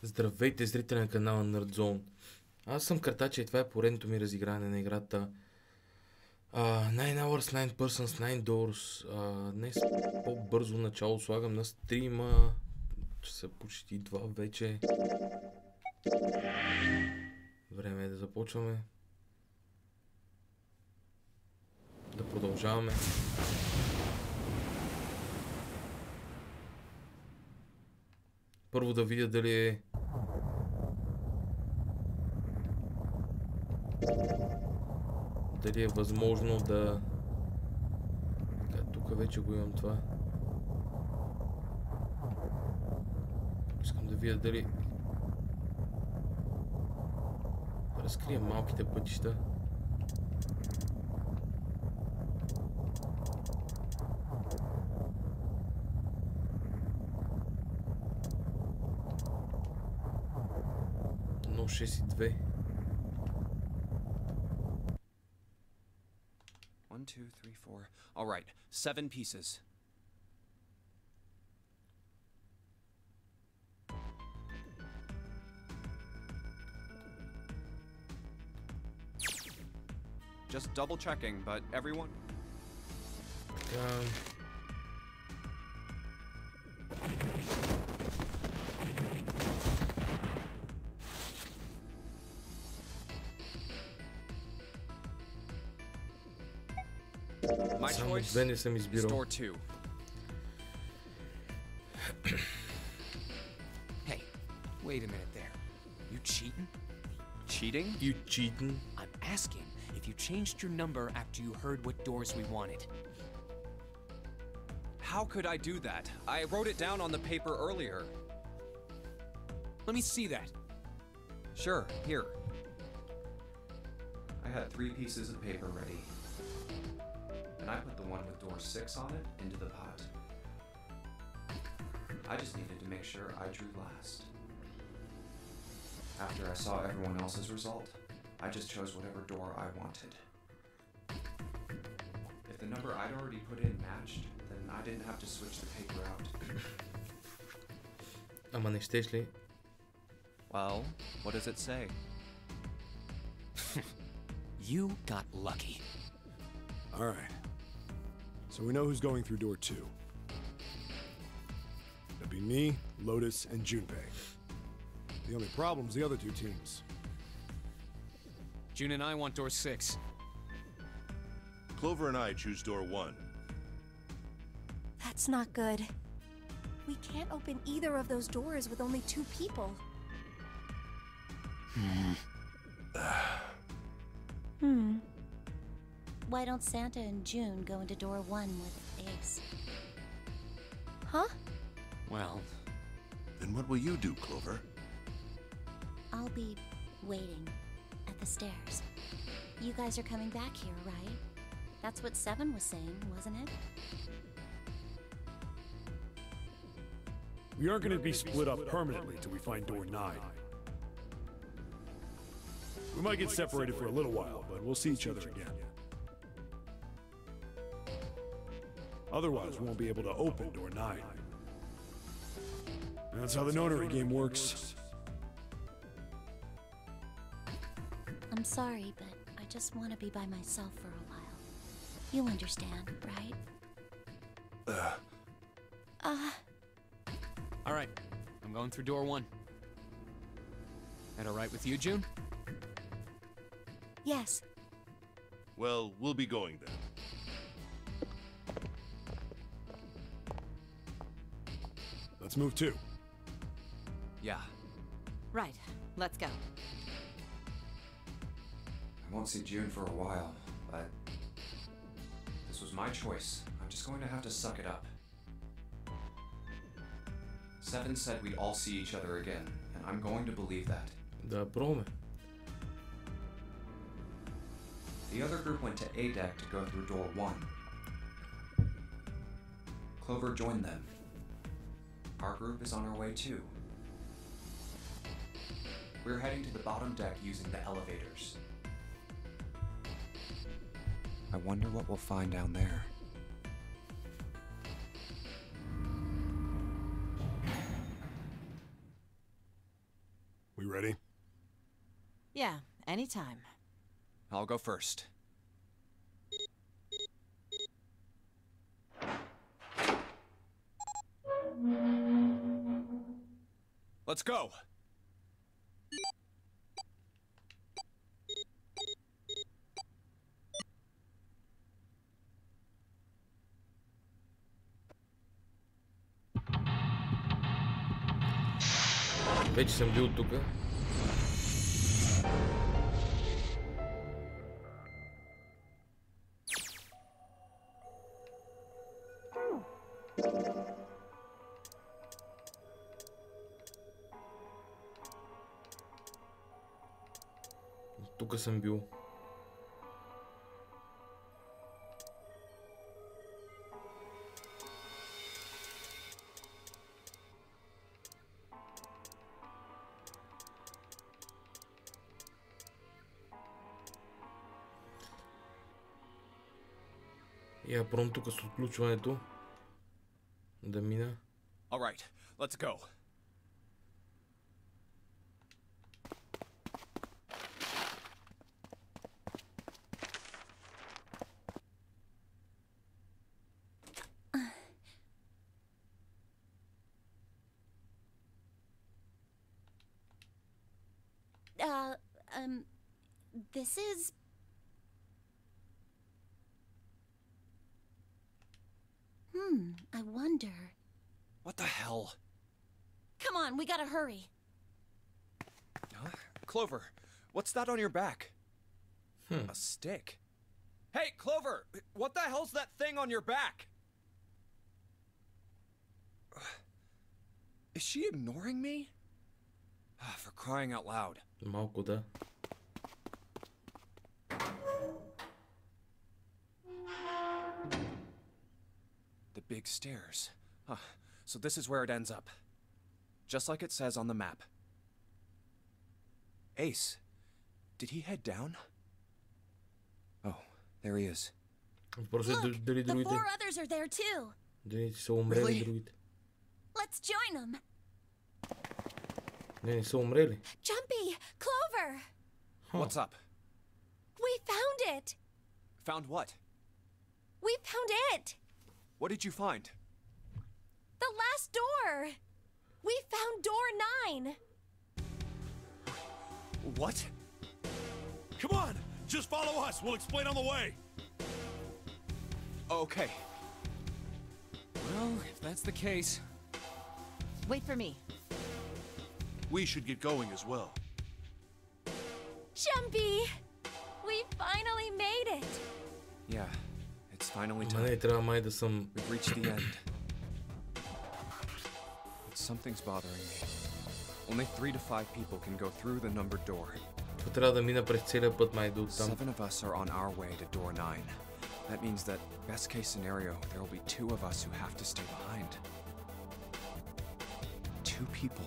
Здравейте, зрители на канала Nerd Zone. Аз съм Картача и това е поредното ми разиграване на играта 9 Hours, 9 Persons, 9 Doors. Днес по-бързо начало слагам на стрима. Часа почти 2 вече. Време е да започваме. Да продължаваме. Първо да видя дали е... Дали е възможно да... Тук вече го имам това. Искам да видя дали... Разкрия малките пътища. Но 6 и 2. 1, 2, 3, 4. All right, 7 pieces. Just double checking, but everyone. My choice is door 2. Hey, wait a minute there. You cheating? Cheating? You cheating? I'm asking if you changed your number after you heard what doors we wanted. How could I do that? I wrote it down on the paper earlier. Let me see that. Sure, here. I had 3 pieces of paper ready. And I put the one with door 6 on it into the pot. I just needed to make sure I drew last. After I saw everyone else's result, I just chose whatever door I wanted. If the number I'd already put in matched, then I didn't have to switch the paper out. Ама не щеш ли? Well, what does it say? You got lucky. All right. So we know who's going through door 2. That'd be me, Lotus, and Junpei. The only problem's the other 2 teams. June and I want door 6. Clover and I choose door 1. That's not good. We can't open either of those doors with only 2 people. Why don't Santa and June go into door 1 with Ace? Huh? Well, Then what will you do, Clover? I'll be waiting at the stairs. You guys are coming back here, right? That's what 7 was saying, wasn't it? We aren't going to be split up permanently till we find door 9. We might get separated for a little while, but we'll see each other again. Otherwise, we won't be able to open door 9. That's how the notary game works. I'm sorry, but I just want to be by myself for a while. You understand, right? all right. I'm going through door 1. That all right with you, June? Yes. Well, we'll be going then. Let's move too. Yeah. Right, let's go. I won't see June for a while, but this was my choice. I'm just going to have to suck it up. 7 said we'd all see each other again, and I'm going to believe that. Да пробваме. The other group went to A deck to go through door 1. Clover joined them. Our group is on our way too. We're heading to the bottom deck using the elevators. I wonder what we'll find down there. We ready? Yeah, anytime. I'll go first. Let's go! Вече съм бил тук. Тук съм бил. Я пром тук с отключването. Да мина. All right, let's go. This is... I wonder... What the hell? Come on, we gotta hurry. Huh? Clover, what's that on your back? A stick? Hey, Clover! What the hell's that thing on your back? Is she ignoring me? For crying out loud. Малко да. The big stairs. So this is where it ends up. Just like it says on the map. Ace, did he head down? Oh, there he is. Въпросът е Look, дали the другите. four others are there too. Дали са умрели Really? другите. Let's join them. Не са умрели. Jumpy! Clover! What's up? We found it! Found what? We found it! What did you find? The last door! We found door 9! What? Come on! Just follow us. We'll explain on the way. Okay. Well, if that's the case... Wait for me. We should get going as well. Jumpy! We finally made it! Yeah, it's finally Ама не, time. трябва май да съм... We've reached the end. But something's bothering me. Only 3 to 5 people can go through the numbered door. Това трябва да мина през целия път май до там. 7 of us are on our way to door 9. That means that, best case scenario, there will be 2 of us who have to stay behind. 2 people.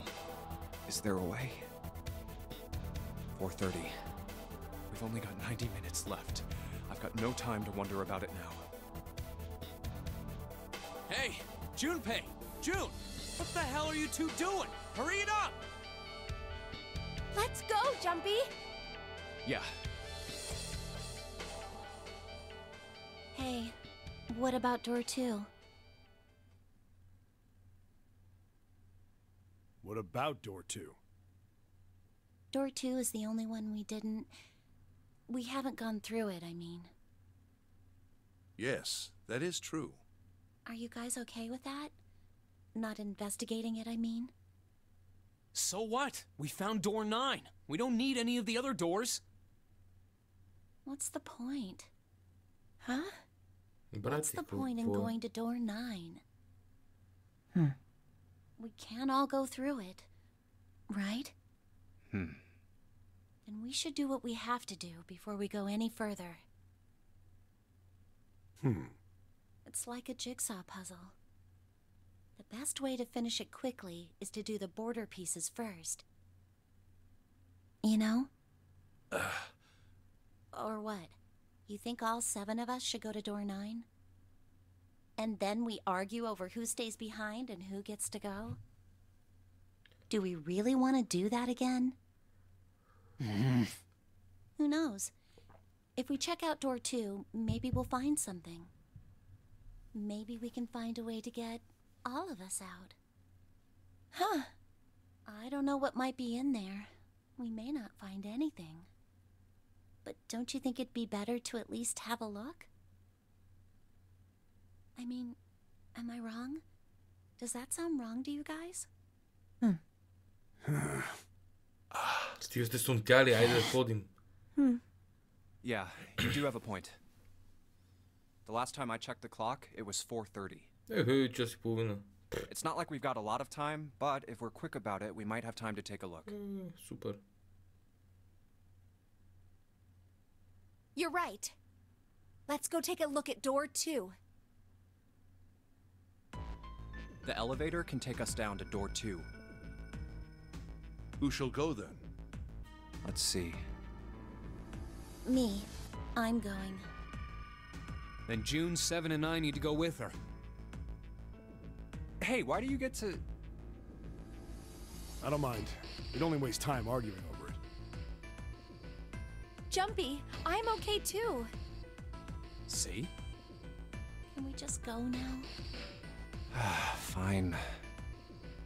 Is there a way? 4:30. We've only got 90 minutes left. I've got no time to wonder about it now. Hey! Junpei! June! What the hell are you two doing? Hurry it up! Let's go, Jumpy! Yeah. Hey, what about door 2? What about door 2? Door 2 is the only one we didn't... We haven't gone through it, I mean. Yes, that is true. Are you guys okay with that? Not investigating it, I mean? So what? We found door 9. We don't need any of the other doors. What's the point? Huh? Брат, What's the какво- point in какво е? going to door 9? We can't all go through it, right? Then we should do what we have to do before we go any further. It's like a jigsaw puzzle. The best way to finish it quickly is to do the border pieces first. You know? Or what? You think all 7 of us should go to door 9? And then we argue over who stays behind and who gets to go? Do we really want to do that again? Who knows? If we check out door 2, maybe we'll find something. Maybe we can find a way to get all of us out. Huh. I don't know what might be in there. We may not find anything. But don't you think it'd be better to at least have a look? I mean, am I wrong? Does that sound wrong to you guys? Стига сте сунтяли, айде да ходим. Yeah, you do have a point. The last time I checked the clock, it was 4:30. Час и половина. It's not like we've got a lot of time, but if we're quick about it, we might have time to take a look. Супер. You're right. Let's go take a look at door 2. The elevator can take us down to door 2. Who shall go then? Let's see. Me. I'm going. Then June, 7, and I need to go with her. Hey, why do you get to... I don't mind. We'd only waste time arguing over it. Jumpy, I'm okay too. See? Can we just go now? Fine.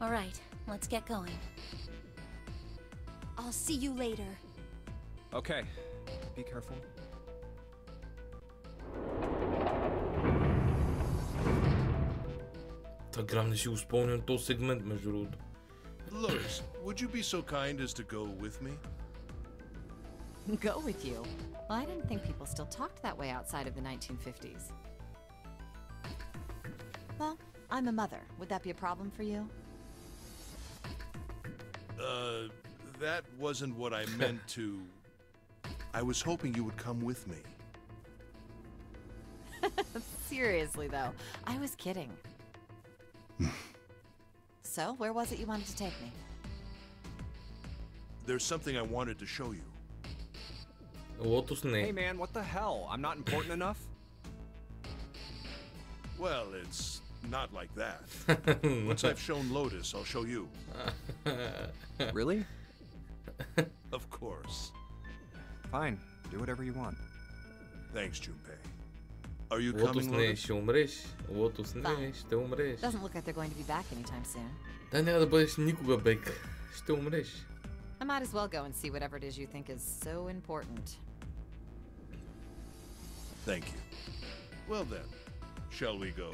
All right, let's get going. I'll see you later. Okay. Be careful. Та грам не си го спомням този сегмент, между другото. Lotus, would you be so kind as to go with me? Go with you? Well, I didn't think people still talked that way outside of the 1950s. Well, I'm a mother. Would that be a problem for you? That wasn't what I meant to... I was hoping you would come with me. Seriously, though, I was kidding. So, where was it you wanted to take me? There's something I wanted to show you. Лотос не. Hey man, what the hell? I'm not important enough? Well, it's not like that. Once I've shown Lotus, I'll show you. Really? Of course. Fine. Do whatever you want. Thanks, Junpei. Are you Лотос coming, не, Lotus? ще умреш. Лотос не, Fine. ще умреш. Doesn't look like they're going to be back anytime soon. Да, няма да бъдеш никога бек. Ще умреш. I might as well go and see whatever it is you think is so important. Thank you. Well then, shall we go?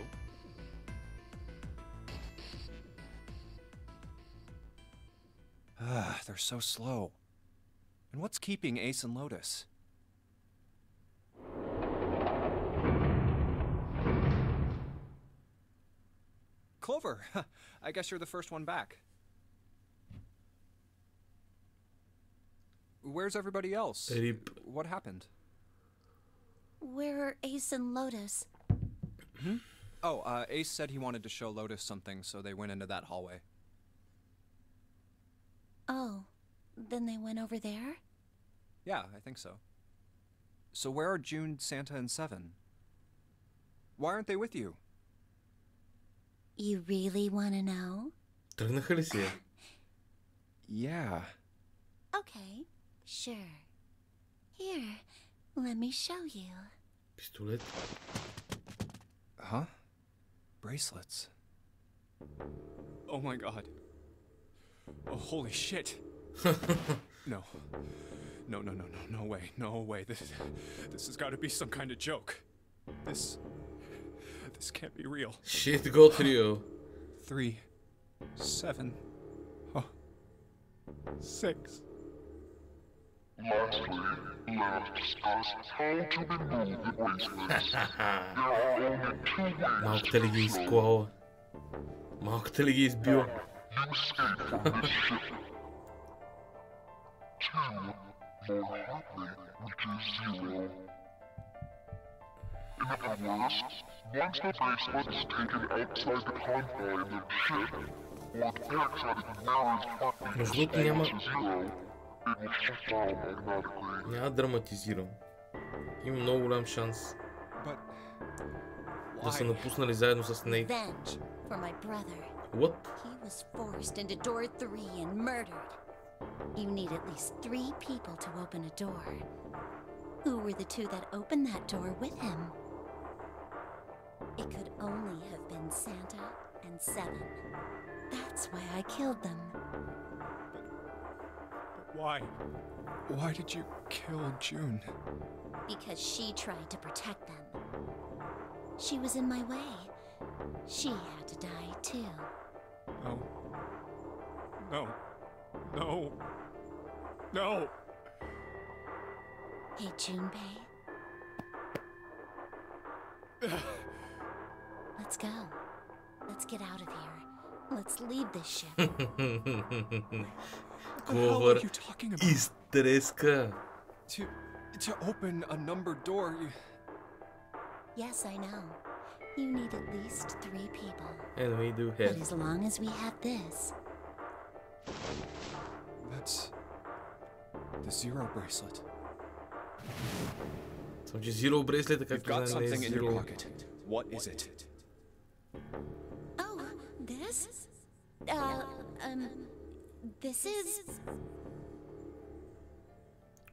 They're so slow. And what's keeping Ace and Lotus? Clover! I guess you're the first one back. Where's everybody else? Rip. What happened? Where are Ace and Lotus? Oh, Ace said he wanted to show Lotus something, so they went into that hallway. Oh, then they went over there? Yeah, I think so. So where are June, Santa, and Seven? Why aren't they with you? You really want to know? Тръгнаха ли си я? Yeah. Okay, sure. Here, let me show you. Пистолет. Huh? Bracelets. Oh my god. Oh, holy shit. No. No way. No way. This has got to be some kind of joke. This can't be real. Shit got real. 3, 7, 6. Lastly, let us discuss how to remove the bracelets. There are only 2 ways Малко ли ги е изклала? Малко ли ги е избила? you escape from this ship. 2, your heart rate reaches 0. In other words, once the bracelet is taken outside the confines of the ship, or the parasitic mirror's heart rate Между is другото няма... fallen to 0, it will shut down automatically. Няма да драматизирам. Има много голям шанс But да са why? напуснали заедно с Нейт. Revenge for my brother. What? He was forced into door 3 and murdered. You need at least 3 people to open a door. Who were the 2 that opened that door with him? It could only have been Santa and Seven. That's why I killed them. But why? Why did you kill June? Because she tried to protect them. She was in my way. She had to die too. No. No. No. No. Hey, Junpei. Let's go. Let's get out of here. Let's leave this ship. What the hell Кловър are you talking about? изтреска. To open a numbered door, you... Yes, I know. You need at least 3 people. And we do But have. as long as we have this, That's the Zero bracelet. Само че Zero Bracelet, You've както got знаем, не е something in your Zero. pocket. What is it? oh, this? This is...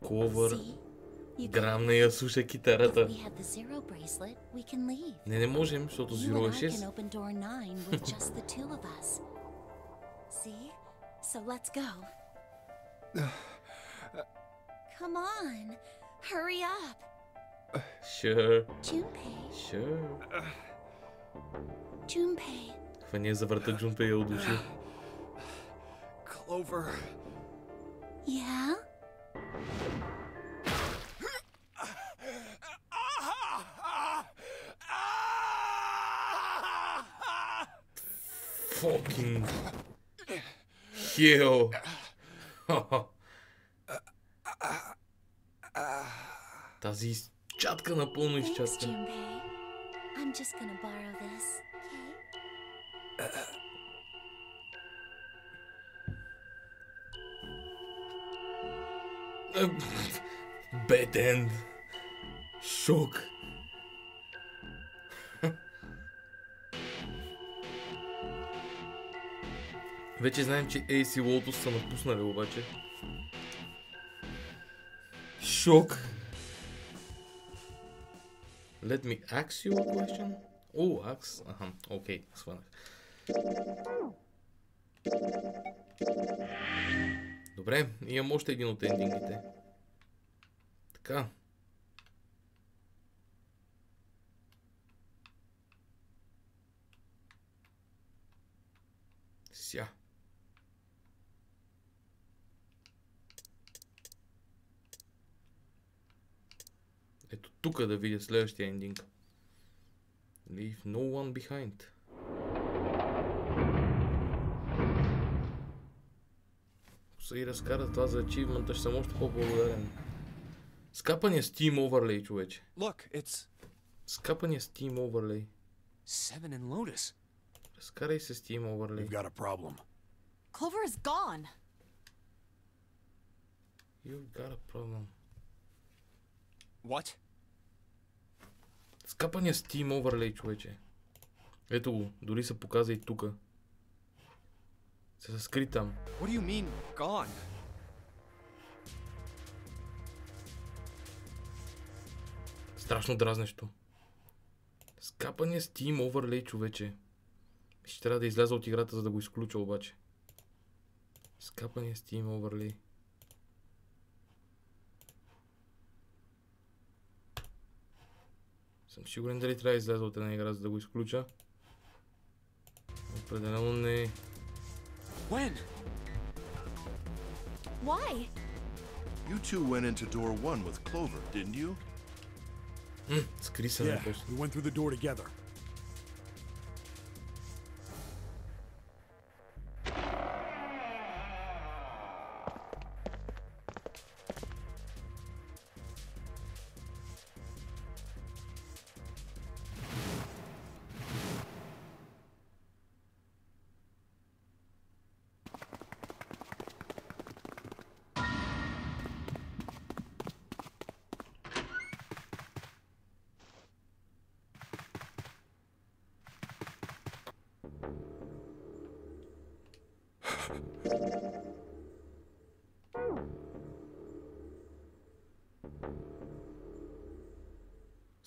Кловър See? You can... грамна я слуша If китарата. we have the Zero bracelet, we can leave. Не можем, защото You Zero and е I can 6. open door 9 with just the 2 of us. See? So let's go. Come on. Hurry up. Sure, Junpei. sure. Junpei. Хвания за врата Джунпей я удуши. Clover. Yeah? Fucking hell. Тази изчатка напълно Thanks, изчатка. Junpei. I'm just gonna borrow this, okay? Bad end. Шок. Вече знаем, че Ace и Lotus са напуснали обаче. Шок. Let me ask you a question. Ask. Аха, окей, сванах. Добре, имам още един от ендингите. Така. Ся. Ето тук да видя следващия ендинг. Leave no one behind. Ако се и разкара това за ачивмента, ще съм още по-благодарен. Скапания Steam Overlay, човече. Look, it's Скапания Steam Overlay. Seven and Lotus. Разкарай се Steam Overlay. We've got a problem. Clover is gone. You've got a problem. what? Скапания Steam Overlay, човече. Ето го, дори се показа и тука. Се скри там. What do you mean, gone? Страшно дразнещо. Скапания Steam Overlay, човече. Ще трябва да изляза от играта, за да го изключа обаче. Скапания Steam Overlay. Съм сигурен дали трябва да изляза от една игра, за да го изключа. Определено не. When? Why? You two went into door 1 with Clover, didn't you? Скри се Yeah, най-после. we went through the door together.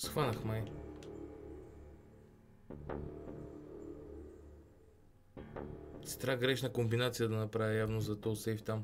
Схванах май. Си трябва грешна комбинация да направя явно за този сейф там.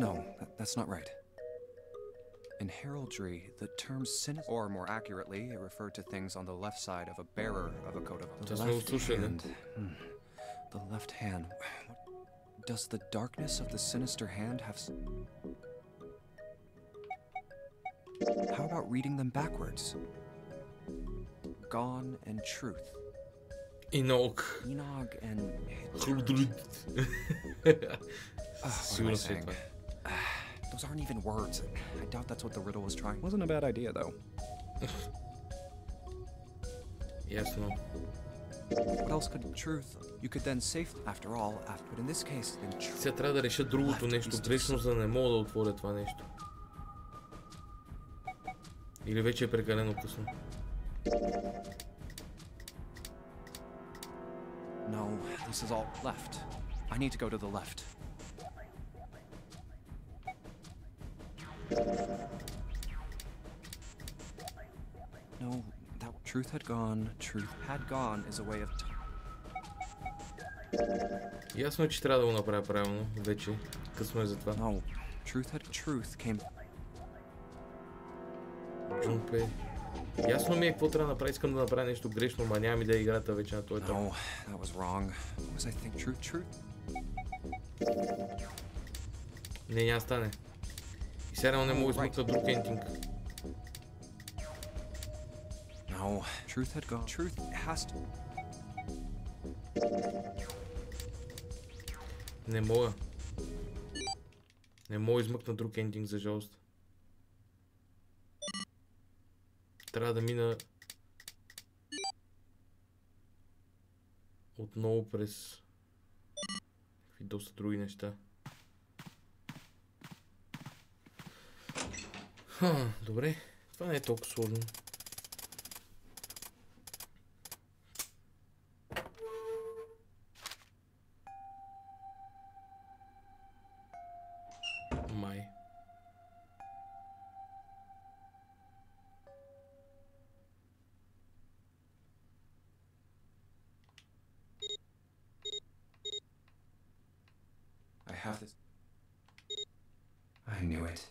No, that's not right. In heraldry, the term sinister, or more accurately, it referred to things on the left side of a bearer of a coat of arms. The left hand. The left hand. Does the darkness of the sinister hand have... How about reading them backwards? Gone and truth. Enog. Enog and... Сигурно си това. Those aren't even words. I doubt that's what the riddle was trying. Wasn't a bad idea, though. Ясно. What else could truth? You could then safe, after all, but in this case, then truth. Сега трябва да реша другото нещо грешно, за да не мога да отворя това нещо. Или вече е прекалено късно. No, this is all left. I need to go to the left. No, that truth had gone. Truth had gone is a way of... Ясно е, че трябва да го направя правилно. Вече късно е за това. No, truth came... Джунпе. Ясно ми е какво трябва да направя. Искам да направя нещо грешно, ма нямам идея играта вече на този етап. No, that was wrong. What was I think? Truth? Не, няма стане. И сега не мога да измъкна друг ентинг. No, truth had gone. Truth has to... Не мога. Не мога да измъкна друг ентинг, за жалост. Трябва да мина отново през и доста други неща. Добре, това не е толкова сложно. Май. I have this. I knew it.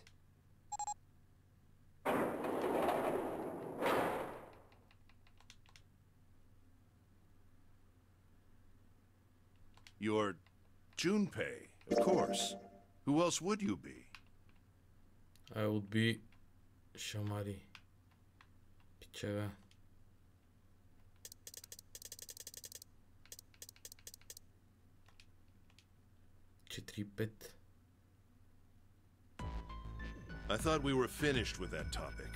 You're Junpei, of course. Who else would you be? I would be Shamari. Пичага. I thought we were finished with that topic.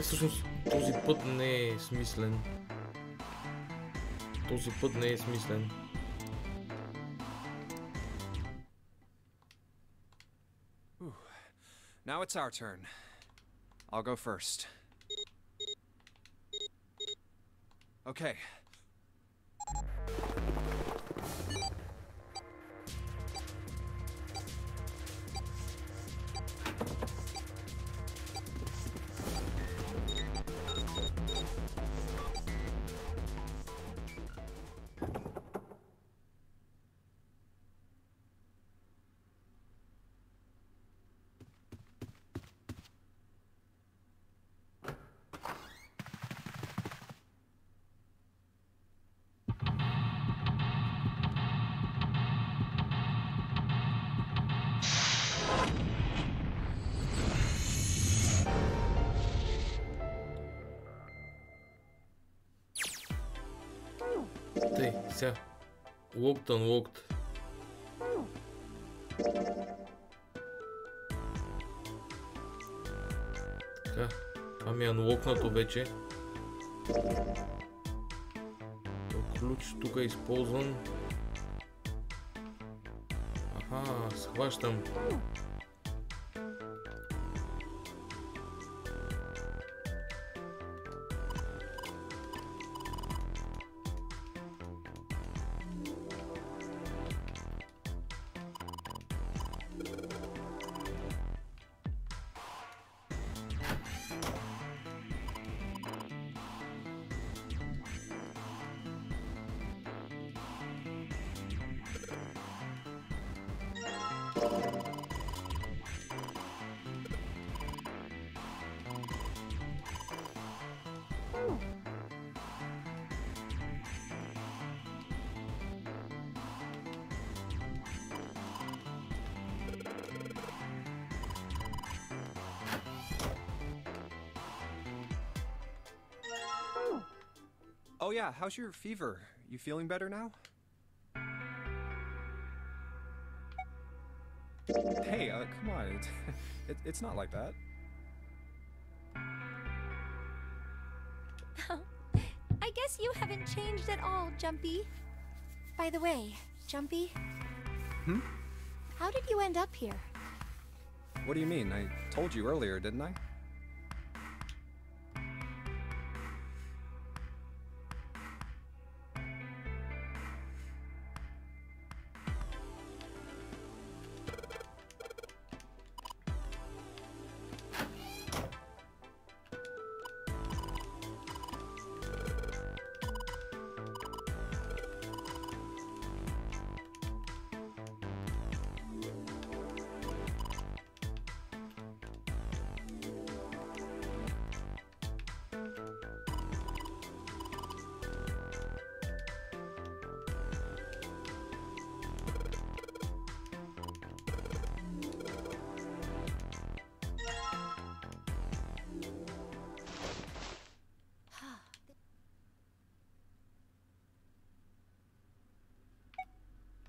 Всъщност този път не е смислен. Този път не е смислен. Now it's our turn. I'll go first. Okay. Тъй, сега. Locked, unlocked. Така, това ми е unlockнато вече. Ключ тук е използван. Аха, схващам. Oh yeah, how's your fever? You feeling better now? Hey, come on, it's not like that. I guess you haven't changed at all, Jumpy. By the way, Jumpy. How did you end up here? What do you mean? I told you earlier, didn't I?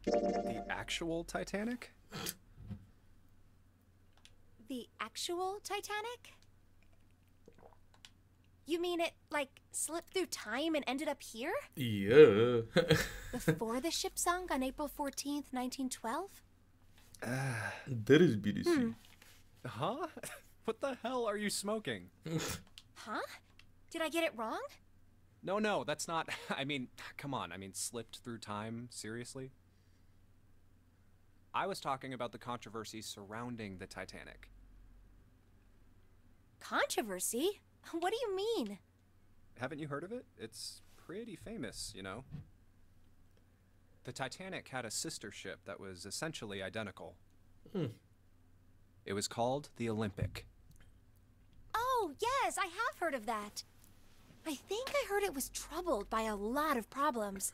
The actual Titanic? The actual Titanic? You mean it, like, slipped through time and ended up here? Yeah. Before the ship sunk on April 14th, 1912? That is BDC. Huh? What the hell are you smoking? Huh? Did I get it wrong? No, that's not... I mean, come on. I mean, slipped through time? Seriously? I was talking about the controversy surrounding the Titanic. Controversy? What do you mean? Haven't you heard of it? It's pretty famous, you know? The Titanic had a sister ship that was essentially identical. It was called the Olympic. Oh, yes, I have heard of that. I think I heard it was troubled by a lot of problems.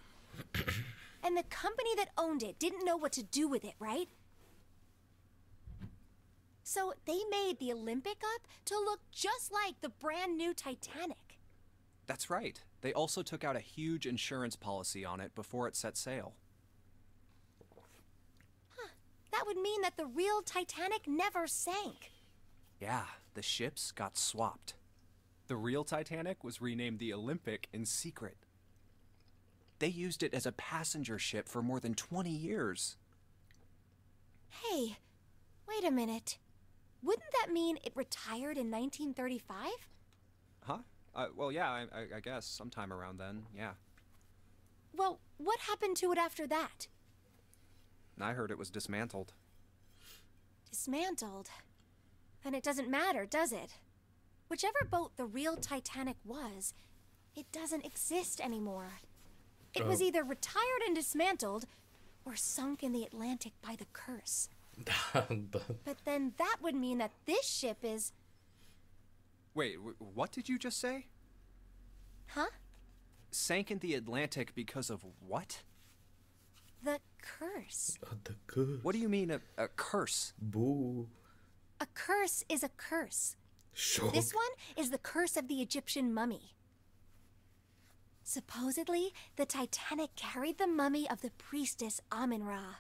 And the company that owned it didn't know what to do with it, right? So they made the Olympic up to look just like the brand new Titanic. That's right. They also took out a huge insurance policy on it before it set sail. Huh. That would mean that the real Titanic never sank. Yeah, the ships got swapped. The real Titanic was renamed the Olympic in secret. They used it as a passenger ship for more than 20 years. Hey, wait a minute. Wouldn't that mean it retired in 1935? Huh? Well, yeah, I guess sometime around then, yeah. Well, what happened to it after that? I heard it was dismantled. Dismantled? And it doesn't matter, does it? Whichever boat the real Titanic was, it doesn't exist anymore. It was either retired and dismantled, or sunk in the Atlantic by the curse. But then that would mean that this ship is... Wait, what did you just say? Huh? Sank in the Atlantic because of what? The curse. The curse. What do you mean, a curse? Boo. A curse is a curse. Shock. This one is the curse of the Egyptian mummy. Supposedly, the Titanic carried the mummy of the priestess Amun-Ra,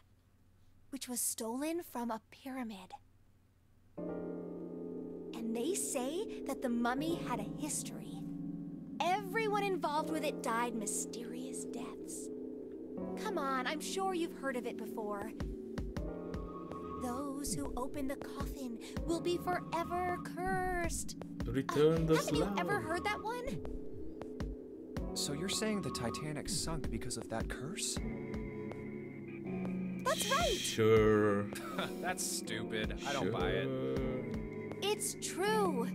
which was stolen from a pyramid. And they say that the mummy had a history. Everyone involved with it died mysterious deaths. Come on, I'm sure you've heard of it before. Those who open the coffin will be forever cursed. Return the Haven't you slab. ever heard that one? So you're saying the Titanic sunk because of that curse? That's right. Sure. That's stupid. I don't buy it. It's true.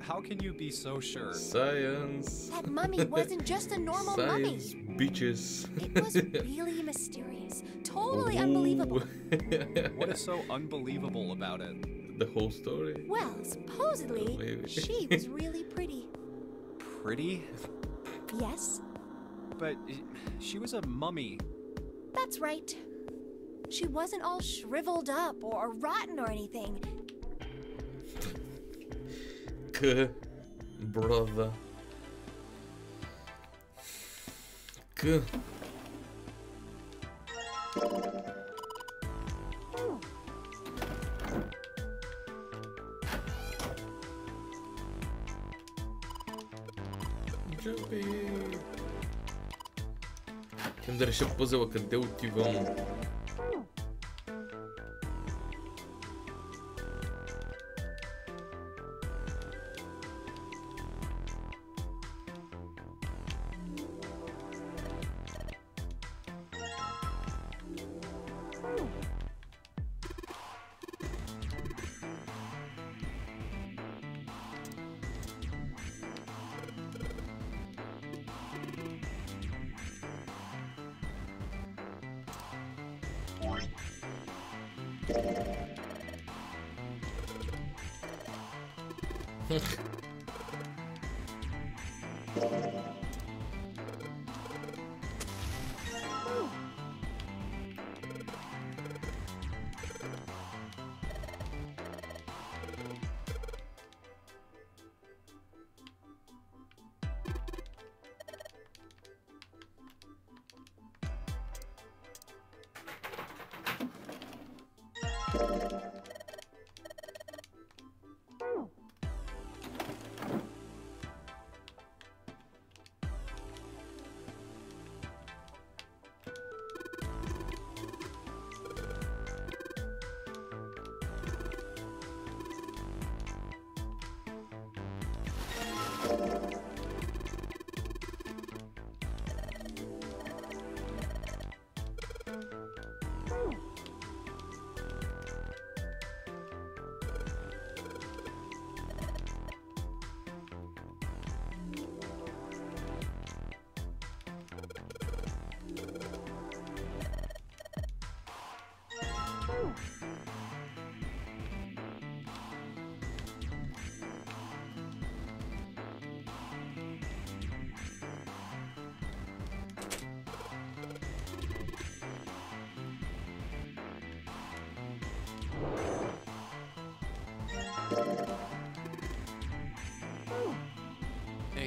How can you be so sure? Science. That mummy wasn't just a normal Science, mummy. bitches. It was really mysterious. Totally unbelievable. What is so unbelievable about it? The whole story. Well, supposedly, Maybe. she was really pretty. Pretty? Yes, But she was a mummy. that's right. She wasn't all shriveled up or rotten or anything. Brother. Good. Джампи. Искам да реша пъзела къде отивам.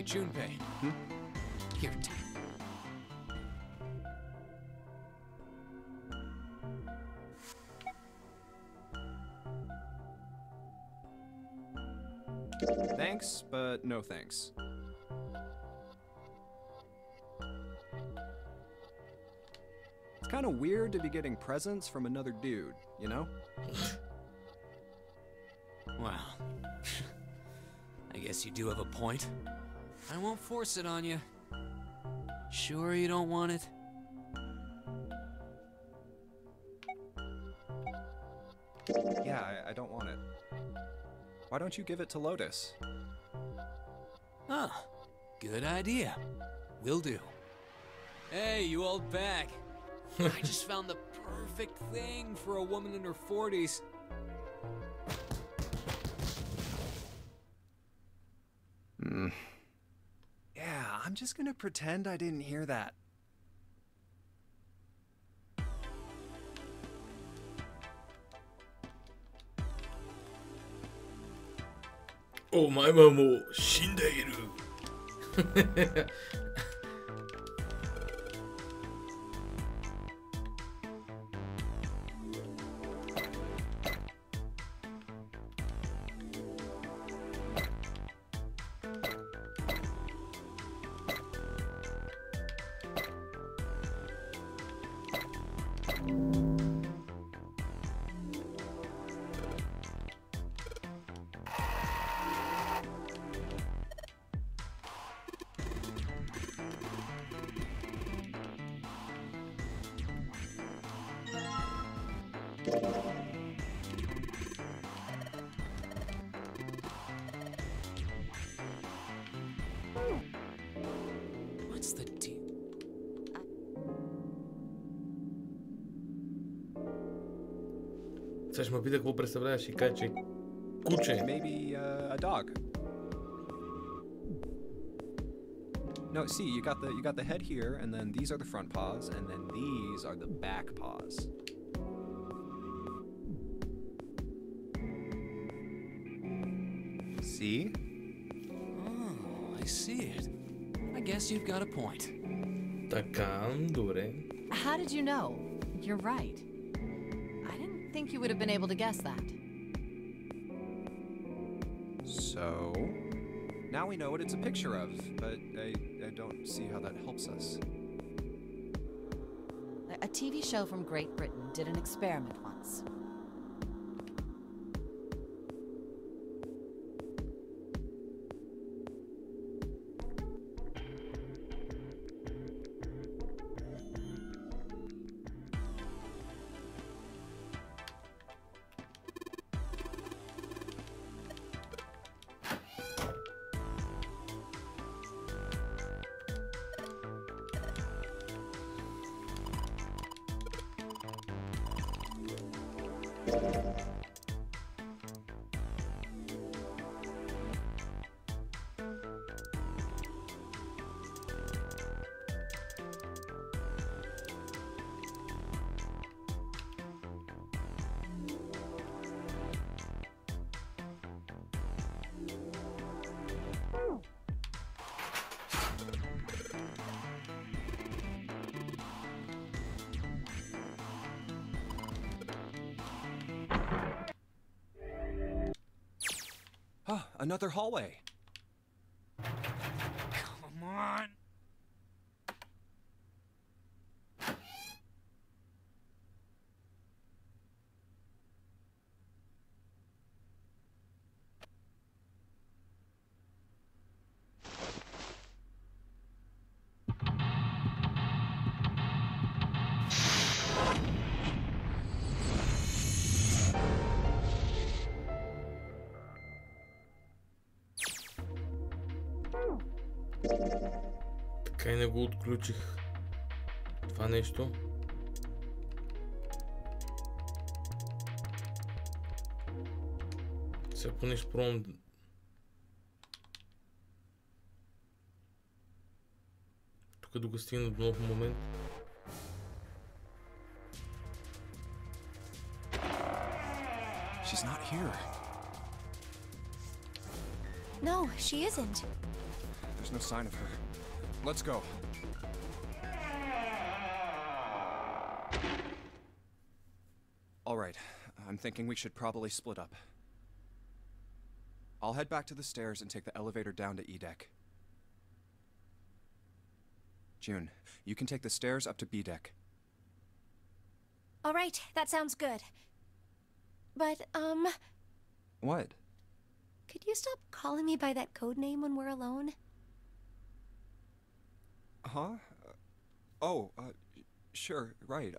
Junpei. Here, take. Thanks, but no thanks. It's kind of weird to be getting presents from another dude, you know? Well, I guess you do have a point. I won't force it on you. Sure you don't want it? Yeah, I don't want it. Why don't you give it to Lotus? Huh. Good idea. Will do. Hey, you old bag. I just found the perfect thing for a woman in her 40s. Yeah, I'm just gonna pretend I didn't hear that. Oh, my momも死んでいる。What's the deal? Сега ще ме пита какво представляваш и каже, че куче. Maybe a dog. No, see, you got the head here, and then these are the front paws, and then these are the back paws. See? Oh, I see it. I guess you've got a point. Така, добре. How did you know? You're right. I didn't think you would have been able to guess that. So, now we know what it's a picture of, but I don't see how that helps us. A TV show from Great Britain did an experiment once. Ah, another hallway. Come on. Така и не го отключих това нещо. Сега поне ще пробвам. Тук докато стигна до нов момент. She's not here. No, she isn't. There's no sign of her. Let's go. All right, I'm thinking we should probably split up. I'll head back to the stairs and take the elevator down to E deck. June, you can take the stairs up to B deck. All right, that sounds good. But, What? could you stop calling me by that code name when we're alone? Huh? Sure, right.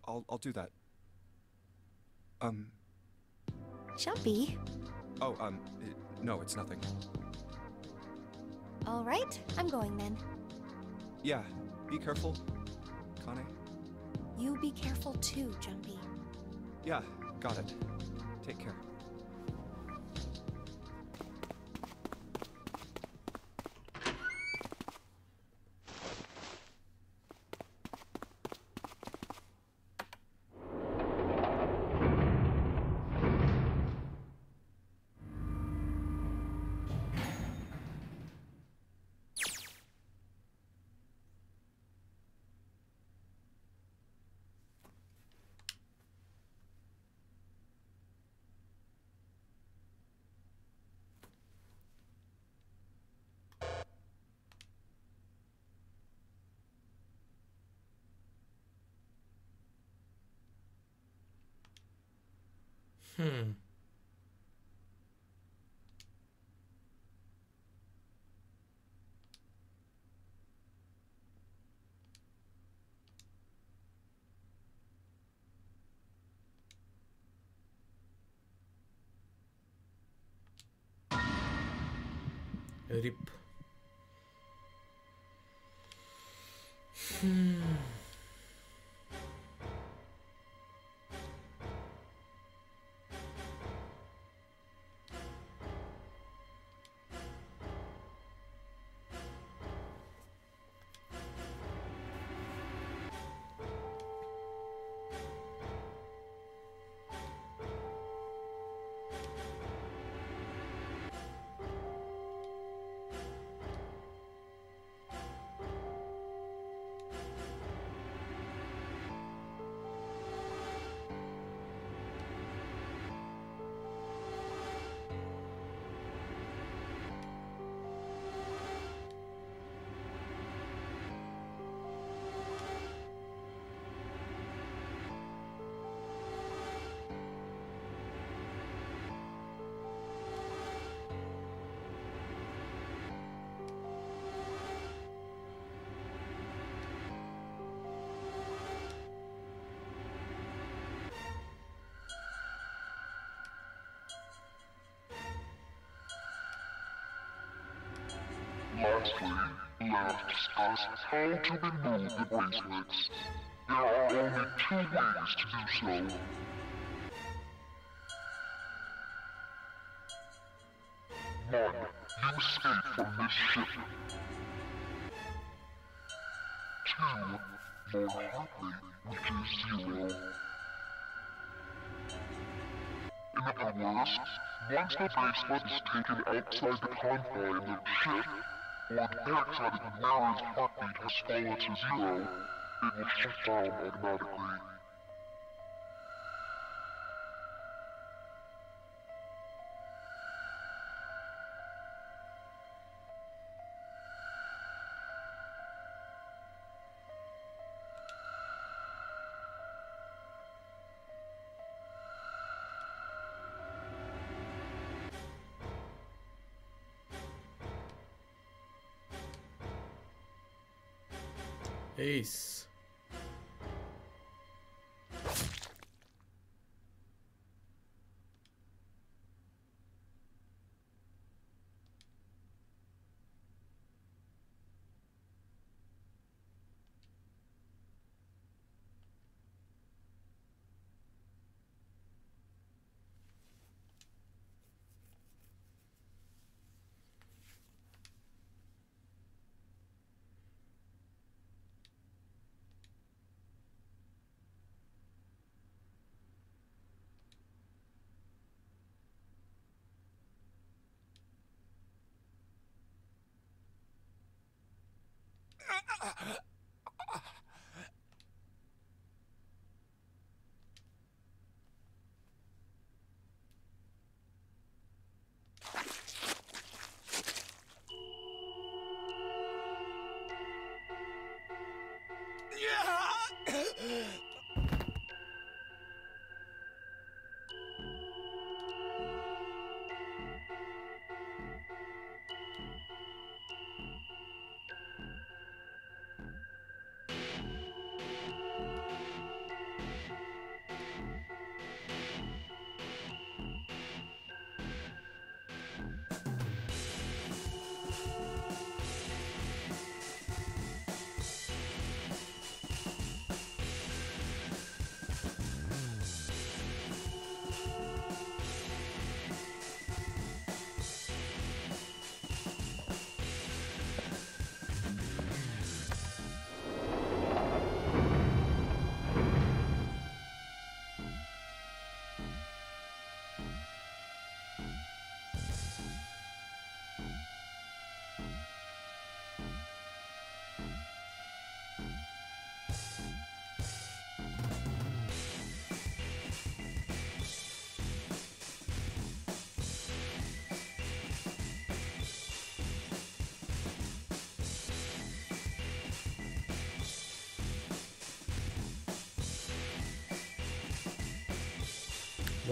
I'll do that. Jumpy. No, it's nothing. All right, I'm going then. Yeah, be careful, Kane. You be careful too, Jumpy. Yeah, got it. Take care. RIP. Lastly, let us discuss how to remove the bracelets. There are only 2 ways to do so. One, you escape from this ship. 2, more heart rate, which is 0. In other words, once the bracelet is taken outside the confine of the ship, or the paraxatic wearer's heartbeat has fallen to 0, it will shut down automatically. Ace.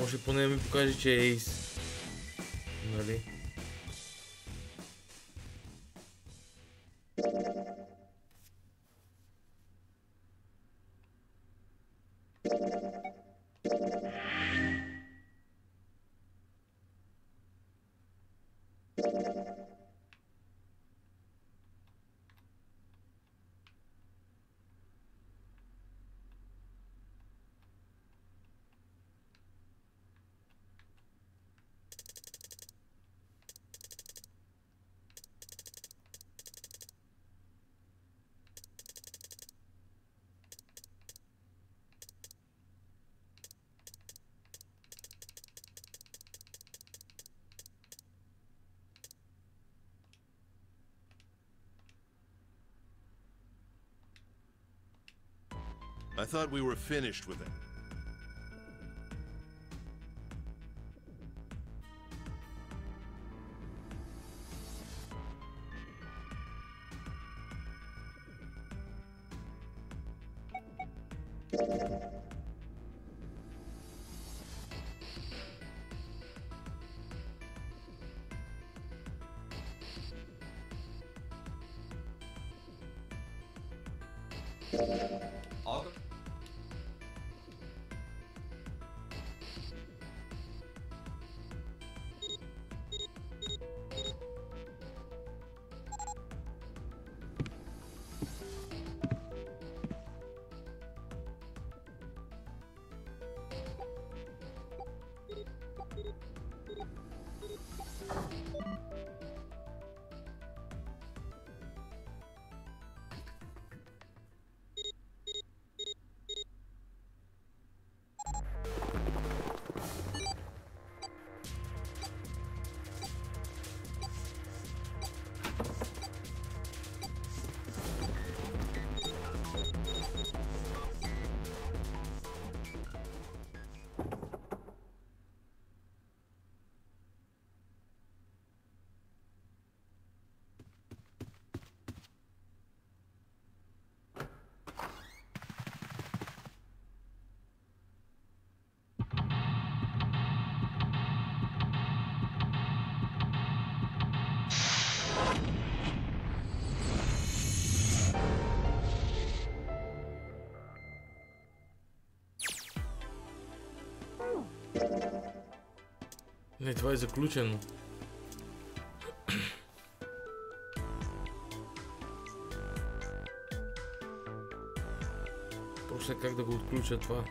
Може поне да ми покаже, че е Ейс. Нали? I thought we were finished with it. Не, това е заключено. После как да го отключа това?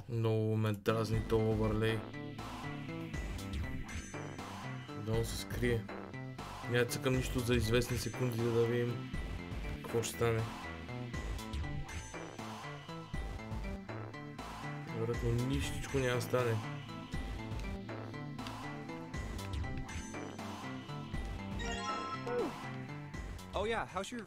Много ме дразни този овърлей. Много се скрие. Няма да цъкам нищо за известни секунди, да видим какво ще стане. Вероятно нищичко няма да стане. Oh yeah, how's your...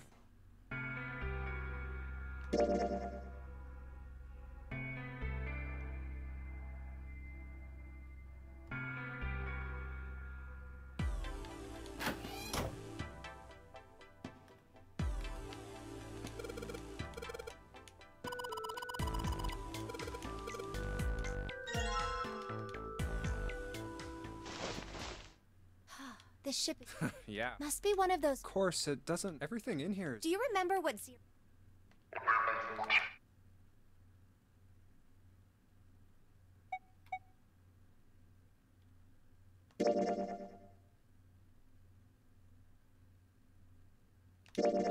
The ship Yeah. must be one of those. Of course, it doesn't... Everything in here is... Do you remember what zero?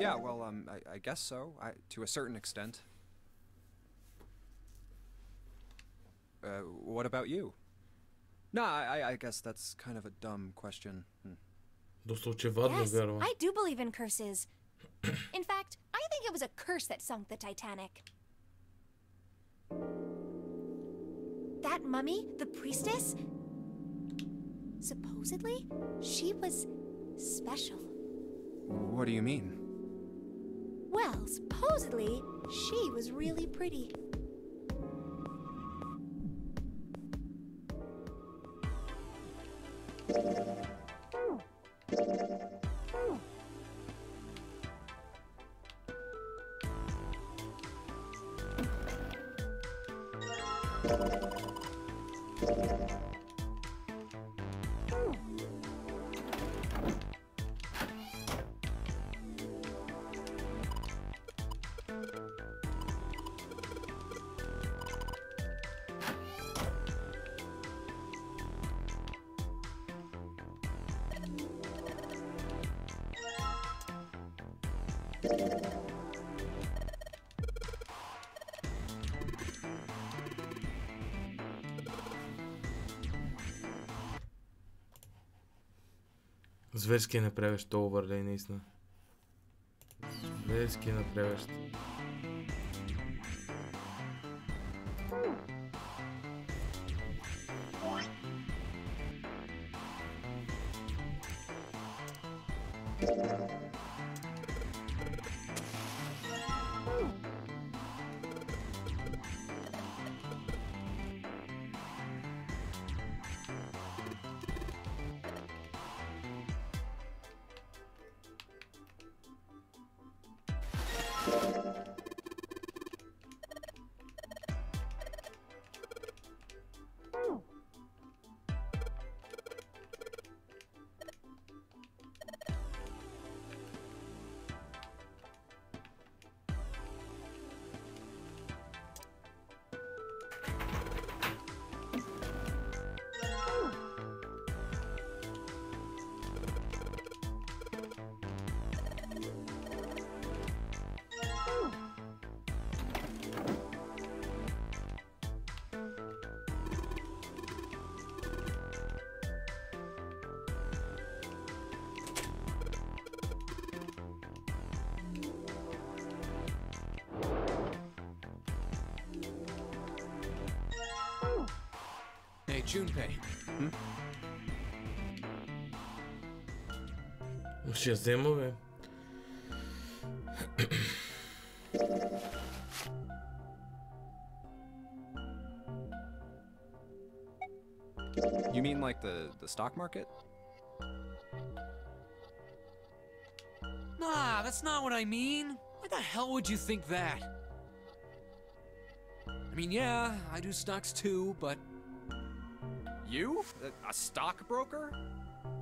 Yeah, well, I guess so. To a certain extent. What about you? No, I guess that's kind of a dumb question. Доста очевадно, Yes, вярвам. I do believe in curses. In fact, I think it was a curse that sunk the Titanic. That mummy, the priestess, supposedly, she was special. What do you mean? Well, supposedly, she was really pretty. Зверски е направящ този овърлей, наистина. Зверски е направящ. Hey, Junpei. Ще я взема, бе. You mean like the stock market? Nah, that's not what I mean. Why the hell would you think that? I mean, yeah, I do stocks too, but... You? A stockbroker?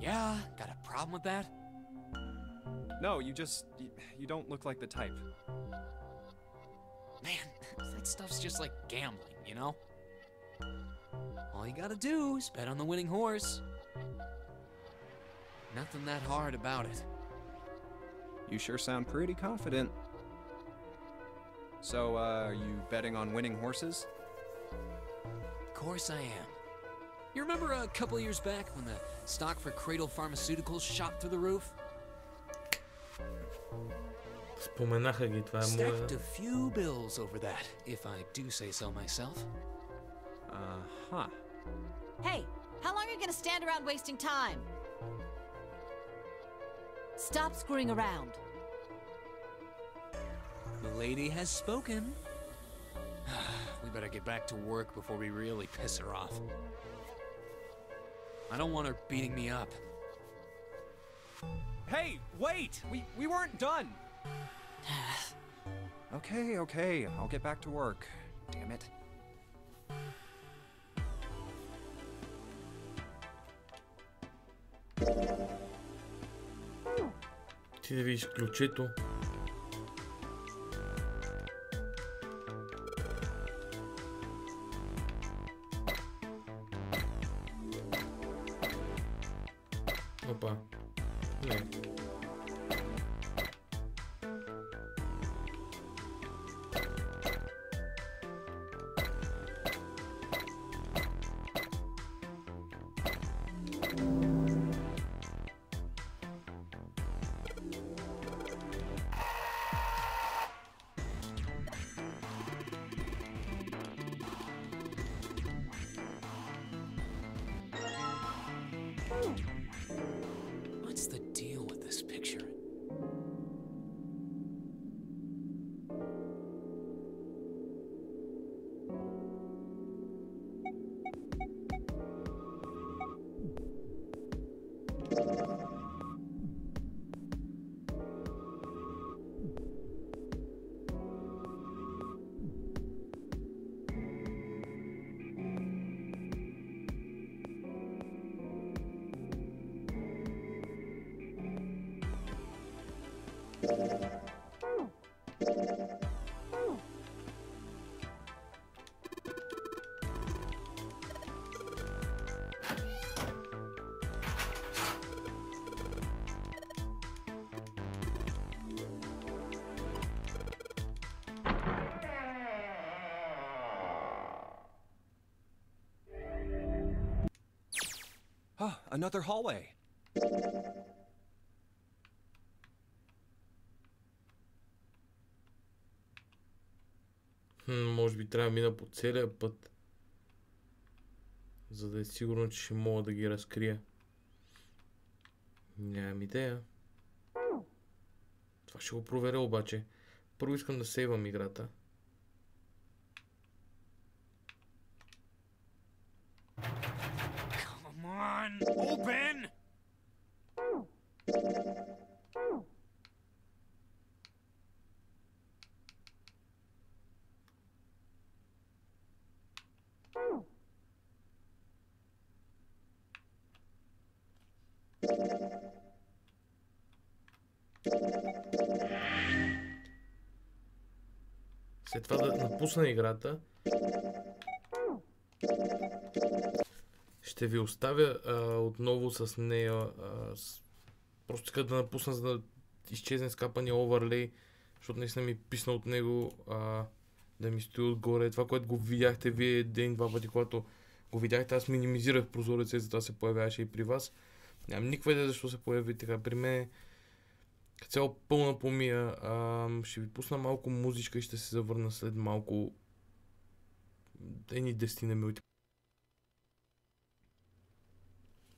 Yeah, got a problem with that? No, you don't look like the type. Man, that stuff's just like gambling, you know? All you gotta do is bet on the winning horse. Nothing that hard about it. You sure sound pretty confident. So, are you betting on winning horses? course I am. You remember a couple years back when the stock for Cradle Pharmaceuticals shot through the roof? Споменаха ги, това е Stacked моя... a few bills over that, if I do say so myself. Uh-huh. Hey, how long are you gonna stand around wasting time? Stop screwing around. The lady has spoken. We better get back to work before we really piss her off. I don't want her beating me up. Hey, wait! We weren't done! Okay, I'll get back to work. Damn it. Ти да видиш ключето. Опа. Не. What's the deal with this picture? Oh, another hallway. Може би трябва да мина по целия път, за да е сигурно, че ще мога да ги разкрия. Нямам идея. Това ще го проверя обаче. Първо искам да сейвам играта. Come on, open! След това да напусна играта, ще ви оставя отново с нея. Просто иска да напусна, за да изчезне скапания оверлей, защото наистина ми писна от него да ми стои отгоре. Това, което го видяхте вие един-два пъти, когато го видяхте, аз минимизирах прозореца и затова се появяваше и при вас. Нямам никаква идея защо се появи така. При мен като цяло пълна помия. Ще ви пусна малко музичка и ще се завърна след малко. Едни 10 минути.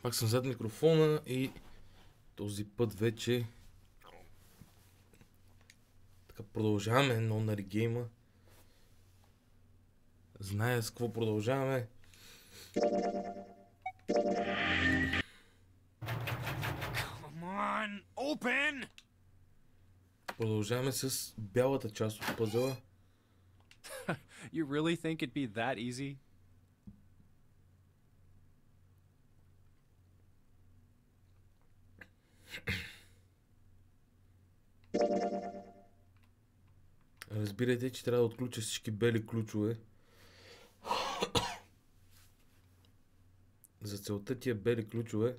Пак съм зад микрофона и този път вече така продължаваме едно на регейма. Зная с какво продължаваме. Come on, open! Продължаваме с бялата част от пъзела. You really think it'd be that easy? Разбирайте, че трябва да отключа всички бели ключове. За целта тия бели ключове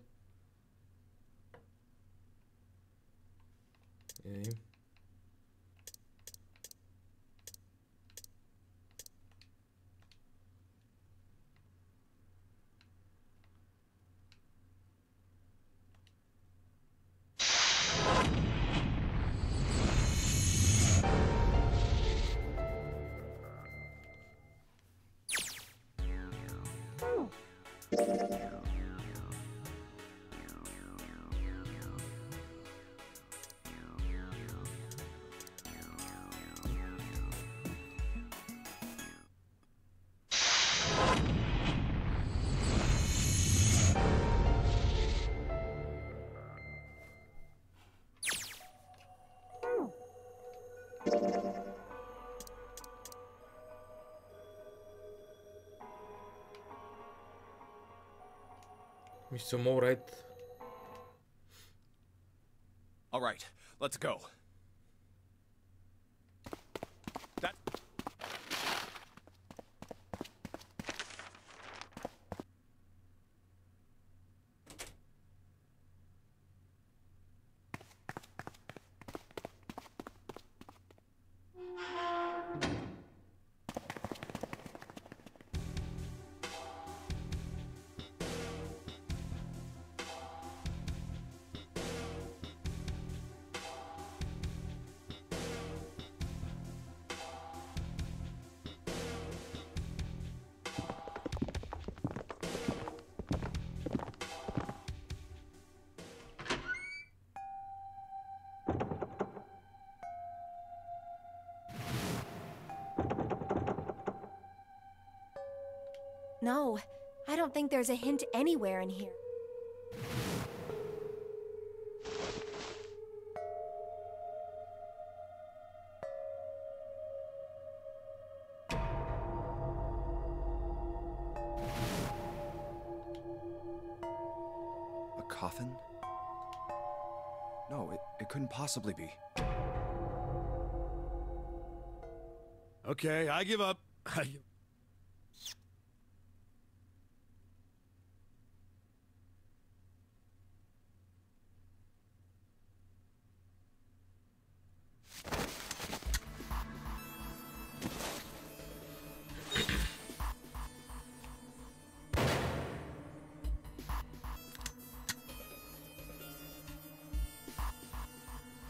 съм alright. All right, let's go. That. No, I don't think there's a hint anywhere in here. A coffin? No, it couldn't possibly be. Okay, I give up. I give...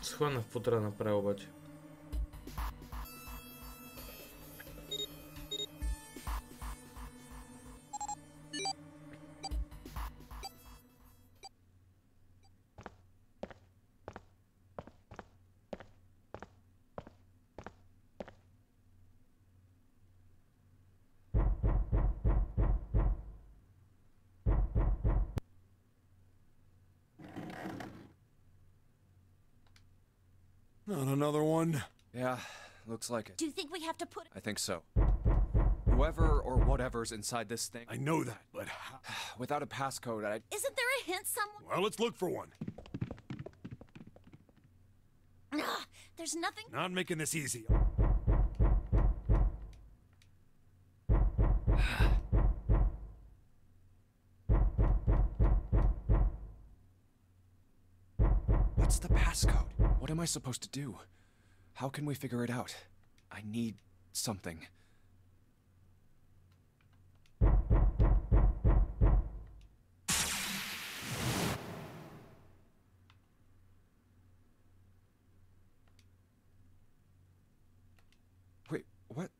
Схванах какво трябва да направя обаче. Not another one. Yeah, looks like it. Do you think we have to put... I think so. Whoever or whatever's inside this thing, I know that, but how? without a passcode, Isn't there a hint somewhere? Well, let's look for one. There's nothing... Not making this easy. What's the passcode? What am I supposed to do? How can we figure it out? I need something. Wait, what?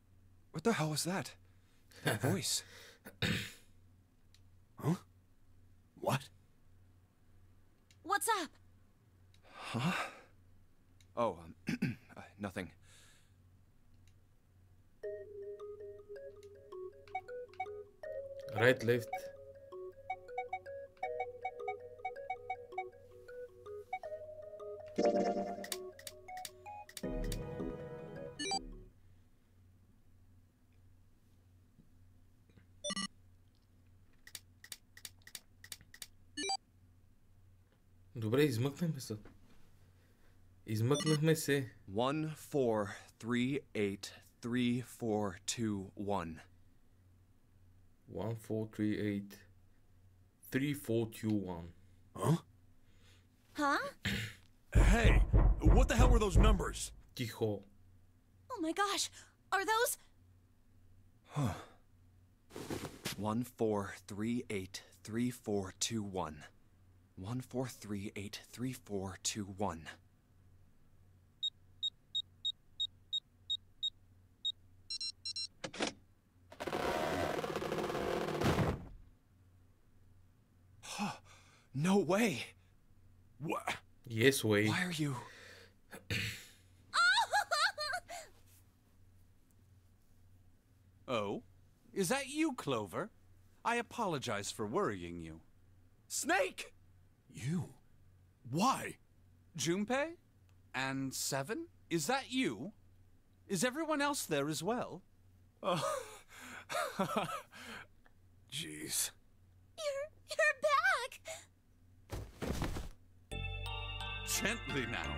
What the hell was that? That voice. Huh? What? What's up? Huh? Oh, nothing. Right, left. Добре, измъкнахме се. Измъкнахме се. 1-4-3-8-3-4-2-1. 1-4-3-8-3-4-2-1. Huh? Huh? Hey, what the hell were those numbers? Тихо. Oh my gosh. Are those... 1-4-3-8-3-4-2-1. 1-4-3-8-3-4-2-1. No way. What? Yes way. Why are you... Oh? Is that you, Clover? I apologize for worrying you. Snake! You? Why? Junpei? And Seven? Is that you? Is everyone else there as well? Jeez. You're back! Gently now.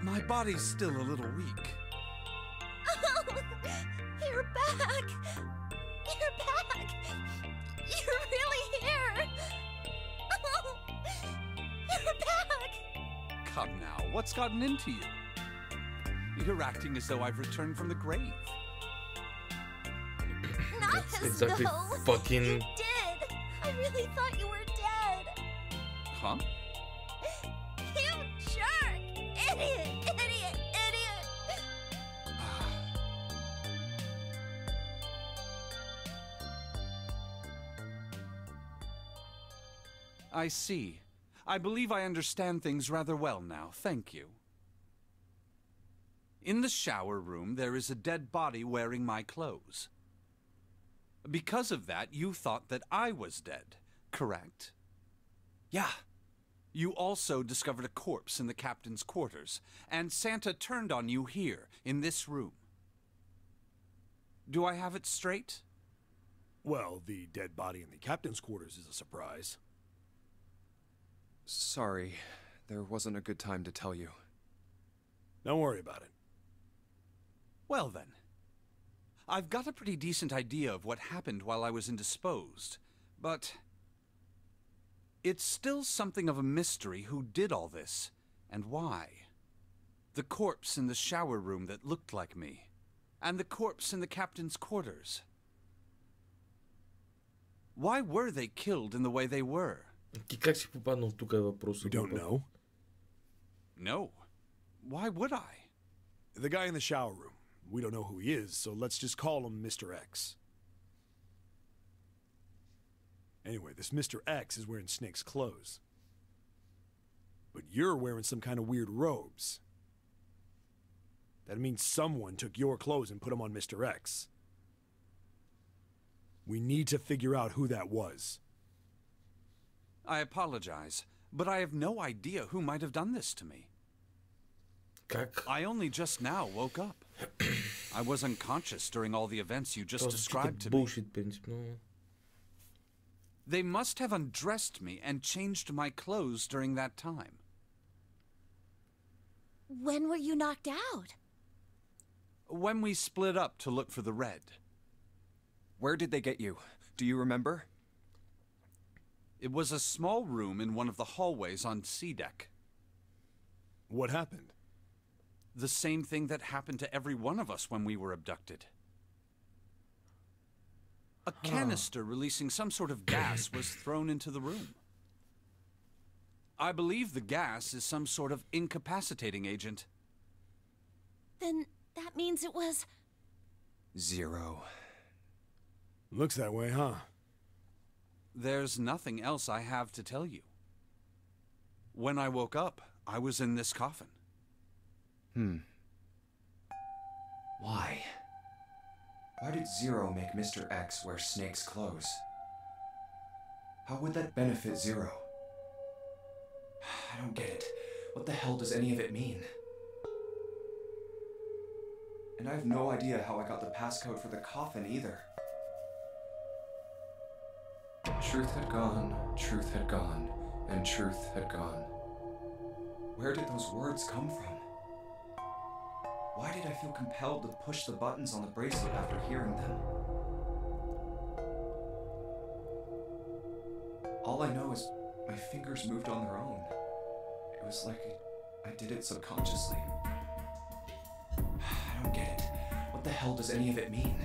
My body's still a little weak. Oh, you're back! You're back! You're really here! Oh, you're back! Come now, what's gotten into you? You're acting as though I've returned from the grave. Not That's as exactly though fucking- you did! I really thought you were dead! Huh? You jerk! Idiot! Idiot! Idiot! I see. I believe I understand things rather well now. Thank you. In the shower room, there is a dead body wearing my clothes. Because of that, you thought that I was dead, correct? Yeah. You also discovered a corpse in the captain's quarters, and Santa turned on you here, in this room. Do I have it straight? Well, the dead body in the captain's quarters is a surprise. Sorry, there wasn't a good time to tell you. Don't worry about it. Well then. I've got a pretty decent idea of what happened while I was indisposed, but it's still something of a mystery who did all this, and why. The corpse in the shower room that looked like me, and the corpse in the captain's quarters. Why were they killed in the way they were? Ти как си попаднал тук е въпросът? We don't know. No. Why would I? The guy in the shower room. We don't know who he is, so let's just call him Mr. X. Anyway, this Mr. X is wearing Snake's clothes. But you're wearing some kind of weird robes. That means someone took your clothes and put them on Mr. X. We need to figure out who that was. I apologize, but I have no idea who might have done this to me. Как? I only just now woke up. I was unconscious during all the events you just described to me. Bullshit, принципно. They must have undressed me and changed my clothes during that time. When were you knocked out? When we split up to look for the red. Where did they get you? Do you remember? It was a small room in one of the hallways on C deck. What happened? The same thing that happened to every one of us when we were abducted. A canister releasing some sort of gas was thrown into the room. I believe the gas is some sort of incapacitating agent. Then that means it was... Zero. Looks that way, huh? There's nothing else I have to tell you. When I woke up, I was in this coffin. Why? Why did Zero make Mr. X wear Snake's clothes? How would that benefit Zero? I don't get it. What the hell does any of it mean? And I have no idea how I got the passcode for the coffin either. Truth had gone, and truth had gone. Where did those words come from? Why did I feel compelled to push the buttons on the bracelet after hearing them? All I know is my fingers moved on their own. It was like I did it subconsciously. I don't get it. What the hell does any of it mean?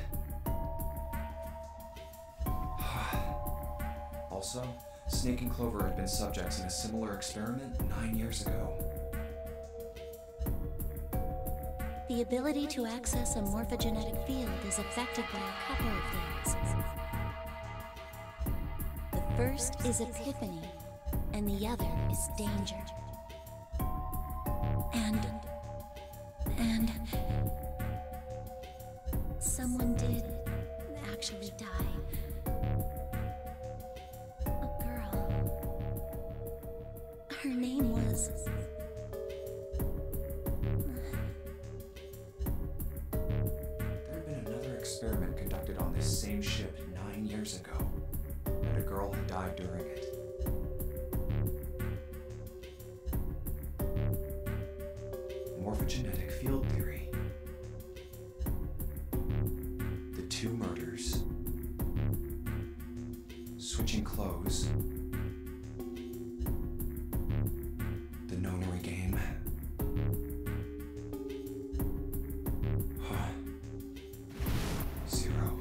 Also, Snake and Clover had been subjects in a similar experiment 9 years ago. The ability to access a morphogenetic field is affected by a couple of things. The first is epiphany, and the other is danger. And someone did actually die. A girl. Her name was... There had been another experiment conducted on this same ship 9 years ago, and a girl had died during it. Morphogenetic field theory. The two murders. Switching clothes. The nonary game. Zero.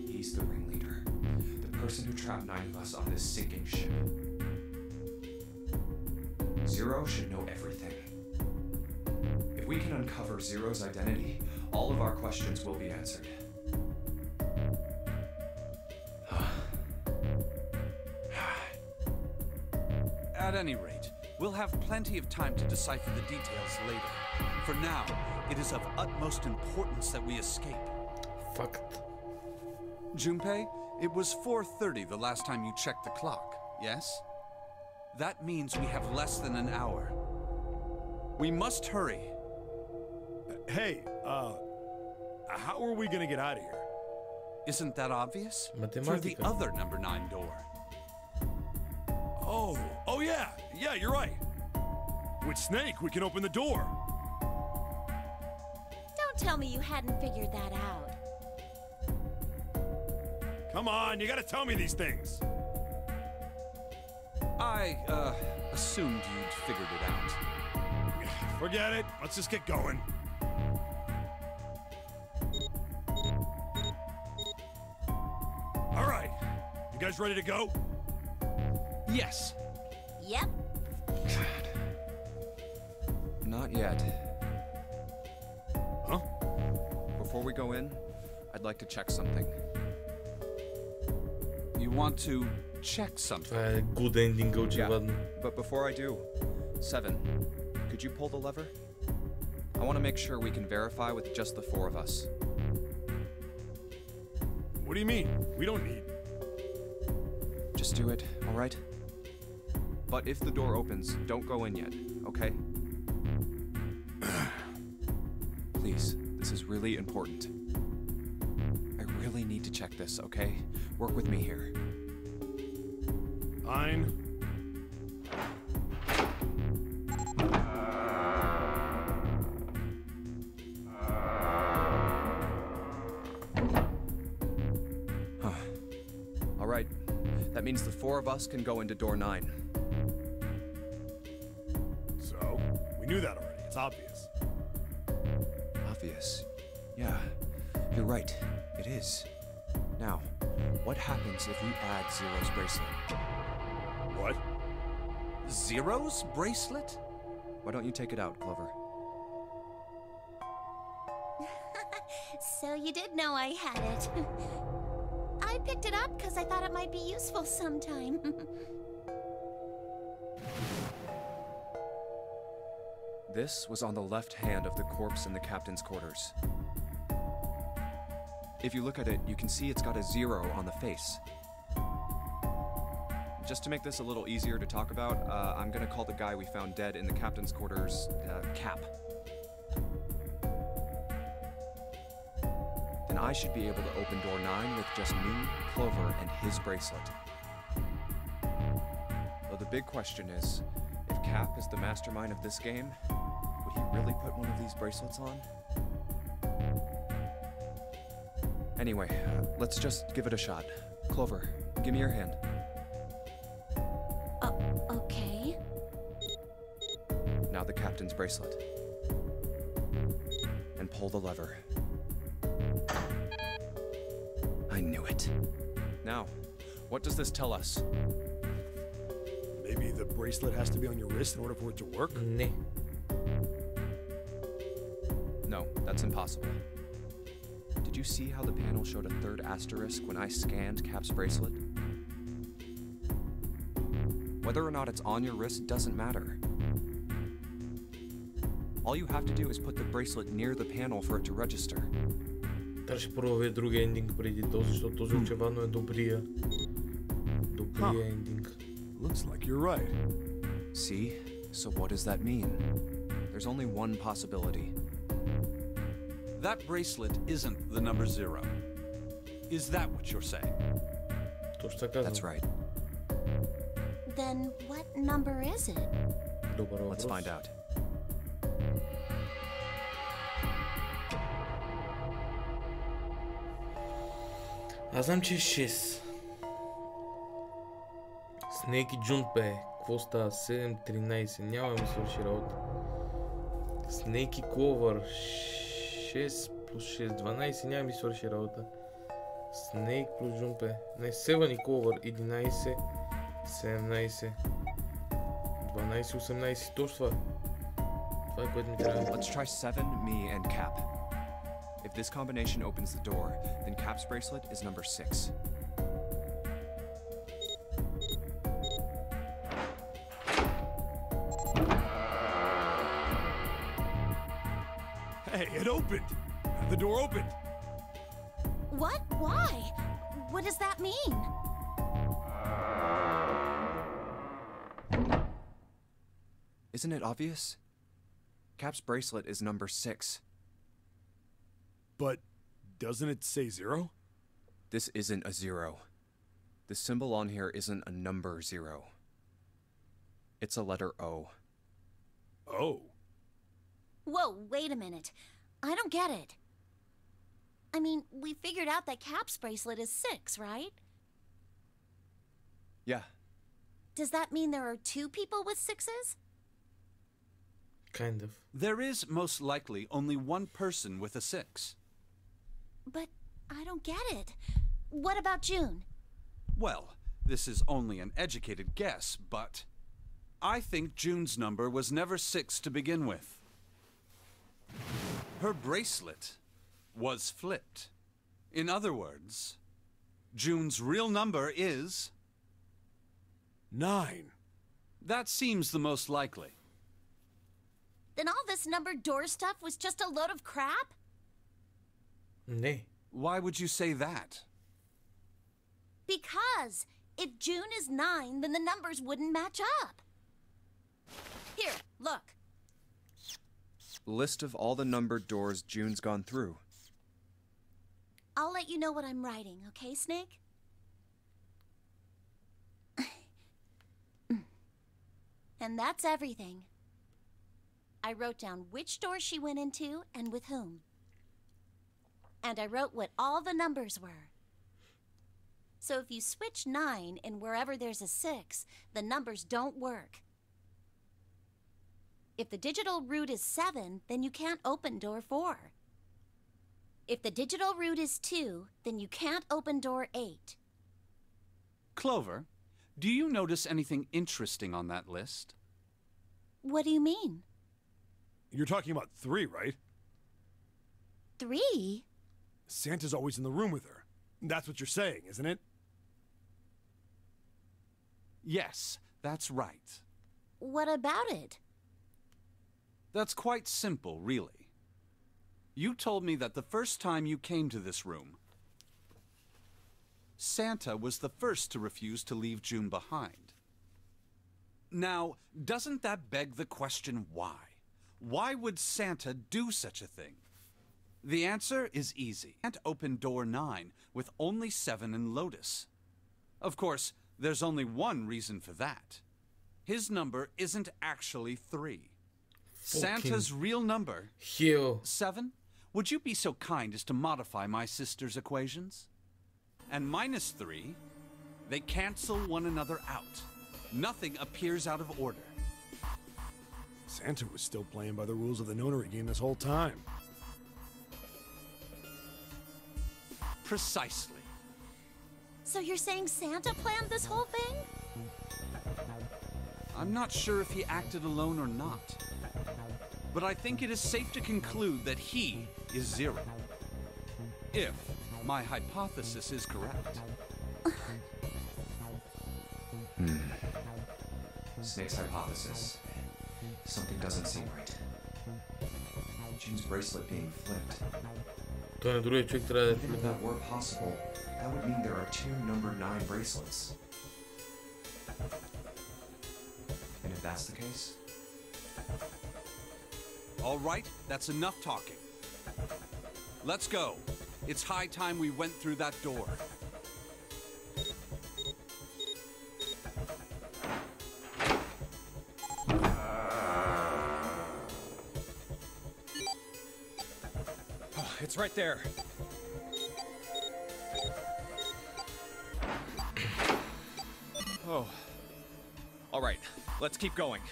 He's the ringleader. The person who trapped 9 of us on this sinking ship. Zero should know everything. If we can uncover Zero's identity, all of our questions will be answered. At any rate, we'll have plenty of time to decipher the details later. For now, it is of utmost importance that we escape. Факт. Junpei, it was 4:30 the last time you checked the clock, yes? That means we have less than an hour. We must hurry. Hey, how are we gonna get out of here? Isn't that obvious? Through the Математика. other number 9 door. Oh yeah, you're right. With Snake, we can open the door. Don't tell me you hadn't figured that out. Come on, you gotta tell me these things. I, assumed you'd figured it out. Forget it, let's just get going. All right, you guys ready to go? Yes. Yep. Not yet. Huh? Before we go in, I'd like to check something. You want to check something? Това е good ending, очевидно. But before I do, Seven, could you pull the lever? I want to make sure we can verify with just the 4 of us. What do you mean? We don't need... Just do it, all right? But if the door opens, don't go in yet, okay? Please, this is really important. I really need to check this, okay? Work with me here. Fine. All right, that means the 4 of us can go into door 9. So, we knew that already. It's obvious. Obvious. Yeah, you're right. It is. Now, what happens if we add Zero's bracelet? What? Zero's bracelet? Why don't you take it out, Clover? So you did know I had it. I picked it up because I thought it might be useful sometime. This was on the left hand of the corpse in the captain's quarters. If you look at it, you can see it's got a 0 on the face. Just to make this a little easier to talk about, I'm gonna call the guy we found dead in the captain's quarters, Cap. Then I should be able to open door 9 with just me, Clover, and his bracelet. Though the big question is, if Cap is the mastermind of this game, would he really put one of these bracelets on? Anyway, let's just give it a shot. Clover, give me your hand. Okay. Now the captain's bracelet. And pull the lever. I knew it. Now, what does this tell us? Maybe the bracelet has to be on your wrist in order for it to work? Не. No, that's impossible. Did you see how the panel showed a 3rd asterisk when I scanned Cap's bracelet? Whether or not it's on your wrist doesn't matter. All you have to do is put the bracelet near the panel for it to register. Трябваше първо да видя другия ендинг преди този, защото този очевидно е добрия. Добрия ендинг. Looks like you're right. See? So what does that mean? There's only one possibility. That bracelet isn't the number 0. Is that what you're saying? Точно така казвам. That's right. Then what number is it? Добър въпрос. Let's find out. Аз знам, че е 6. Снейк и Джунпе. Какво става? 7, 13. Няма ми свърши работа. Снейк и Кловър. 6 плюс 6. 12. Няма ми свърши работа. Снейк плюс Джунпе. Не, 7 и Кловър. 11. 17. 12, 18. Точно това. Това е което ми трябва. Let's try 7, me, and Cap. If this combination opens the door, then Cap's bracelet is number 6. Hey, it opened! The door opened! What? Why? What does that mean? Isn't it obvious? Cap's bracelet is number 6. But doesn't it say 0? This isn't a 0. The symbol on here isn't a number 0. It's a letter O. Oh. Whoa, wait a minute. I don't get it. I mean, we figured out that Cap's bracelet is 6, right? Yeah. Does that mean there are 2 people with 6s? Kind of. There is most likely only one person with a 6. But I don't get it. What about June? Well, this is only an educated guess, but I think June's number was never 6 to begin with. Her bracelet was flipped. In other words, June's real number is 9. That seems the most likely. Then all this numbered door stuff was just a load of crap? Не. Why would you say that? Because if June is 9, then the numbers wouldn't match up. Here, look. List of all the numbered doors June's gone through. I'll let you know what I'm writing, okay, Snake? And that's everything. I wrote down which door she went into and with whom. And I wrote what all the numbers were. So if you switch 9 in wherever there's a 6, the numbers don't work. If the digital root is 7, then you can't open door 4. If the digital root is 2, then you can't open door 8. Clover, do you notice anything interesting on that list? What do you mean? You're talking about 3, right? 3? Santa's always in the room with her. That's what you're saying, isn't it? Yes, that's right. What about it? That's quite simple, really. You told me that the first time you came to this room, Santa was the first to refuse to leave June behind. Now, doesn't that beg the question why? Why would Santa do such a thing? The answer is easy. Can't open door 9 with only 7 in Lotus. Of course, there's only one reason for that. His number isn't actually 3. Santa's real number, 7, would you be so kind as to modify my sister's equations? And minus 3, they cancel one another out. Nothing appears out of order. Santa was still playing by the rules of the notary game this whole time. Precisely. So you're saying Santa planned this whole thing? I'm not sure if he acted alone or not. But I think it is safe to conclude that he is 0. If my hypothesis is correct. Snake's hypothesis. Something doesn't seem right. June's bracelet being flipped. Той на другия човек трябва да е Even if that were possible, that would mean there are 2 number 9 bracelets. And if that's the case? All right, that's enough talking. Let's go. It's high time we went through that door. it's right there. Oh. All right, let's keep going.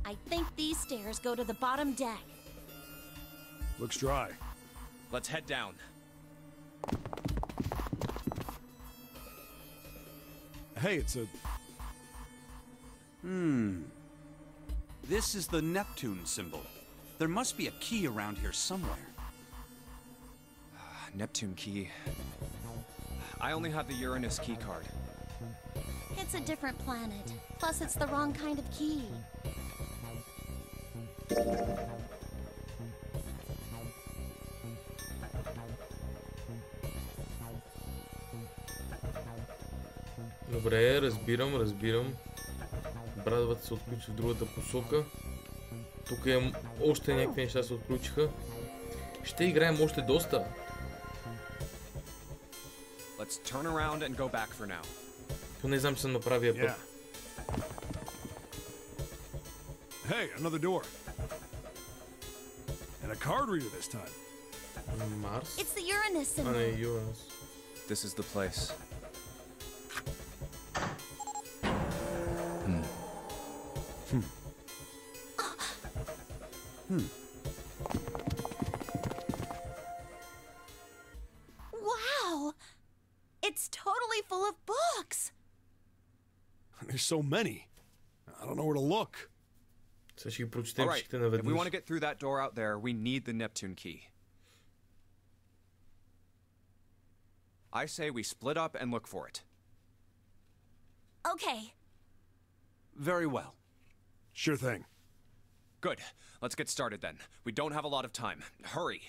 I think these stairs go to the bottom deck. Looks dry. Let's head down. Hey, it's a... This is the Neptune symbol. There must be a key around here somewhere. Neptune key. I only have the Uranus key card. It's a different planet. Plus, it's the wrong kind of key. Добре, разбирам. Брадвата се отключи в другата посока. Тук имам още някакви неща се отключиха. Ще играем още доста. Let's turn around and go back for now. Поне знам, че съм на правия път. Hey, another door. And a card reader this time. Mars? It's the Uranus symbol. А, не, Uranus. This is the place. Wow! It's totally full of books! There's so many. I don't know where to look. Сега ще ги прочетем All right, всичките if we want наведнъж. to get through that door out there, we need the Neptune key. I say we split up and look for it. Okay. Very well. Sure thing. Good. Let's get started then. We don't have a lot of time. Hurry.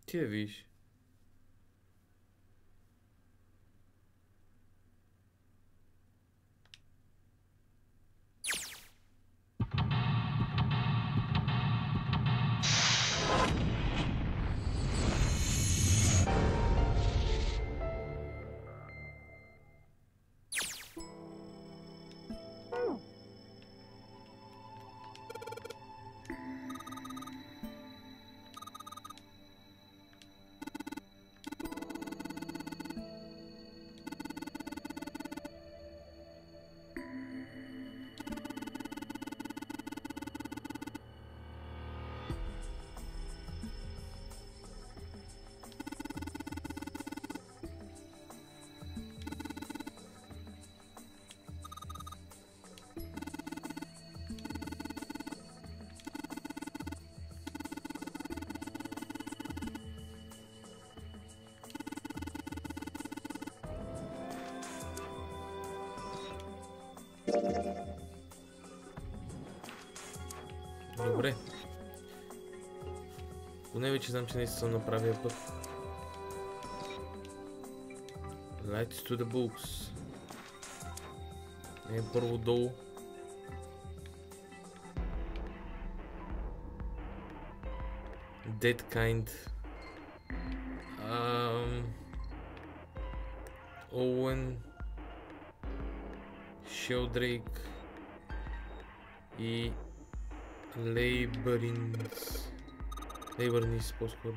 Ти да видиш. Добре. Поне вече знам, че наистина съм на правия път. Lights to the books. Не, първо долу. Dead kind. Owen. Sheldrake. И Labyrinth. Labyrinth по-скоро.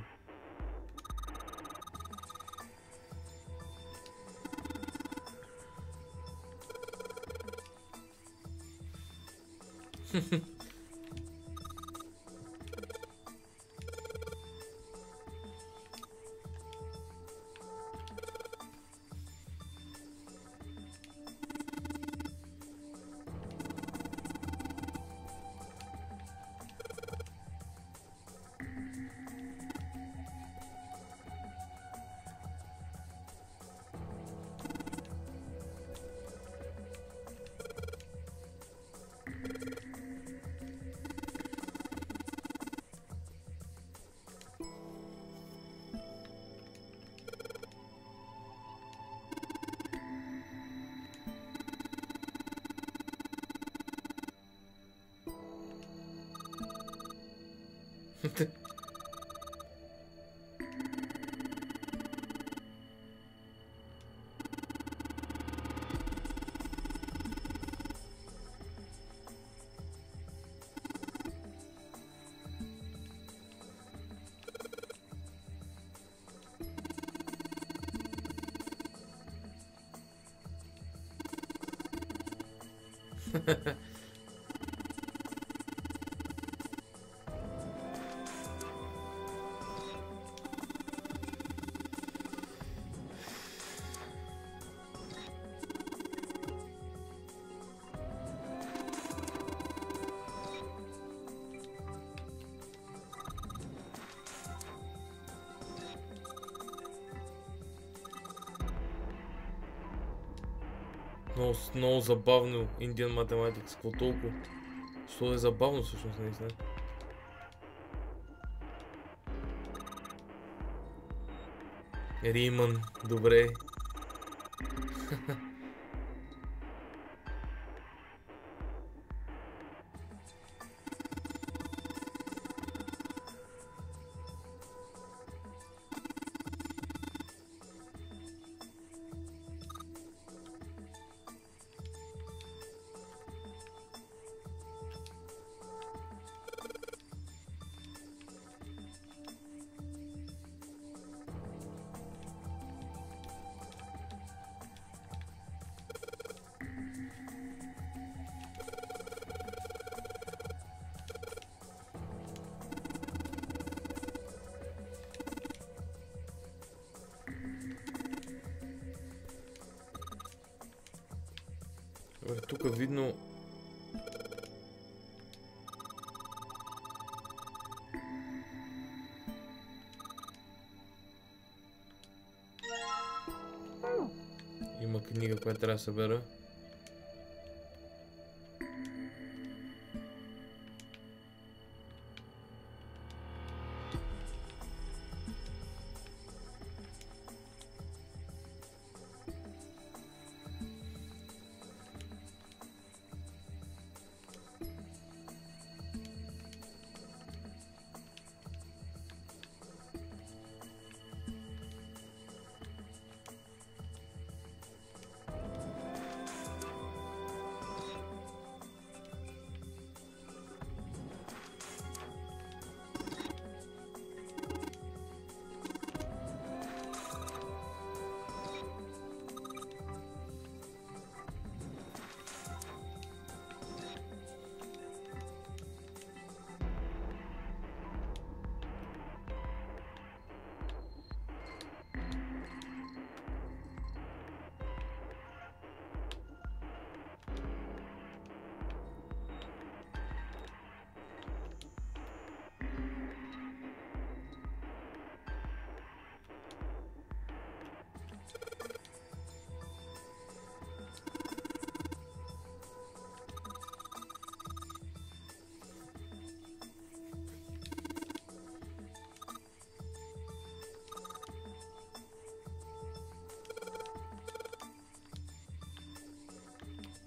Много забавно Indian Mathematics, какво толкова? Що е забавно всъщност, наистина? Риман, добре. Тук видно има книга, която трябва да събера.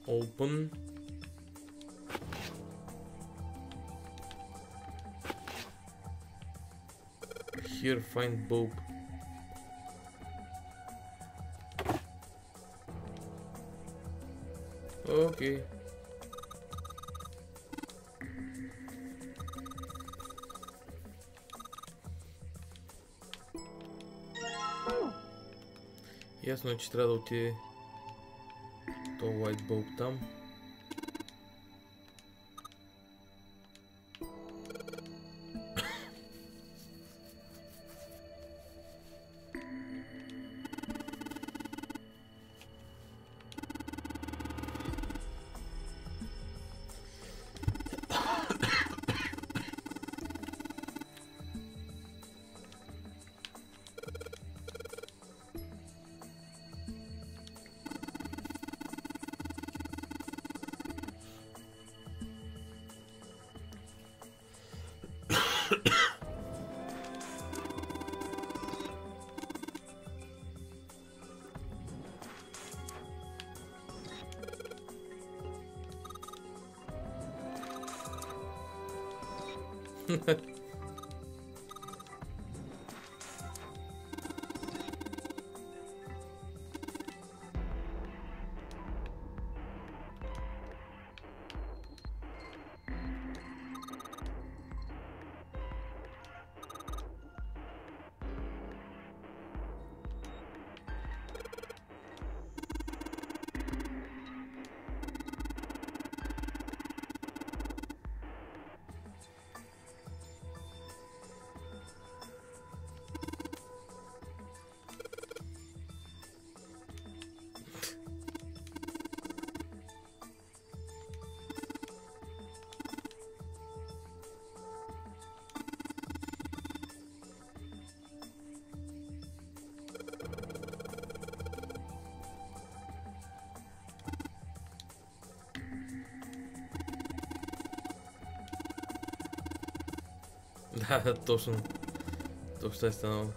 Open. Here find bulb. Okay. Ясно е, че трябва да отиде то white bulb там. Да, точно. Точно е станало.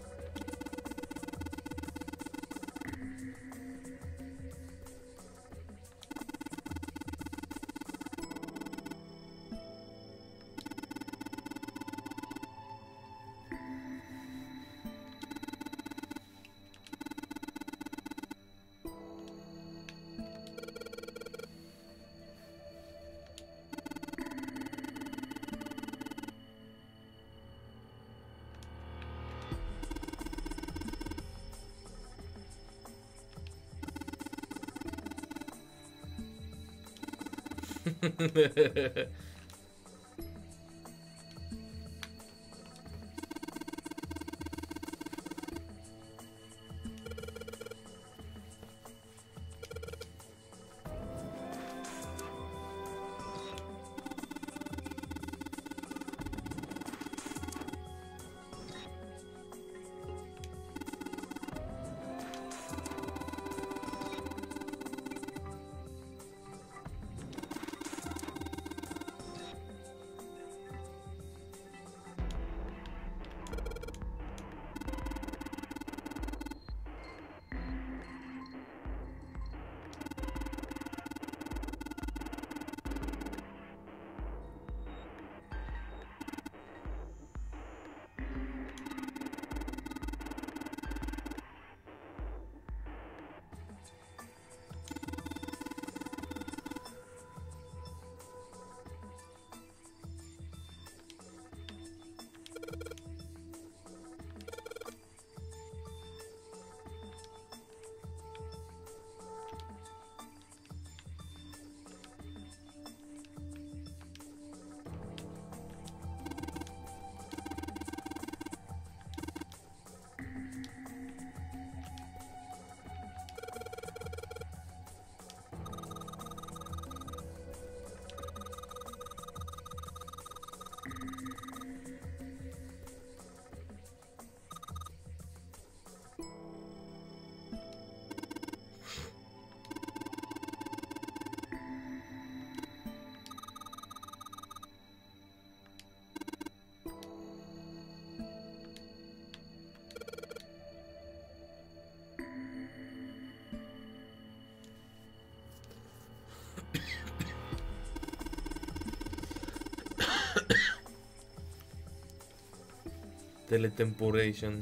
Teletemporation.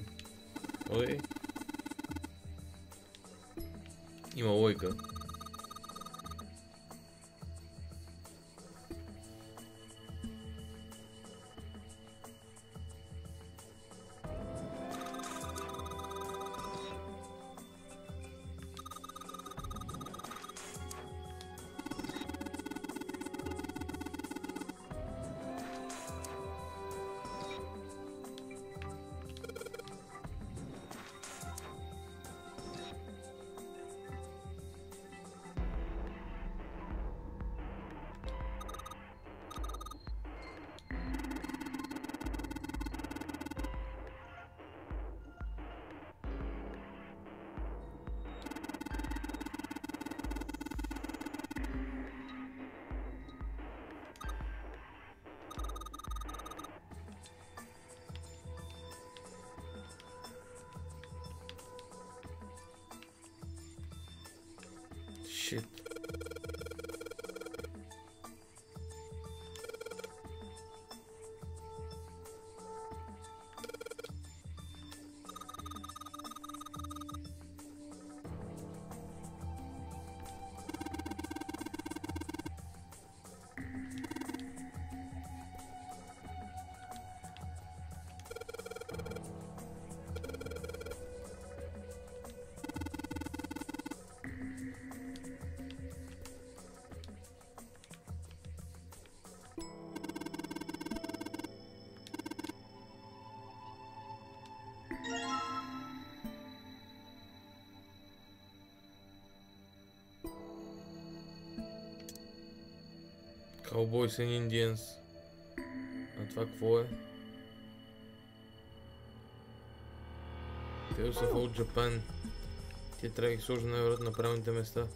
Окей. Има лойка. Shit. Cowboys and Indians. А това какво е? Tales of Old Japan. Тия трябва да ги сложа най-вероятно на правилните места.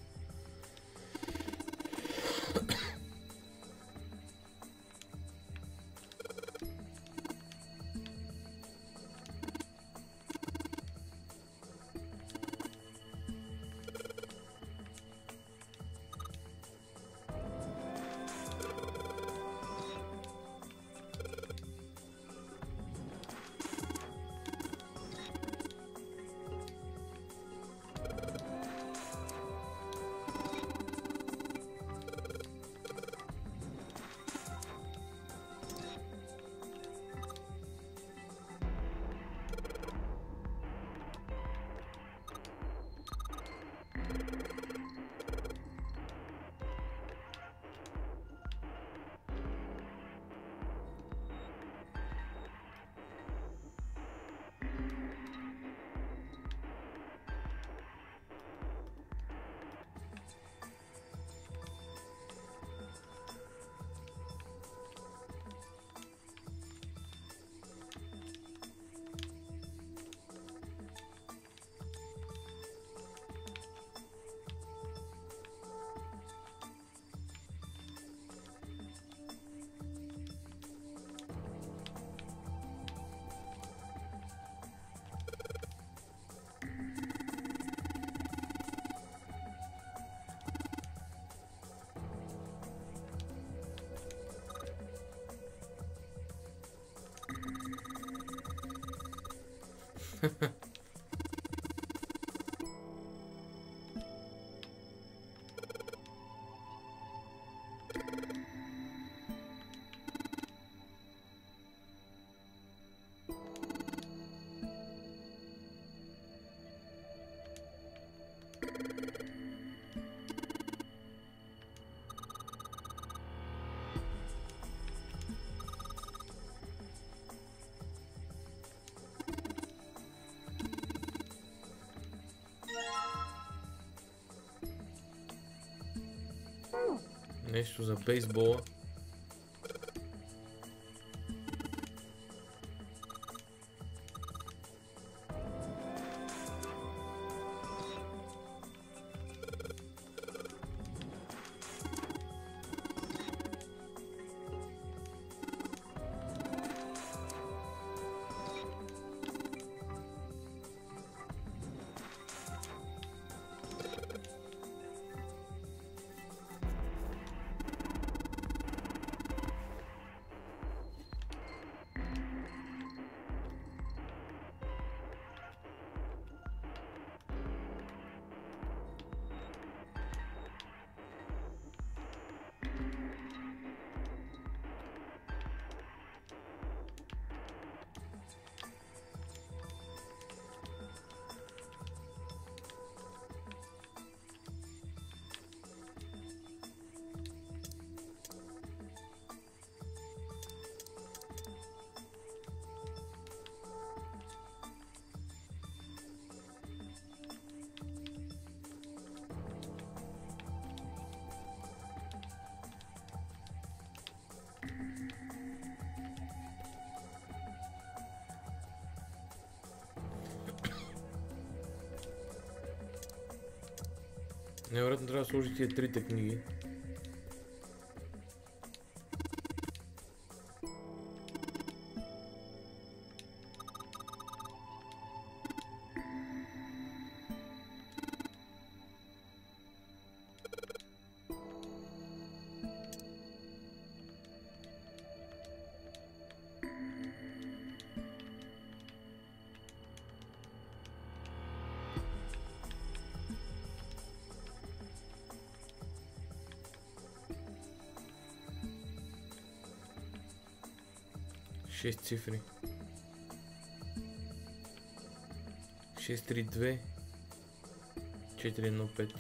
Нещо за бейсбола. Невероятно трябва да сложи тия трите книги. Шест цифри. 632 415.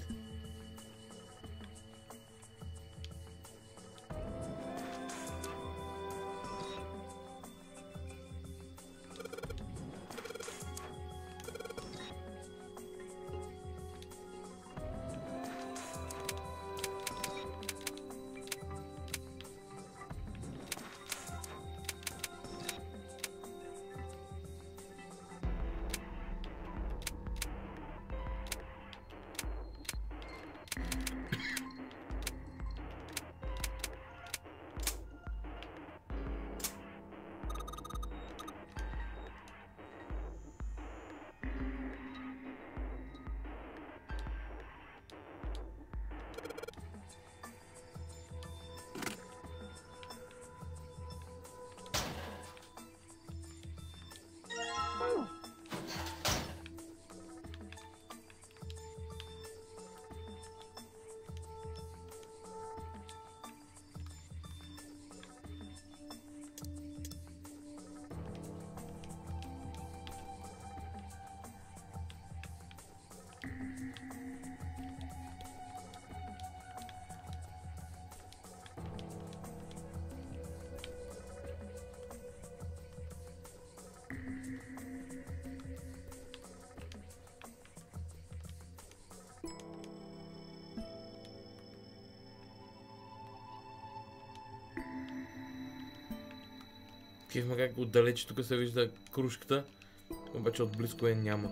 Кифма как отдалече тук се вижда кружката, обаче отблизко я няма.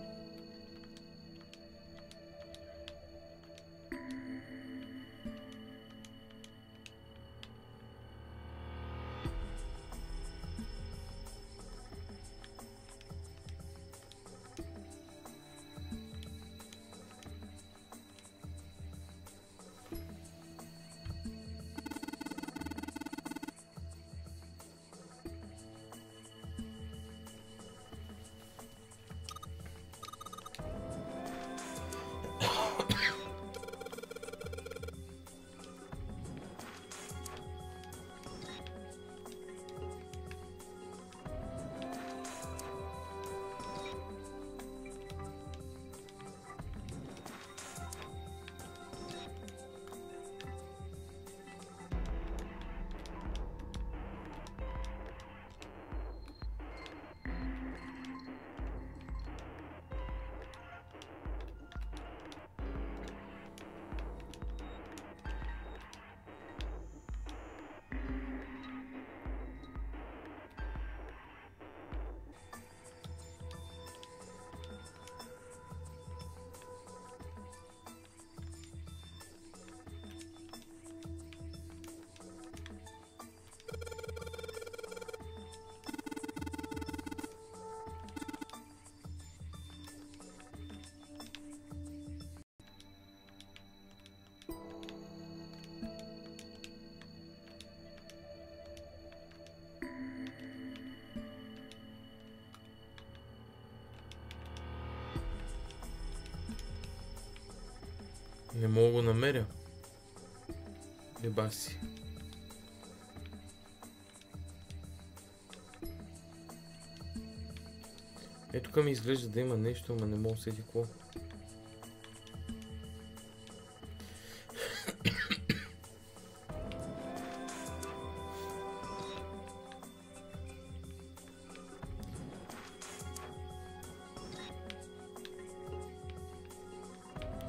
Не мога го намеря. Еба си. Ето тук ми изглежда да има нещо, ама не мога да сети какво.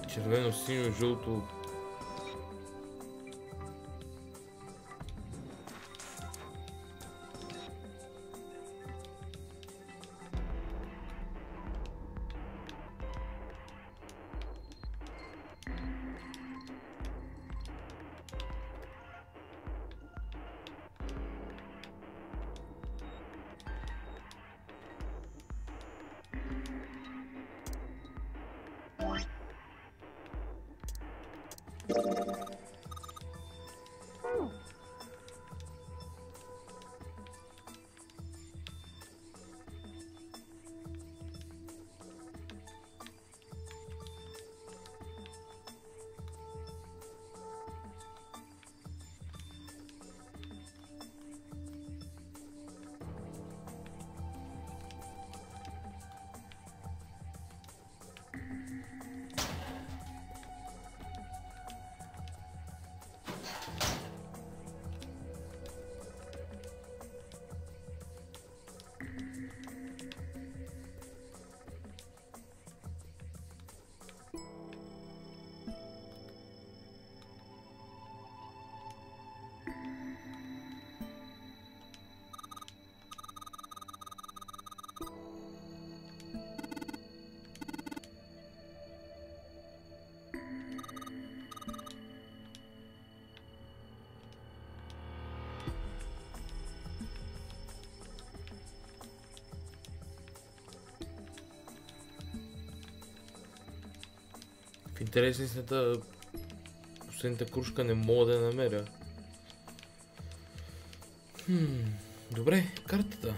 Червено, синьо, жълто. В интерес на истината, последната кружка не мога да я намеря. Добре, картата.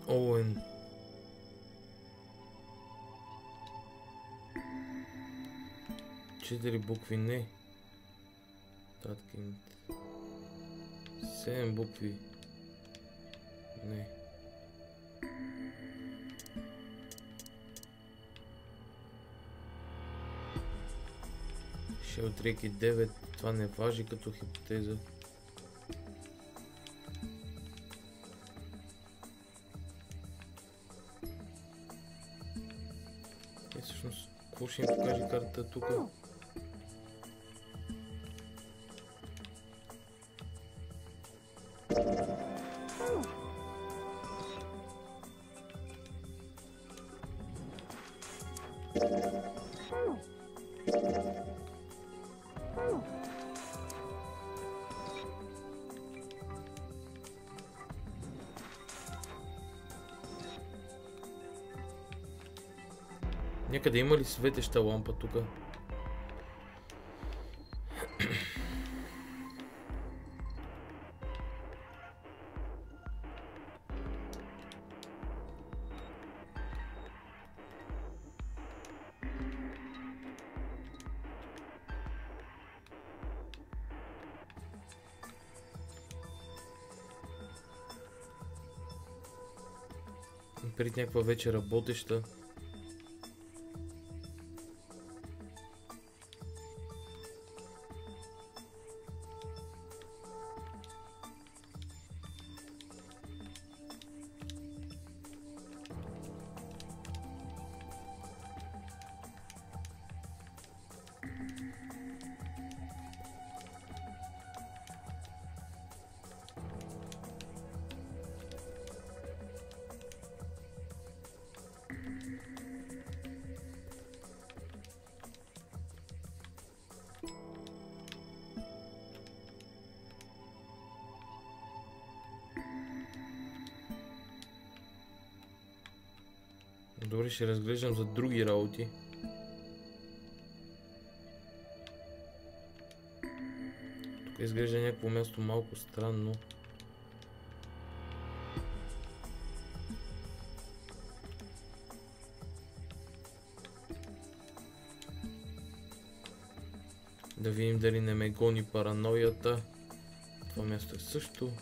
Оуен. Четири букви не. Таткин. 7 букви. Не. Шелт реки 9. Това не важи като хипотеза. Всъщност, какво ще им покаже картата тук? Някъде има ли светеща лампа тук? преди някаква вече работеща. Добре, ще разглеждам за други работи. Тук изглежда някакво място малко странно. Да видим дали не ме гони параноята. Това място е също.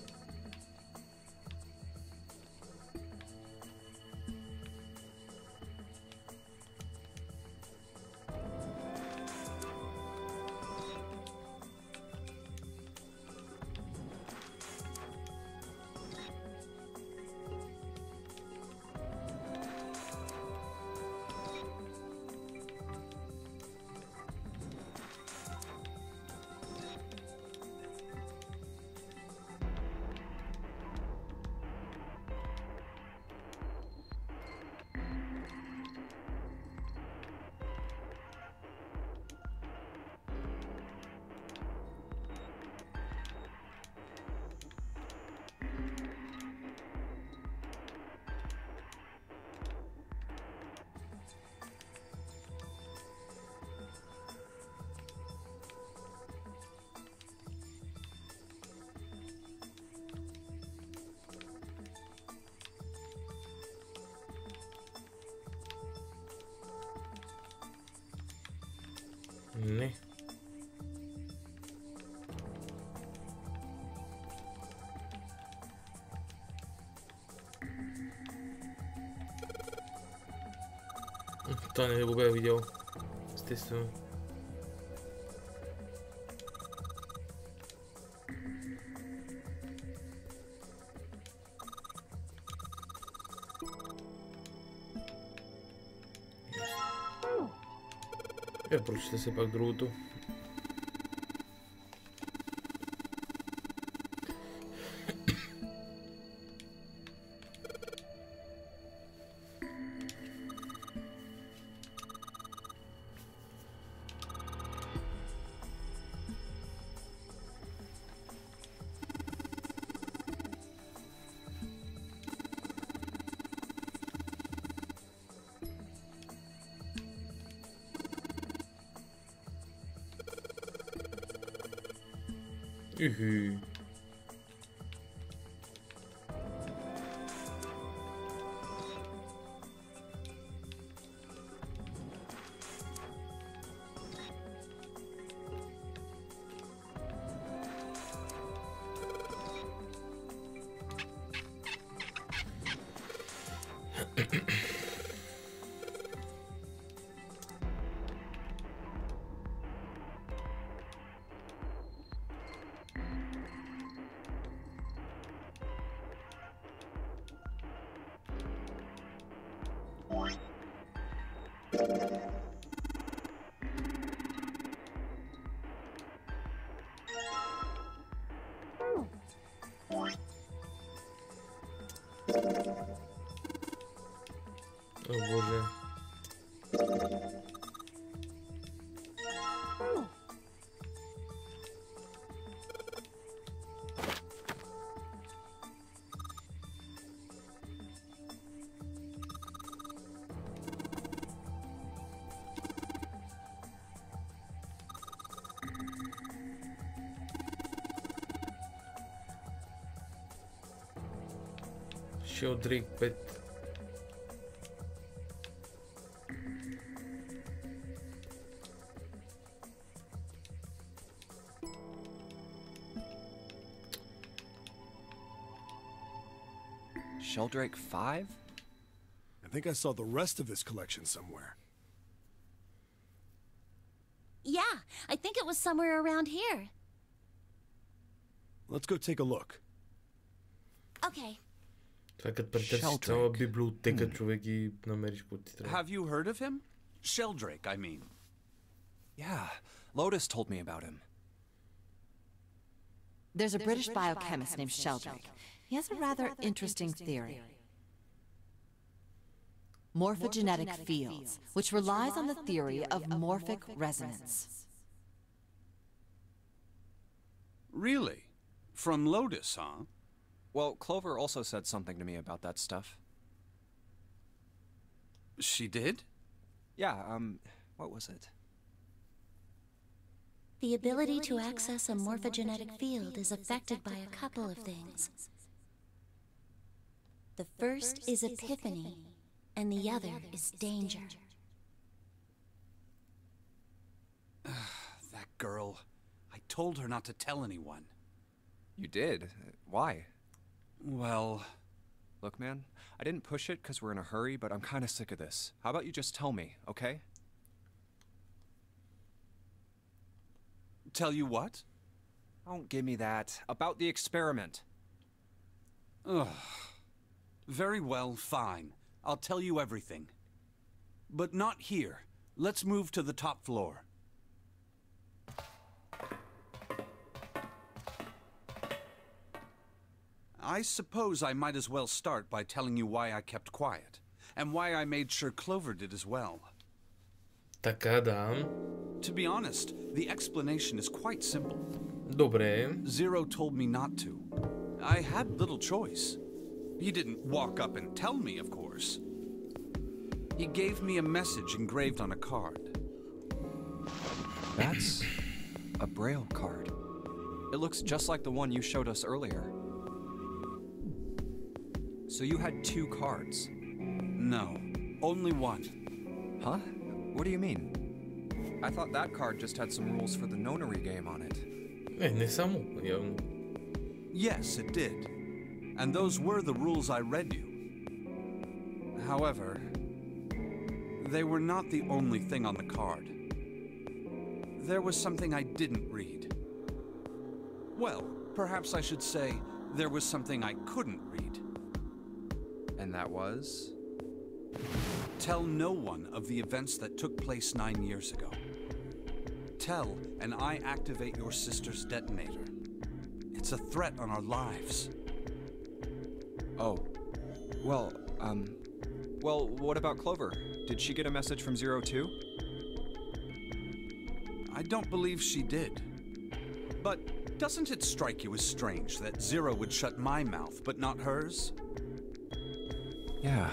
Не. Това не го бях видял. Естествено. Прочита се пак другото. Уху. О боже. Шелдрик 5. Sheldrake 5? think I saw the rest of this collection somewhere. Yeah, I think it was somewhere around here. Let's go take a look. Okay. Това като претърсиш цяла библиотека, човек, и намериш какво ти трябва. Have you heard of him? Sheldrake, I mean. Yeah, Lotus told me about him. There's a British biochemist named Sheldrake. He has a rather interesting theory. Morphogenetic fields, which relies on the theory of morphic resonance. Really? From Lotus, huh? Well, Clover also said something to me about that stuff. She did? Yeah, what was it? The ability to access a morphogenetic field is affected by a couple of things. The first is epiphany, and the other is danger. That girl. I told her not to tell anyone. You did? Why? Well... Look, man, I didn't push it because we're in a hurry, but I'm kind of sick of this. How about you just tell me, okay? Tell you what? Don't give me that. About the experiment. Ugh. Very well, fine. I'll tell you everything. But not here. Let's move to the top floor. I suppose I might as well start by telling you why I kept quiet, and why I made sure Clover did as well. Така, да. To be honest, the explanation is quite simple. Добре. Zero told me not to. I had little choice. He didn't walk up and tell me, of course. He gave me a message engraved on a card. That's a Braille card. It looks just like the one you showed us earlier. So you had 2 cards? No, only one. Huh? What do you mean? I thought that card just had some rules for the nonary game on it. Не само, явно. Yes, it did. And those were the rules I read you. However, they were not the only thing on the card. There was something I didn't read. Well, perhaps I should say there was something I couldn't read. And that was? Tell no one of the events that took place 9 years ago. Tell, and I activate your sister's detonator. It's a threat on our lives. Oh. Well, what about Clover? Did she get a message from Zero too? I don't believe she did. But doesn't it strike you as strange that Zero would shut my mouth, but not hers? Yeah.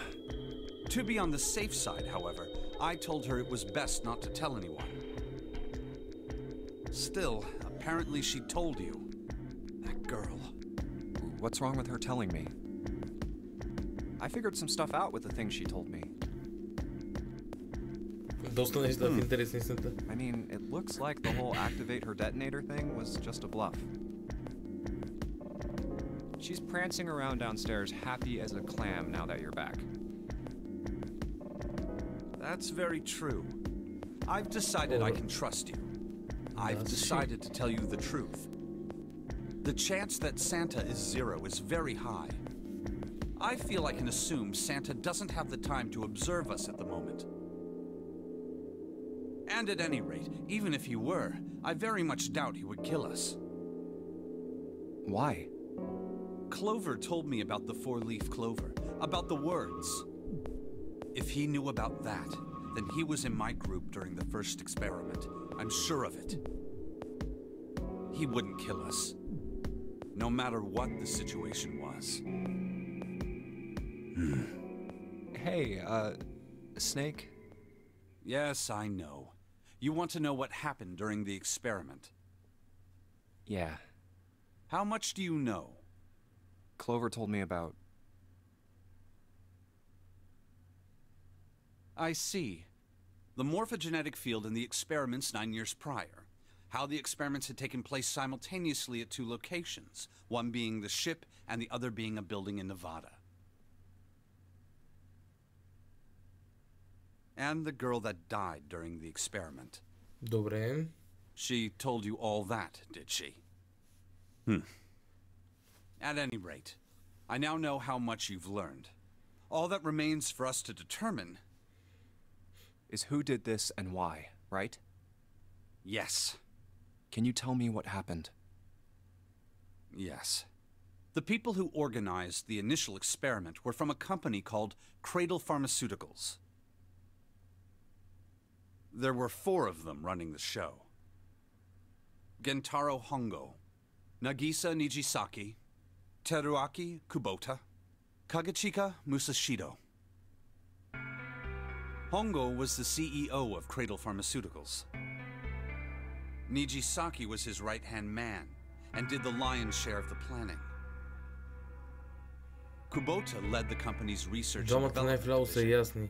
To be on the safe side, however, I told her it was best not to tell anyone. Still, apparently she told you. That girl. What's wrong with her telling me? I figured some stuff out with the things she told me. Доста неща в интерес на истината. I mean, it looks like the whole activate her detonator thing was just a bluff. She's prancing around downstairs happy as a clam now that you're back. That's very true. I've decided I can trust you. I've decided to tell you the truth. The chance that Santa is Zero is very high. I feel I can assume Santa doesn't have the time to observe us at the moment. And at any rate, even if he were, I very much doubt he would kill us. Why? Clover told me about the 4-leaf clover, about the words. If he knew about that, then he was in my group during the first experiment. I'm sure of it. He wouldn't kill us, no matter what the situation was. Hey, Snake? Yes, I know. You want to know what happened during the experiment? Yeah. How much do you know? Clover told me about... I see. The morphogenetic field in the experiments 9 years prior. How the experiments had taken place simultaneously at 2 locations, one being the ship and the other being a building in Nevada. And the girl that died during the experiment. Добре. She told you all that, did she? At any rate, I now know how much you've learned. All that remains for us to determine Is who did this and why, right? yes. Can you tell me what happened? Yes. The people who organized the initial experiment were from a company called Cradle Pharmaceuticals. There were 4 of them running the show. Gentaro Hongo, Nagisa Nijisaki, Teruaki Kubota, Kagechika Musashido. Hongo was the CEO of Cradle Pharmaceuticals. Nijisaki was his right-hand man and did the lion's share of the planning. Kubota led the company's research and Двамата най-вляло development са division. ясни.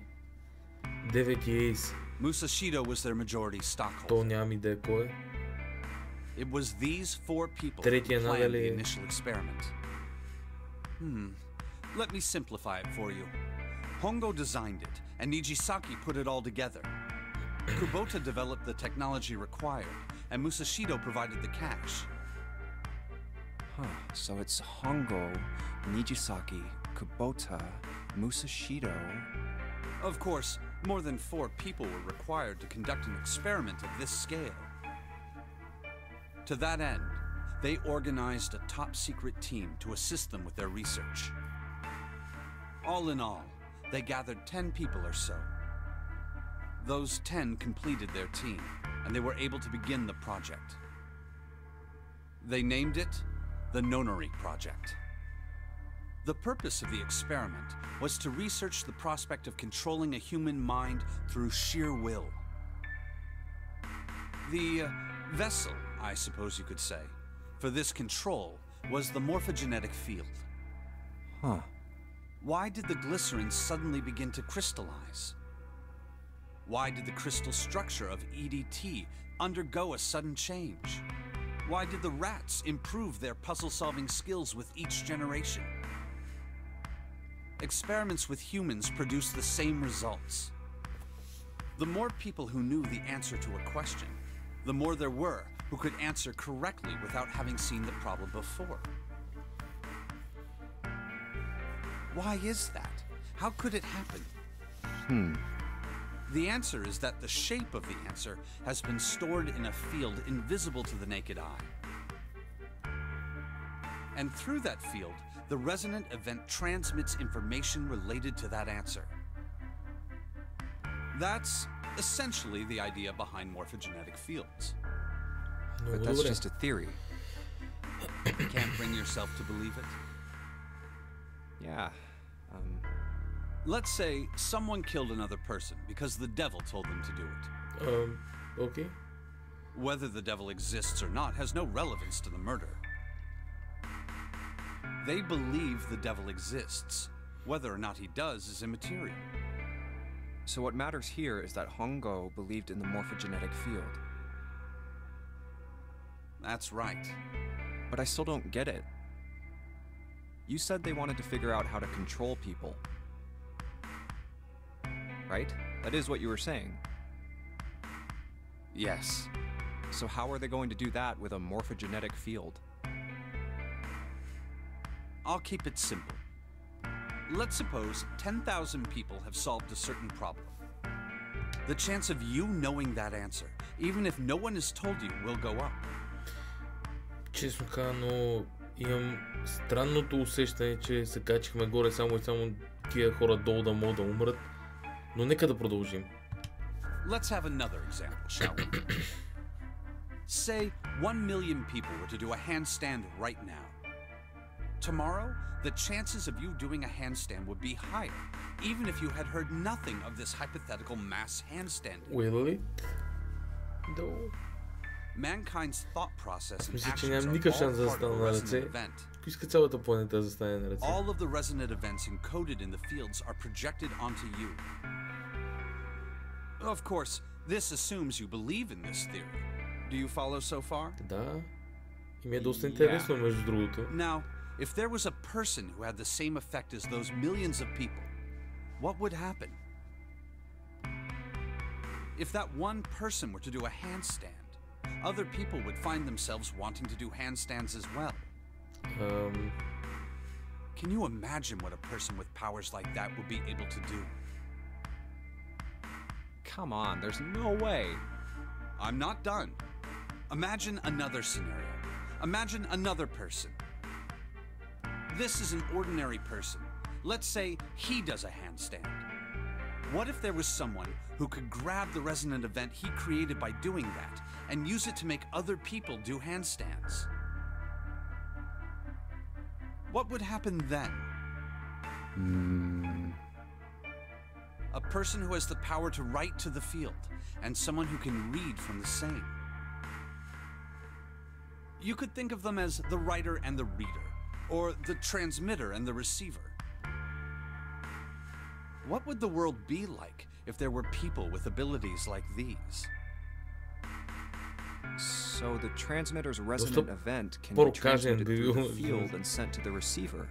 9 и Ace. Musashido was their majority То stockholder. нямам идея кой е. It was these 4 people who Третия planned the надали- initial experiment. Let me simplify it for you. Hongo designed it, and Nijisaki put it all together. Kubota developed the technology required, and Musashido provided the cash. So it's Hongo, Nijisaki, Kubota, Musashido. Of course, more than 4 people were required to conduct an experiment of this scale. To that end, they organized a top-secret team to assist them with their research. All in all, they gathered 10 people or so. Those 10 completed their team, and they were able to begin the project. They named it the Nonary Project. The purpose of the experiment was to research the prospect of controlling a human mind through sheer will. The vessel, I suppose you could say, for this control was the morphogenetic field. Why did the glycerin suddenly begin to crystallize? Why did the crystal structure of EDT undergo a sudden change? Why did the rats improve their puzzle-solving skills with each generation? Experiments with humans produced the same results. The more people who knew the answer to a question, the more there were who could answer correctly without having seen the problem before. Why is that? How could it happen? The answer is that the shape of the answer has been stored in a field invisible to the naked eye. And through that field, the resonant event transmits information related to that answer. That's essentially the idea behind morphogenetic fields. But that's just a theory. You can't bring yourself to believe it. Yeah. Let's say someone killed another person because the devil told them to do it. Okay. Whether the devil exists or not has no relevance to the murder. They believe the devil exists. Whether or not he does is immaterial. So what matters here is that Hongo believed in the morphogenetic field. That's right. But I still don't get it. You said they wanted to figure out how to control people. Right? That is what you were saying. Yes. So how are they going to do that with a morphogenetic field? I'll keep it simple. Let's suppose 10,000 people have solved a certain problem. The chance of you knowing that answer, even if no one has told you, will go up. Честно казано, имам странното усещане, че се качихме горе само и само тия хора долу да могат да умрат. Но нека да продължим. Let's have another example, shall we? Say 1 million people were to do a handstand right now. Tomorrow, the chances of you doing a handstand would be higher, even if you had heard nothing of this hypothetical mass handstanding. Will it? Though. Mankind's thought process and Мисля, че actions нямам are никакъв all шанс да part of застана a на resonant ръце. event. Ако иска цялата планета да застане на ръце. All of the resonant events encoded in the fields are projected onto you. Of course, this assumes you believe in this theory. Do you follow so far? Да. И ми е доста интересно, между другото. Now, if there was a person who had the same effect as those millions of people, what would happen? If that one person were to do a handstand, other people would find themselves wanting to do handstands as well. Can you imagine what a person with powers like that would be able to do? Come on, there's no way. I'm not done. Imagine another scenario. Imagine another person. This is an ordinary person. Let's say he does a handstand. What if there was someone who could grab the resonant event he created by doing that and use it to make other people do handstands? What would happen then? A person who has the power to write to the field, and someone who can read from the same. You could think of them as the writer and the reader, or the transmitter and the receiver. What would the world be like if there were people with abilities like these? So the transmitter's resonant event can por be transmitted through the каждый field and sent to the receiver.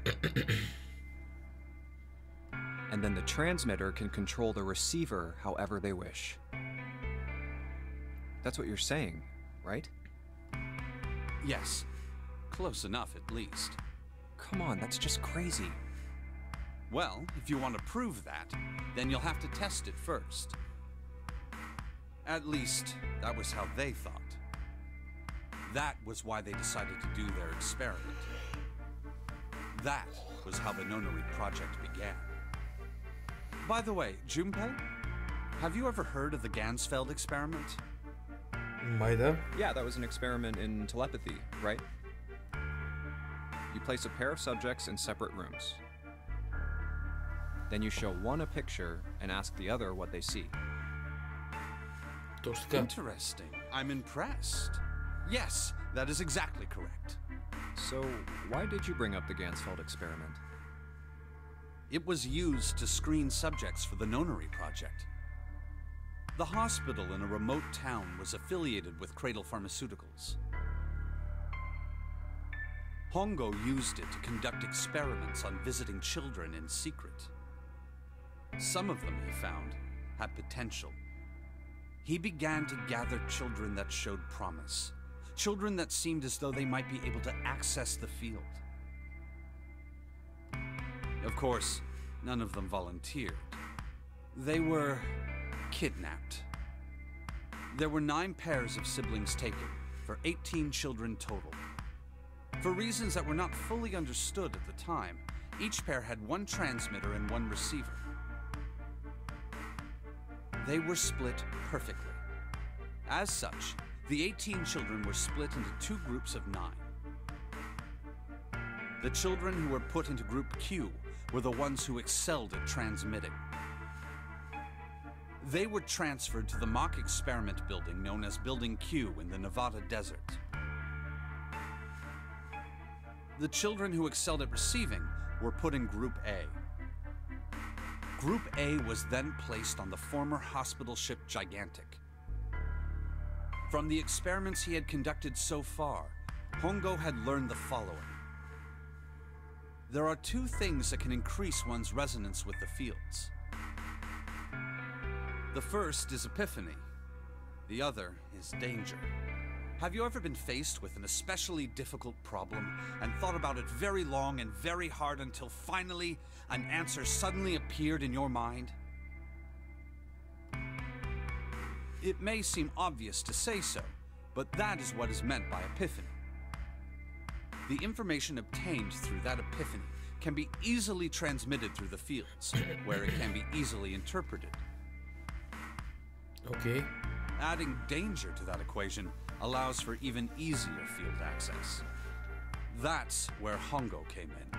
And then the transmitter can control the receiver however they wish. That's what you're saying, right? Yes. Close enough, at least. Come on, that's just crazy. Well, if you want to prove that, then you'll have to test it first. At least, that was how they thought. That was why they decided to do their experiment. That was how the Nonary project began. By the way, Junpei, have you ever heard of the Gansfeld experiment? Майда? Yeah, that was an experiment in telepathy, right? You place a pair of subjects in separate rooms. Then you show one a picture and ask the other what they see. Interesting. I'm impressed. Yes, that is exactly correct. So, why did you bring up the Gansfeld experiment? It was used to screen subjects for the Nonary project. The hospital in a remote town was affiliated with Cradle Pharmaceuticals. Hongo used it to conduct experiments on visiting children in secret. Some of them, he found, had potential. He began to gather children that showed promise. Children that seemed as though they might be able to access the field. Of course, none of them volunteered. They were kidnapped. There were 9 pairs of siblings taken, for 18 children total. For reasons that were not fully understood at the time, each pair had 1 transmitter and 1 receiver. They were split perfectly. As such, the 18 children were split into 2 groups of 9. The children who were put into Group Q were the ones who excelled at transmitting. They were transferred to the mock experiment building known as Building Q in the Nevada desert. The children who excelled at receiving were put in Group A. Group A was then placed on the former hospital ship Gigantic. From the experiments he had conducted so far, Hongo had learned the following. There are 2 things that can increase one's resonance with the fields. The first is epiphany. The other is danger. Have you ever been faced with an especially difficult problem and thought about it very long and very hard until finally an answer suddenly appeared in your mind? It may seem obvious to say so, but that is what is meant by epiphany. The information obtained through that epiphany can be easily transmitted through the fields, where it can be easily interpreted. Okay. Adding danger to that equation allows for even easier field access. That's where Hongo came in.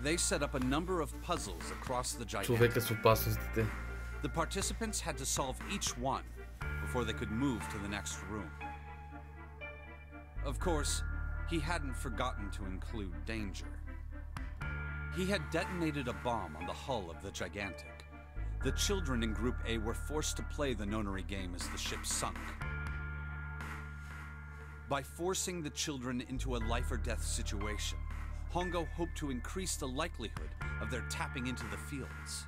They set up a number of puzzles across the Gigantic. Човека с опасностите. The participants had to solve each one before they could move to the next room. Of course, he hadn't forgotten to include danger. He had detonated a bomb on the hull of the Gigantic. The children in Group A were forced to play the Nonary game as the ship sunk. By forcing the children into a life-or-death situation, Hongo hoped to increase the likelihood of their tapping into the fields.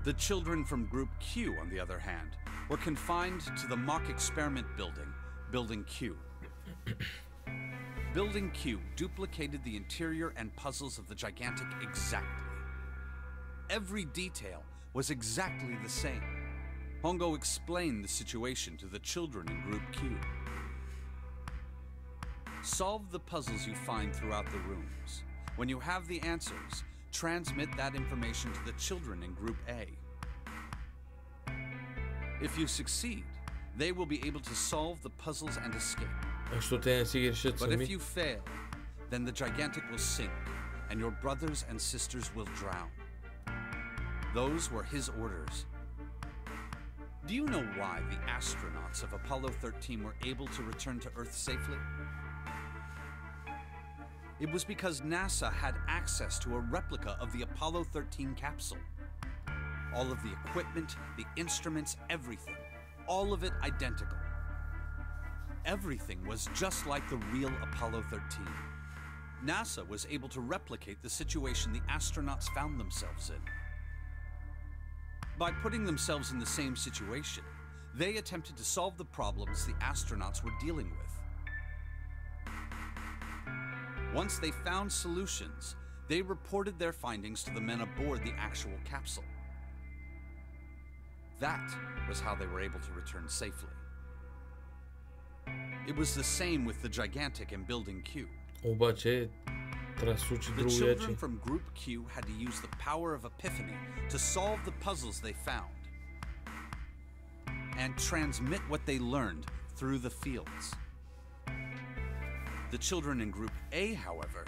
The children from Group Q, on the other hand, were confined to the mock experiment building, Building Q. Building Q duplicated the interior and puzzles of the gigantic exactly. Every detail was exactly the same. Hongo explained the situation to the children in Group Q. Solve the puzzles you find throughout the rooms. When you have the answers, transmit that information to the children in Group A. If you succeed, they will be able to solve the puzzles and escape. But if you fail, then the gigantic will sink, and your brothers and sisters will drown. Those were his orders. Do you know why the astronauts of Apollo 13 were able to return to Earth safely? It was because NASA had access to a replica of the Apollo 13 capsule. All of the equipment, the instruments, everything. All of it identical. Everything was just like the real Apollo 13. NASA was able to replicate the situation the astronauts found themselves in. By putting themselves in the same situation, they attempted to solve the problems the astronauts were dealing with. Once they found solutions, they reported their findings to the men aboard the actual capsule. That was how they were able to return safely. It was the same with the gigantic in Building Q. The children from Group Q had to use the power of epiphany to solve the puzzles they found and transmit what they learned through the fields. The children in Group A, however,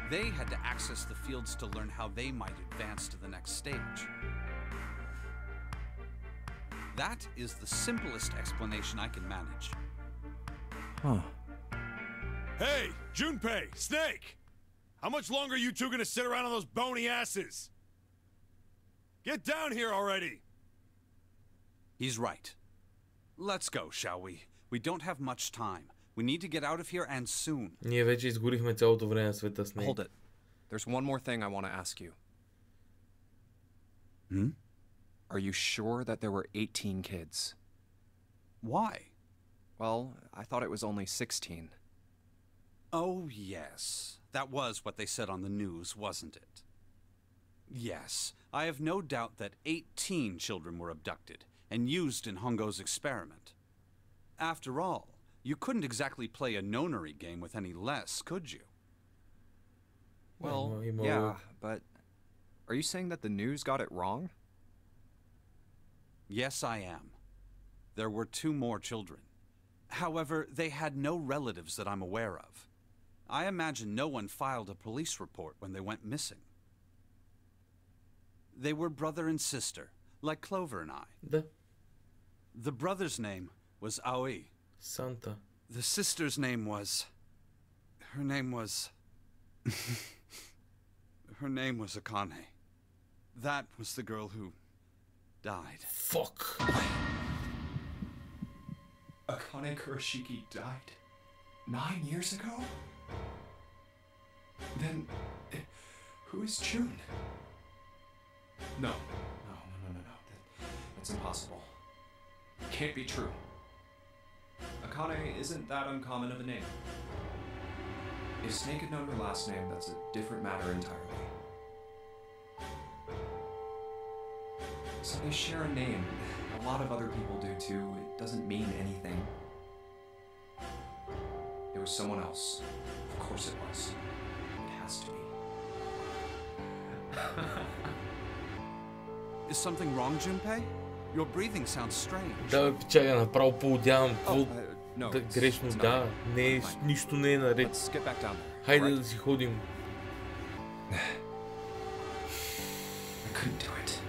they had to access the fields to learn how they might advance to the next stage. That is the simplest explanation I can manage. Huh. Hey, Junpei, Snake! How much longer are you two gonna sit around on those bony asses? Get down here already! He's right. Let's go, shall we? We don't have much time. We need to get out of here and soon. Ние вече изгорихме цялото време на света с него. Hold it. There's one more thing I want to ask you. Hmm? Are you sure that there were 18 kids? Why? Well, I thought it was only 16. Oh, yes. That was what they said on the news, wasn't it? Yes, I have no doubt that 18 children were abducted and used in Hongo's experiment. After all, you couldn't exactly play a nonary game with any less, could you? Well, yeah, but are you saying that the news got it wrong? Yes, I am. There were 2 more children. However, they had no relatives that I'm aware of. I imagine no one filed a police report when they went missing. They were brother and sister, like Clover and I. The brother's name was Aoi. Santa. The sister's name was... Her name was Akane. That was the girl who died. Fuck. Akane Kurashiki died 9 years ago? Then, who is June? No. That's impossible. It can't be true. Akane isn't that uncommon of a name. If Snake had known her last name, that's a different matter entirely. So they share a name. A lot of other people do too. It doesn't mean anything. It was someone else. Of course it was. It has to be. Is something wrong, Junpei? Your breathing sounds strange. Да, чакай, направо поудявам. No, Да, грешно, да. Не, нищо не е наред. Хайде да си ходим. I couldn't do it.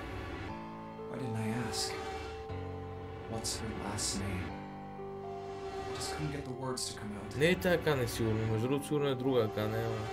Why didn't I ask? What's her last name? I just couldn't get the words to come out. Не е тая Акане сигурно. Между другото сигурно е друга Акане, ама...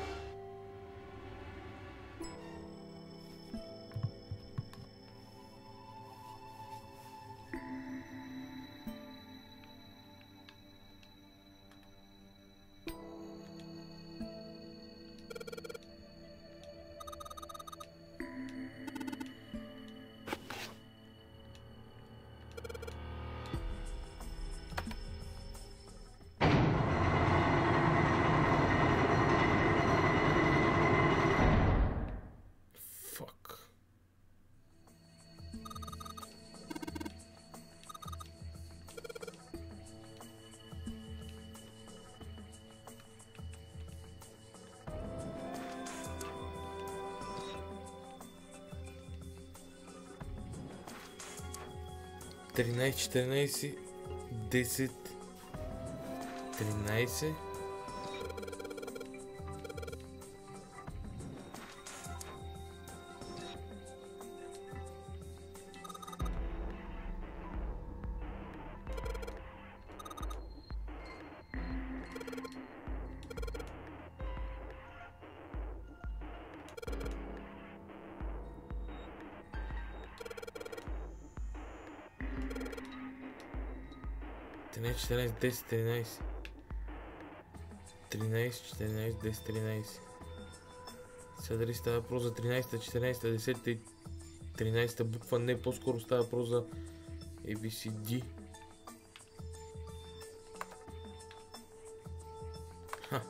13, 14, 10, 13. Тринайсет, 14, 10, 13. 13, 14, 10, 13. Сега дали става въпрос за 13, 14, 10 и 13 буква? Не, по-скоро става въпрос за ABCD. Ха.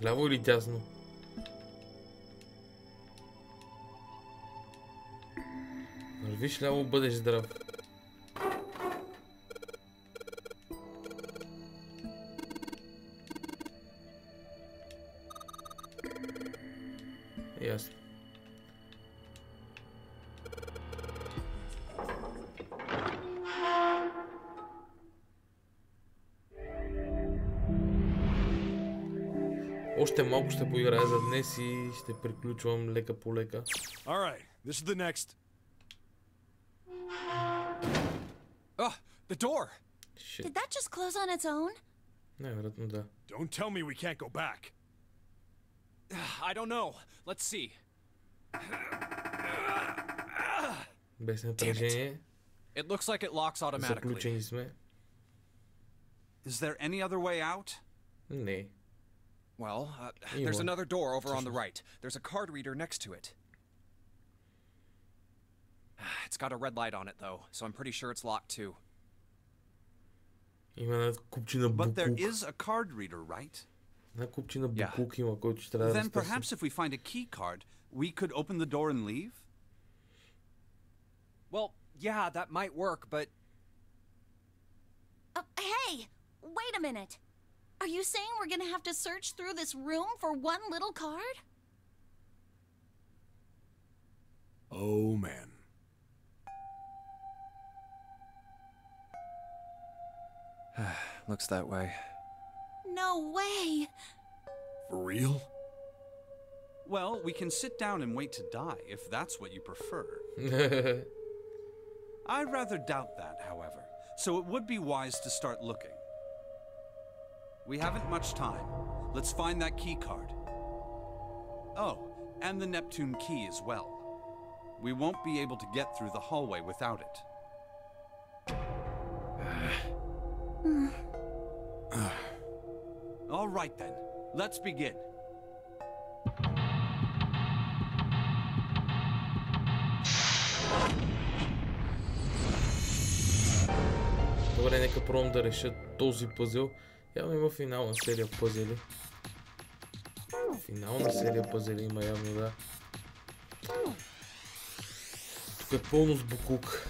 Ляво или дясно? Вървиш ляво, бъдеш здрав. Ясно. Още малко ще поиграя за днес и ще приключвам лека по лека. Alright, this is the next. Oh, the door! Shit. Did that just close on its own? Най-вероятно да. Don't tell me we can't go back. I don't know. Let's see. Без напрежение. It looks like it locks automatically. Заключени сме. Is there any other way out? Не. Well, there's another door over on the right. There's a card reader next to it. It's got a red light on it, though, so I'm pretty sure it's locked too. Има една купчина буклук. But there is a card reader, right? Една купчина буклук има, който ще трябва да Then perhaps if we find a key card, we could open the door and leave? Well, yeah, that might work, but... Hey! Wait a minute! Are you saying we're gonna have to search through this room for one little card? Oh, man. Looks that way. No way! For real? Well, we can sit down and wait to die, if that's what you prefer. I rather doubt that, however, so it would be wise to start looking. We haven't much time. Let's find that key card. Oh, and the Neptune key as well. We won't be able to get through the hallway without it. All right then, let's begin. Добре, нека пробвам да реша този пъзел. Явно има финална серия пъзели. Финална серия пъзели има явно, да. Тук е пълно с буклук.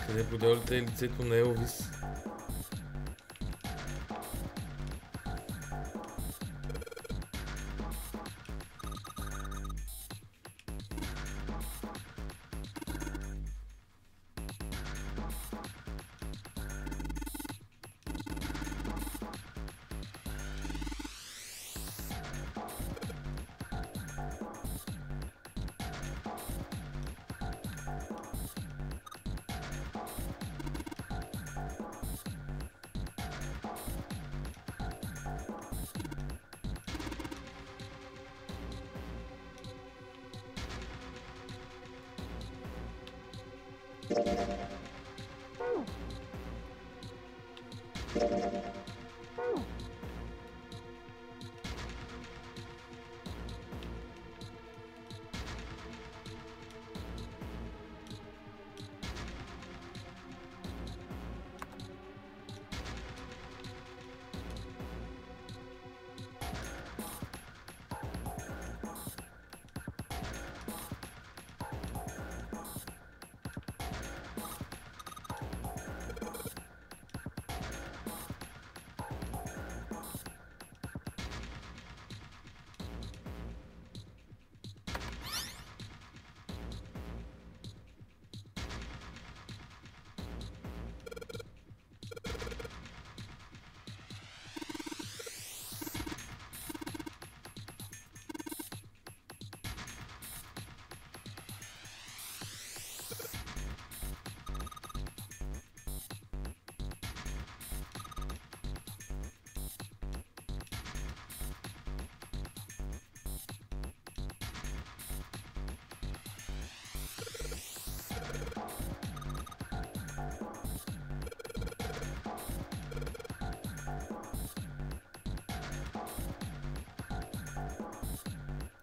Къде подявалите е лицето на Елвис?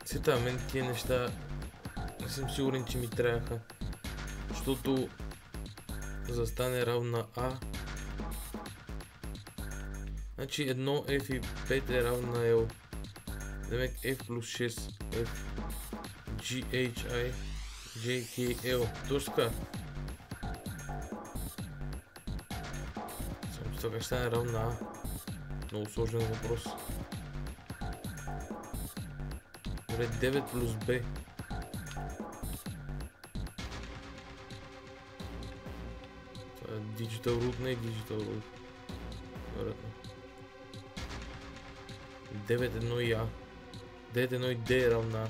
Сета, мен тия неща не съм сигурен, че ми трябваха. Защото за да стане равно на А. Значи 1F и 5 е равно на L. Демек F плюс 6 F G H I J K L. Точно така. Само че така ще стане равно на А. Много сложен въпрос. Добре, 9 плюс B. Това е Digital Root, не е Digital Root. Вероятно. 9, 1 и А. 9, 1 и D е равно на А.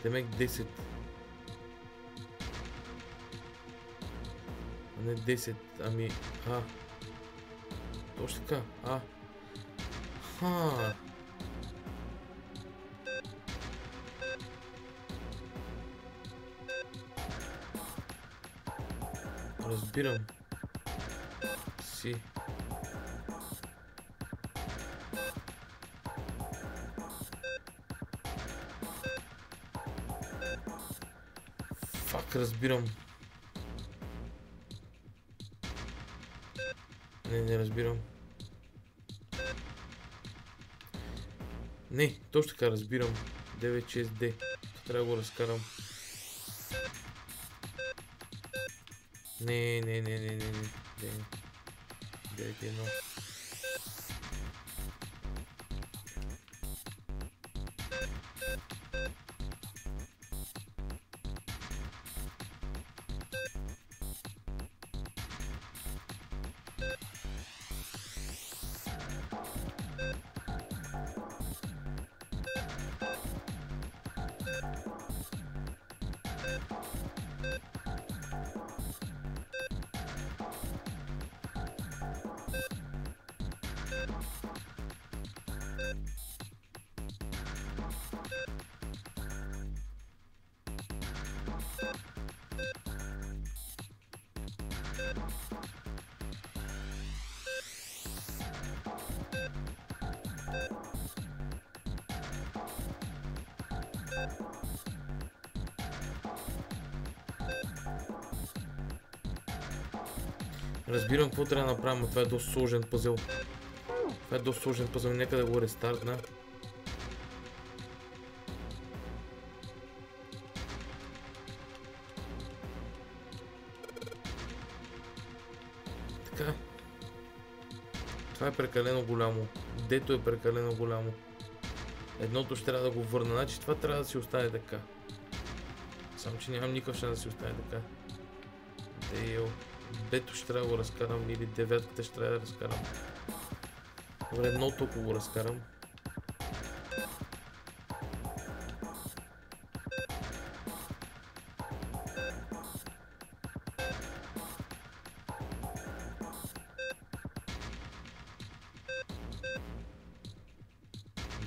Демек 10. А не 10, ами А. Точно така, А. Ха. Разбирам. Си. Фак, разбирам. Не разбирам. Не, точно така разбирам. 9-6D. Трябва да го разкарам. Не. 9-1. Разбирам какво трябва да направим, но това е доста сложен пъзел. Това е доста сложен пъзел, нека да го рестартна. Така. Това е прекалено голямо. Дето е прекалено голямо. Едното ще трябва да го върна, значи това трябва да си остане така. Само че нямам никакъв шанс да си остане така. Дейл. Бето ще трябва да го разкарам или деветката ще трябва да разкарам. Добре, едното ако го разкарам.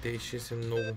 D6 е много.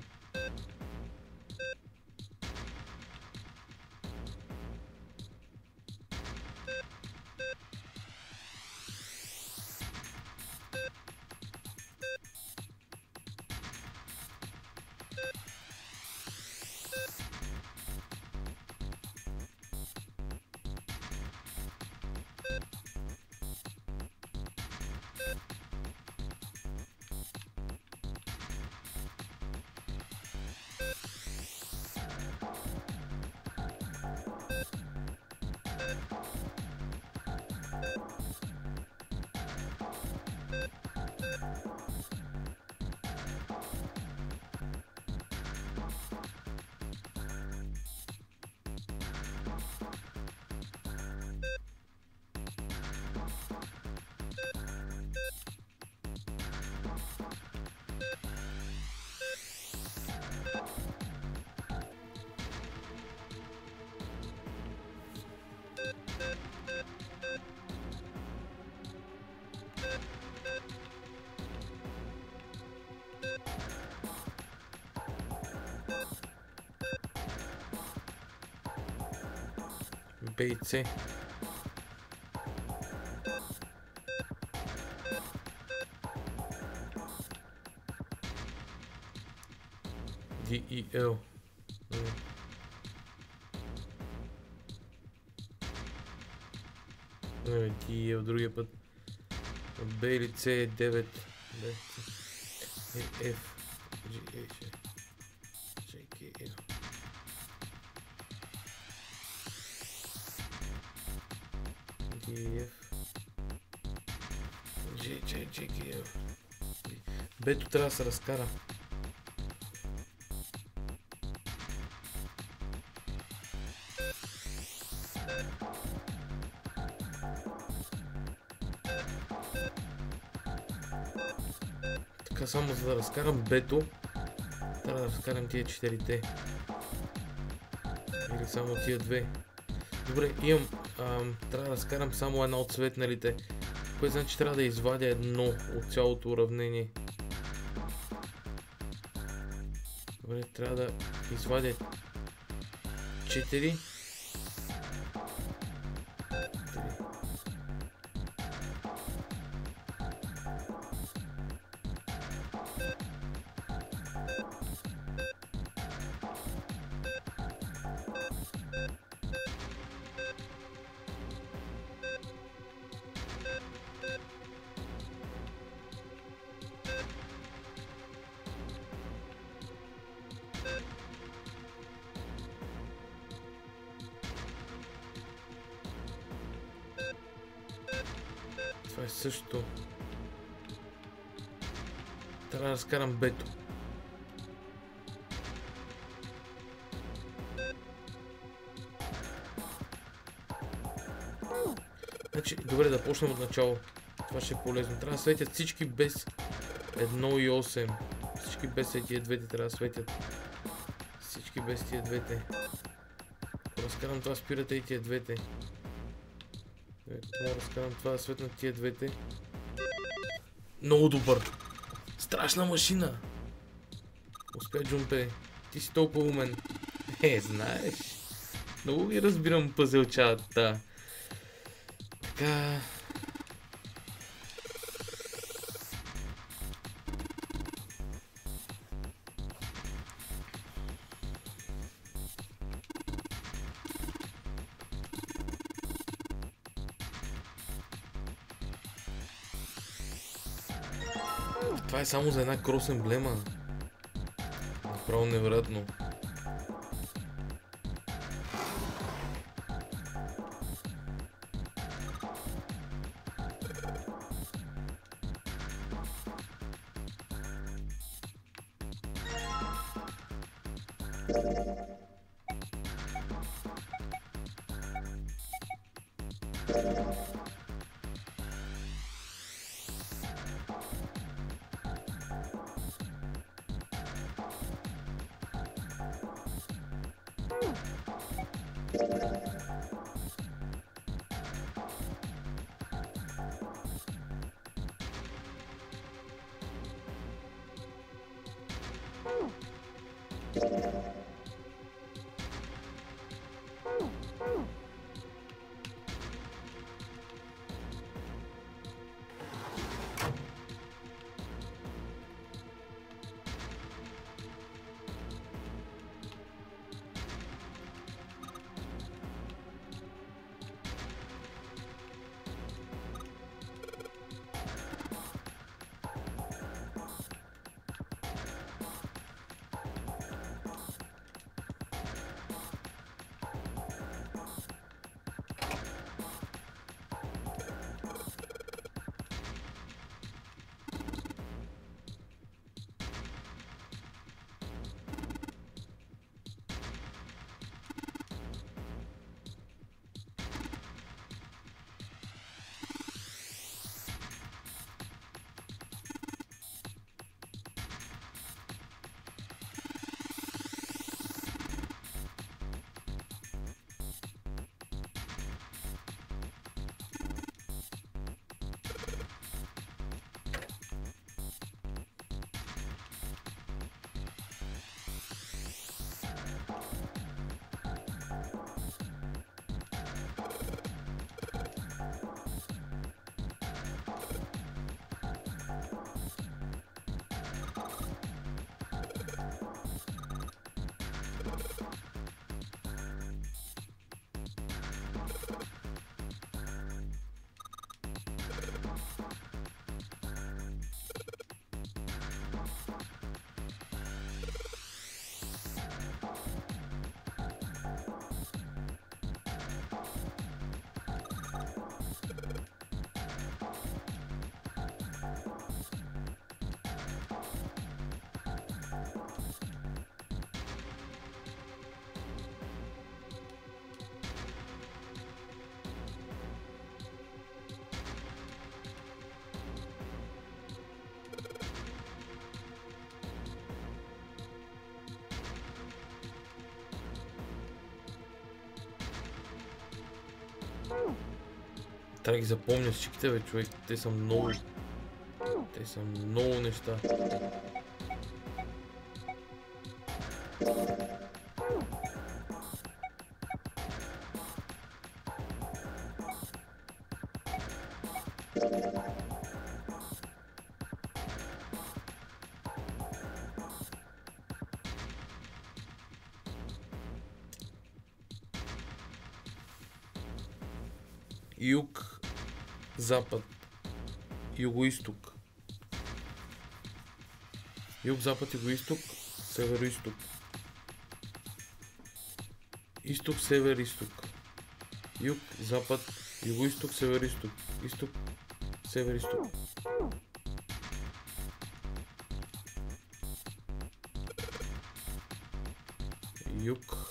Б и С. D, E, L. Не, D, E, L другия път. Б или С е 9. Б, С. F. G, H. J, K, L. D, F. J, K, L. Бето трябва да се разкара. Така само за да разкарам бето, трябва да разкарам тия 4-те. Или само тия две. Добре, имам... трябва да разкарам само една от светналите. Което значи трябва да извадя едно от цялото уравнение. Добре, трябва да извадя 4. Това е същото. Трябва да разкарам бето. Значи, добре, да почнем от начало. Това ще е полезно. Трябва да светят всички без 1 и 8. Всички без тия двете трябва да светят. Всички без тия двете. Ако разкарам това, спирате и тия двете. Мога да разкарам това да светнат тия двете. Много добър. Страшна машина. Успя, Джумпе. Ти си толкова умен. Знаеш. Много ги разбирам пъзелчата. Така... Това е само за една крос емблема. Направо невероятно. Трябва да ги запомня всичките, бе, човек. Те са много... Те са много неща. Юг, запад, юго-исток. Юг, запад, юго-исток, северо-исток. Изток, север, изток. Юг, запад, юго-исток, север-исток. Изток, север-исток. Юг.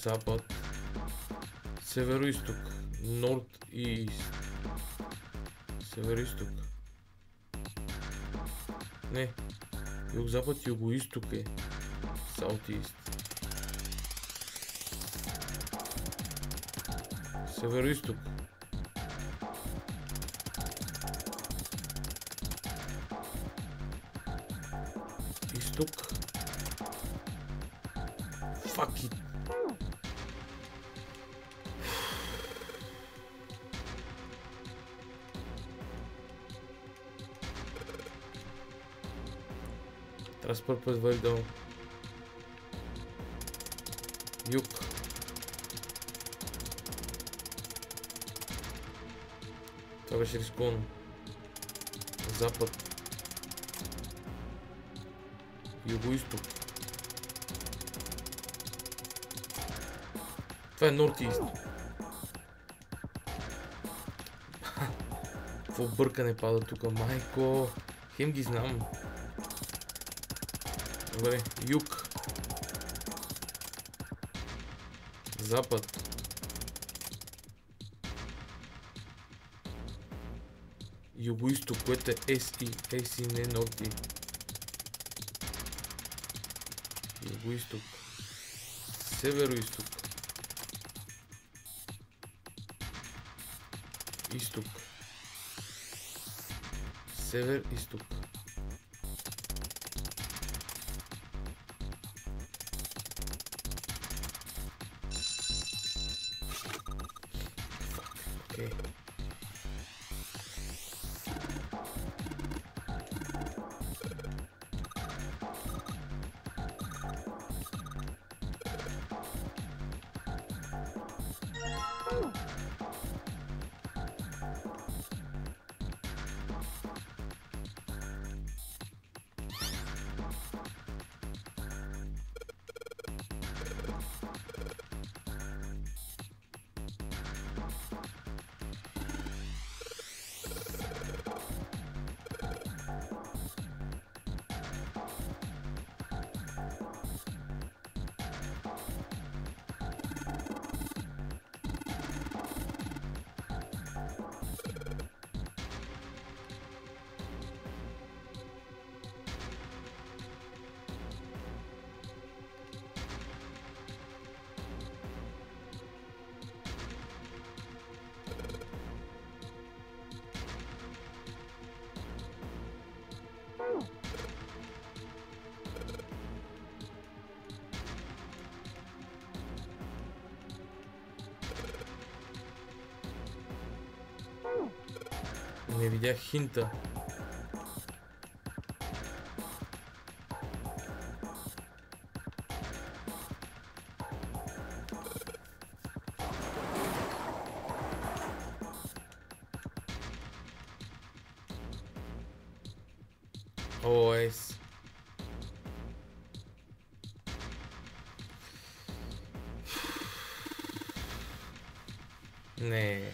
Запад, северо-исток, норд и ист. Северо-исток. Не, юг-запад, юго-исток е. Саут-ист. Северо-исток. Изток. Fuck it. Транспорт производител. Юг. Това беше рисковано. Запад. Юго-исток. Това е норд-ист. Какво бъркане пада тук, майко. Хем ги знам. Добре, юг. Запад. Юго-исток, което е SE, не норти. Юго-исток. Северо-исток. Изток. Север-исток. Окей. Не видях хинта. ОС. Не.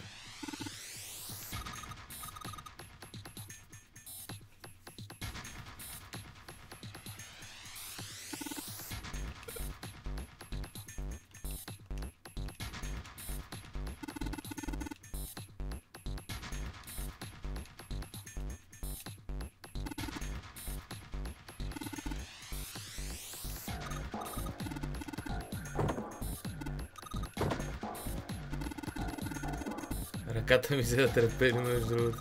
Ръката ми се да трепери, между другото.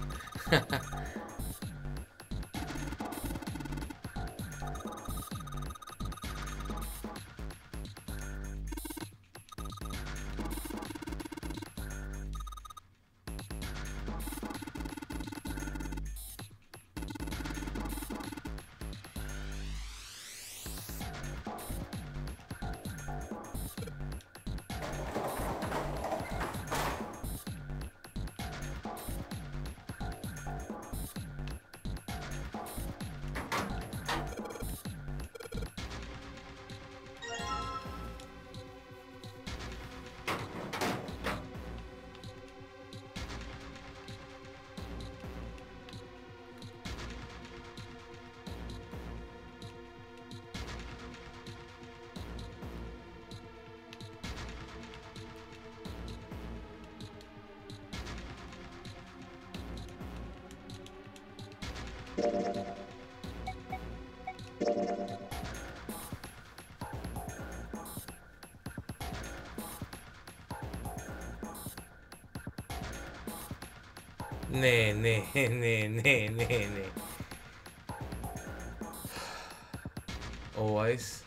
Не. Always.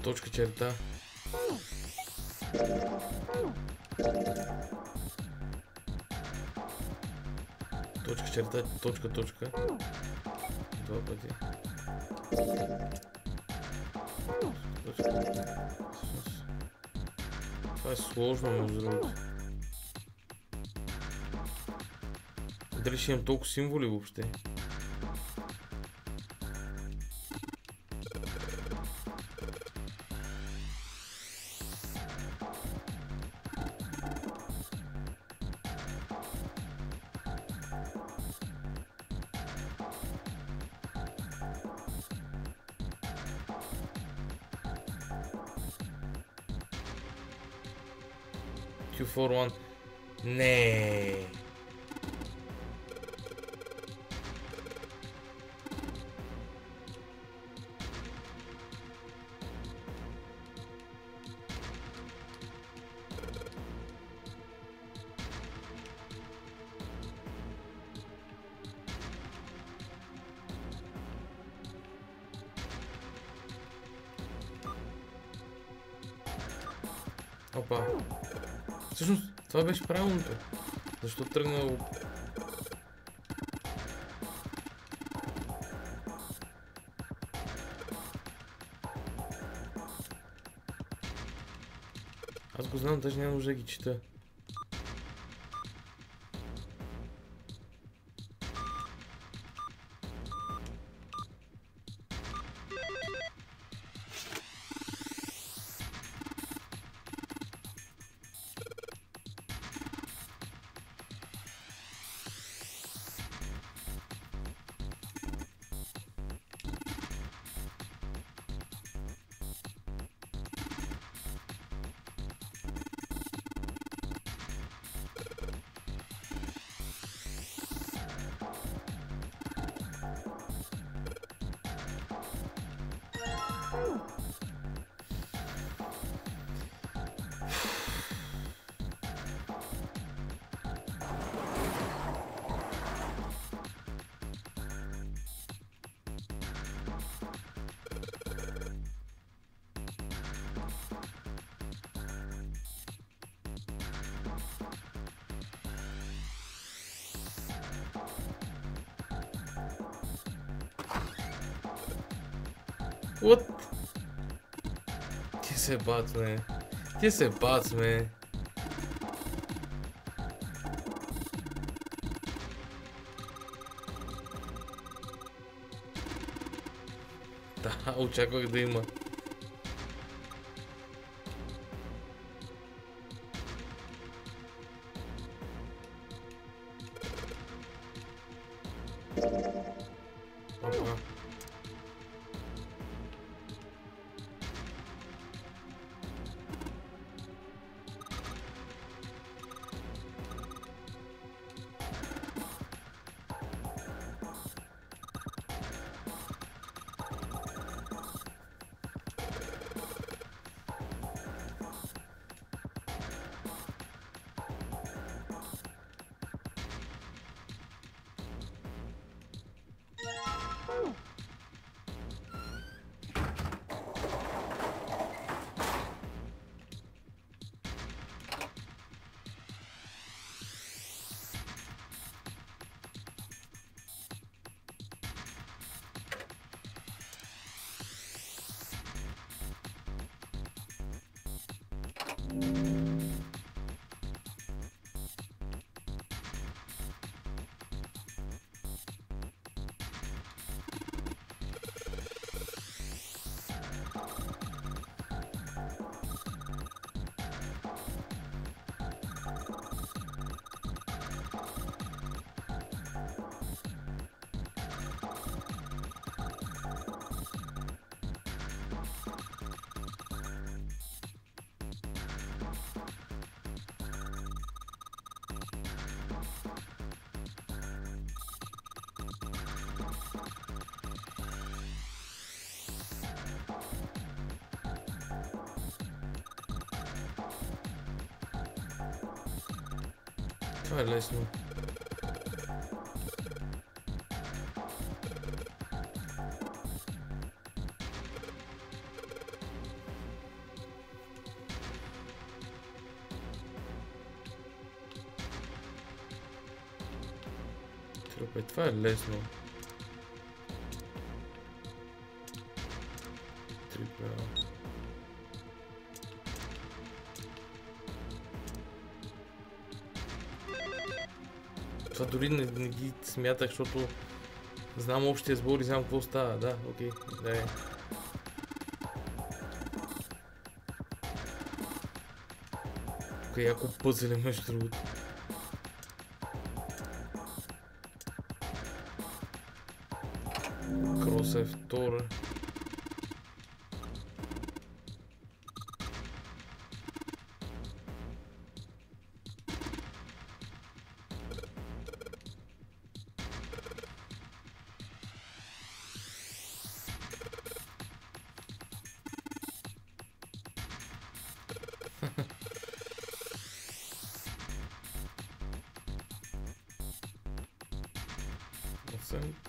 Точка, черта. Точка, черта, точка. Два пъти. Това е сложно, между другото. Дали ще имам толкова символи въобще? Q41. Не. Опа. Всъщност, това беше правилното. Защо тръгнало? Аз го знам, даже няма нужда да ги чета. What? Ти се бацме. Ти се бацме. Да, очаквах да има. Опа. Това е лесно. Трупе, това е лесно. Трипе. Това дори не ги смятах, защото знам общия сбор и знам какво става. Да, окей, да е. Тук е яко пъзеле между другото. Кроса е втора.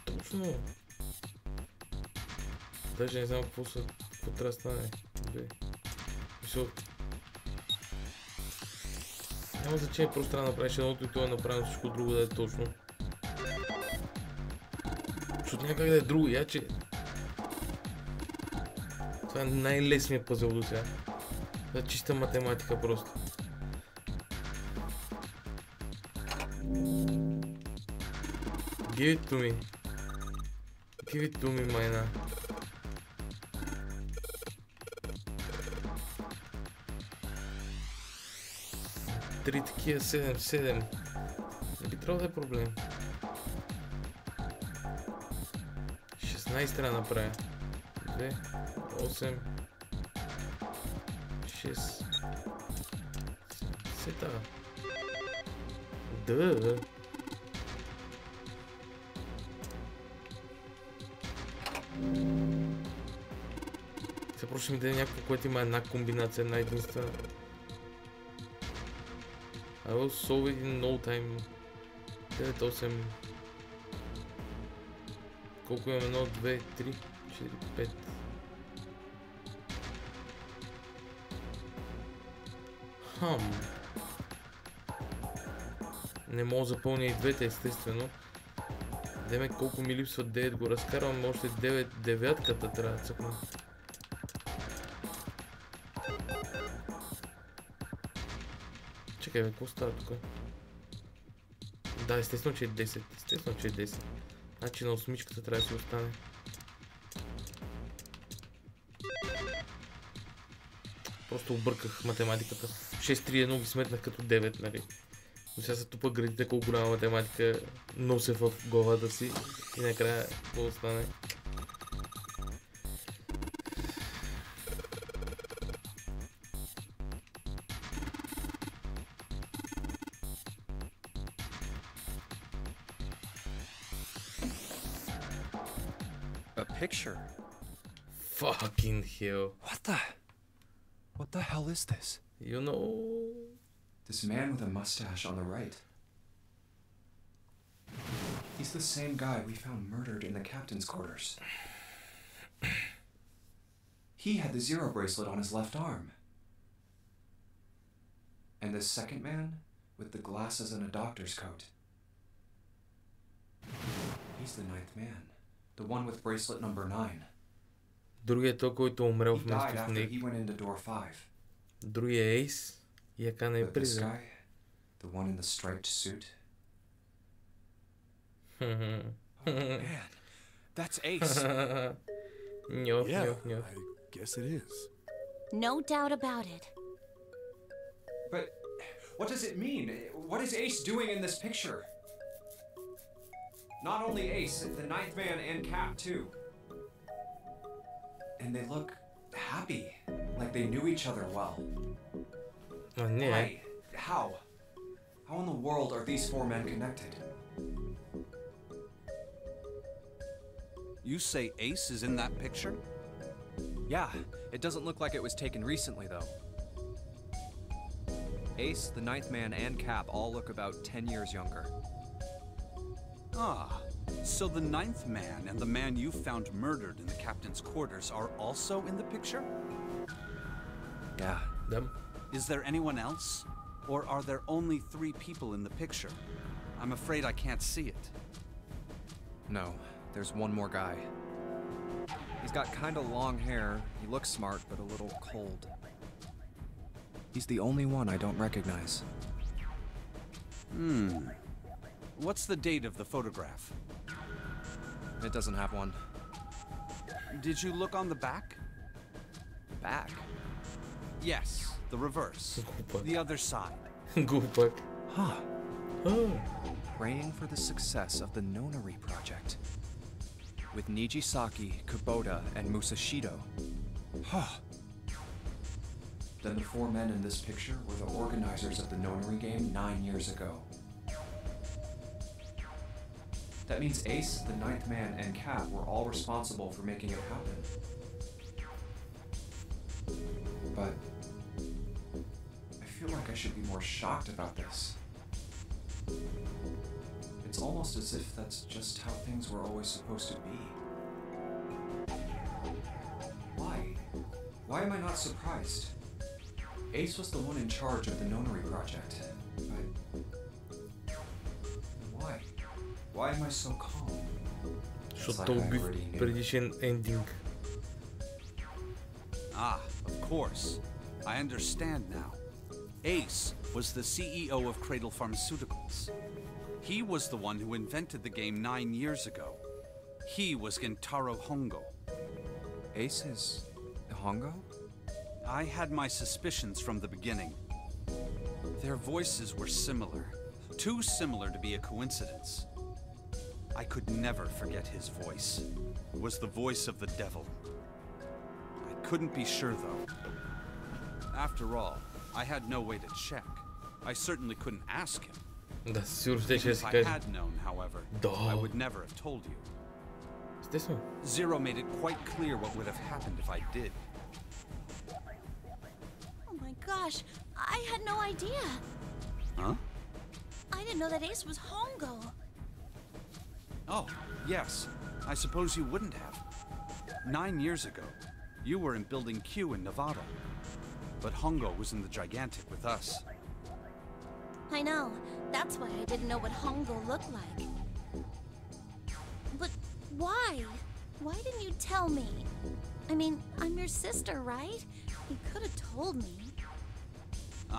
Точно. Даже не знам какво трябва да стане. Няма значение, просто трябва да направиш едното и то е направено всичко друго да е точно. Защото някак да е друго, яче. Това е най-лесният пъзел до сега. Това е чиста математика просто. Give it to me. Give it to me, майна. Три такива, 7. Не би трябвало да е проблем. 16 трябва да направя. 2, 8, 6. Сета. Да. Се просто ми даде някакво, което има една комбинация, една единствена. I will solve it in no time. 9, 8. Колко имаме? 1, 2, 3, 4, 5. Не мога да запълня и двете, естествено. Деме колко ми липсват 9, го разкарвам, още 9, девятката трябва да цъкна. Чакай бе, какво става тук? Да, естествено, че е 10. Естествено, че е 10. Значи на осмичката трябва да си остане. Просто обърках математиката. 6-3-1 ги сметнах като 9, нали? Сега се тупа градите колко голяма математика нося в главата си и накрая какво остане. A picture. Fucking hell. What the hell is this? You know... This man with a mustache on the right. He's the same guy we found murdered in the captain's quarters. He had the zero bracelet on his left arm. And this second man with the glasses and a doctor's coat. He's the ninth man. The one with bracelet number 9. Другият той, който умрел He died вместо в after Ник. he went into door 5. Другият е Ейс и я кана But е this призен. guy, the one in the striped suit. Man, that's Ace. Ньоф, Yeah, ньоф, ньоф. I guess it is. No doubt about it. But what does it mean? What is Ace doing in this picture? Not only Ace, the ninth man and Cap too. And they look happy, like they knew each other well. А, не. Why? How? How in the world are these 4 men connected? You say Ace is in that picture? Yeah, it doesn't look like it was taken recently, though. Ace, the ninth man, and Cap all look about 10 years younger. Ah, so the ninth man and the man you found murdered in the captain's quarters are also in the picture? Yeah. Them. Is there anyone else? Or are there only 3 people in the picture? I'm afraid I can't see it. No, there's one more guy. He's got kinda long hair, he looks smart, but a little cold. He's the only one I don't recognize. What's the date of the photograph? It doesn't have one. Did you look on the back? Back? Yes, the reverse. The other side. Глупак. Huh. Praying for the success of the Nonary project. With Nijisaki, Kubota, and Musashido. Huh. Then the 4 men in this picture were the organizers of the Nonary game 9 years ago. That means Ace, the ninth man, and Cap were all responsible for making it happen. But I feel like I should be more shocked about this. It's almost as if that's just how things were always supposed to be. Why? Why am I not surprised? Ace was the one in charge of the Nonary project. But why? Why am I so calm? Защото той уби в предишен ендинг. Ah, of course. I understand now. Ace was the CEO of Cradle Pharmaceuticals. He was the one who invented the game 9 years ago. He was Gentaro Hongo. Ace is Hongo? I had my suspicions from the beginning. Their voices were similar. Too similar to be a coincidence. I could never forget his voice. It was the voice of the devil. I couldn't be sure, though. After all, I had no way to check. I certainly couldn't ask him. Да, сигурно ще If си I каже. had known, however, I would never have told you. Естествено. Zero made it quite clear what would have happened if I did. Oh my gosh, I had no idea. Huh? I didn't know that Ace was Hongo. Oh, yes. I suppose you wouldn't have. 9 years ago, you were in Building Q in Nevada. But Hongo was in the Gigantic with us. I know. That's why I didn't know what Hongo looked like. But why? Why didn't you tell me? I mean, I'm your sister, right? You could have told me.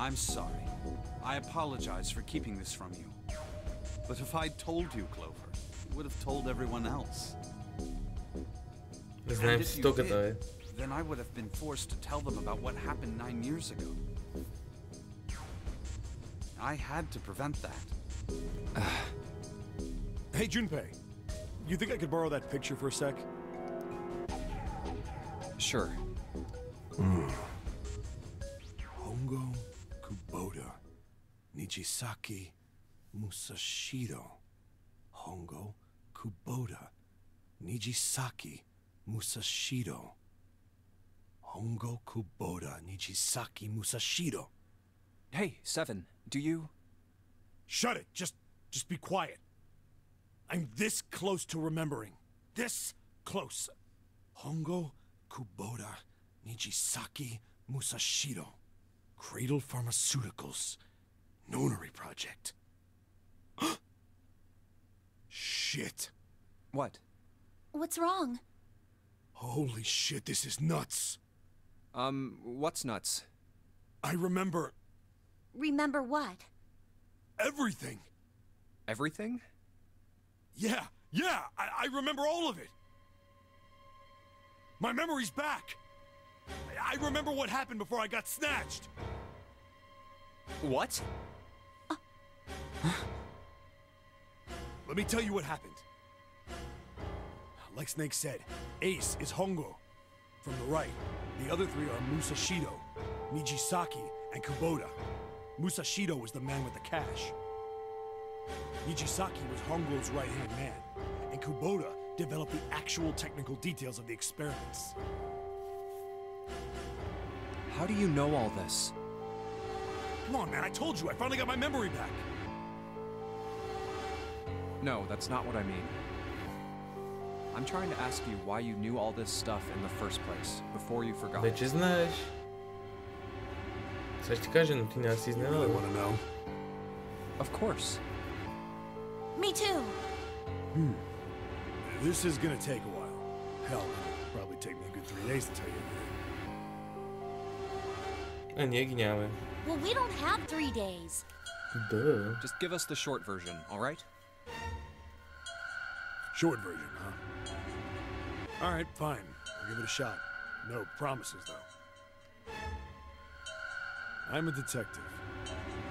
I'm sorry. I apologize for keeping this from you. But if I'd told you, Clover, you would have told everyone else. Не знаем And if си you стоката, did, бе. then I would have been forced to tell them about what happened 9 years ago. I had to prevent that. Hey, Junpei. You think I could borrow that picture for a sec? Sure. Hongo Kubota. Nijisaki Musashiro. Hongo Kubota. Nijisaki Musashiro. Hongo Kubota. Nijisaki Musashiro. Hey, Seven, do you... Shut it! Just be quiet. I'm this close to remembering. This close. Hongo Kubota Nijisaki Musashiro. Cradle Pharmaceuticals. Nonary Project. Shit. What? What's wrong? Holy shit, this is nuts. What's nuts? I remember... Remember what? everything. Everything? Yeah, I remember all of it. My memory's back. I remember what happened before I got snatched. What? Let me tell you what happened. Like Snake said, Ace is Hongo. From the right, the other three are Musashido, Nijisaki, and Kubota. Musashido was the man with the cash. Nijisaki was Hongo's right-hand man, and Kubota developed the actual technical details of the experiments. How do you know all this? Come on, man, I told you, I finally got my memory back. No, that's not what I mean. I'm trying to ask you why you knew all this stuff in the first place, before you forgot. Вече знаеш. Сега ще ти кажа, но ти няма си изненада. You wanna know? Of course. Me too. This is gonna take a while. Hell, it'll probably take me a good 3 days to tell you everything. А ние ги нямаме. Well, we don't have 3 days. Да. Just give us the short version, alright? Short version, huh? Alright, fine. I'll give it a shot. No promises, though. I'm a detective.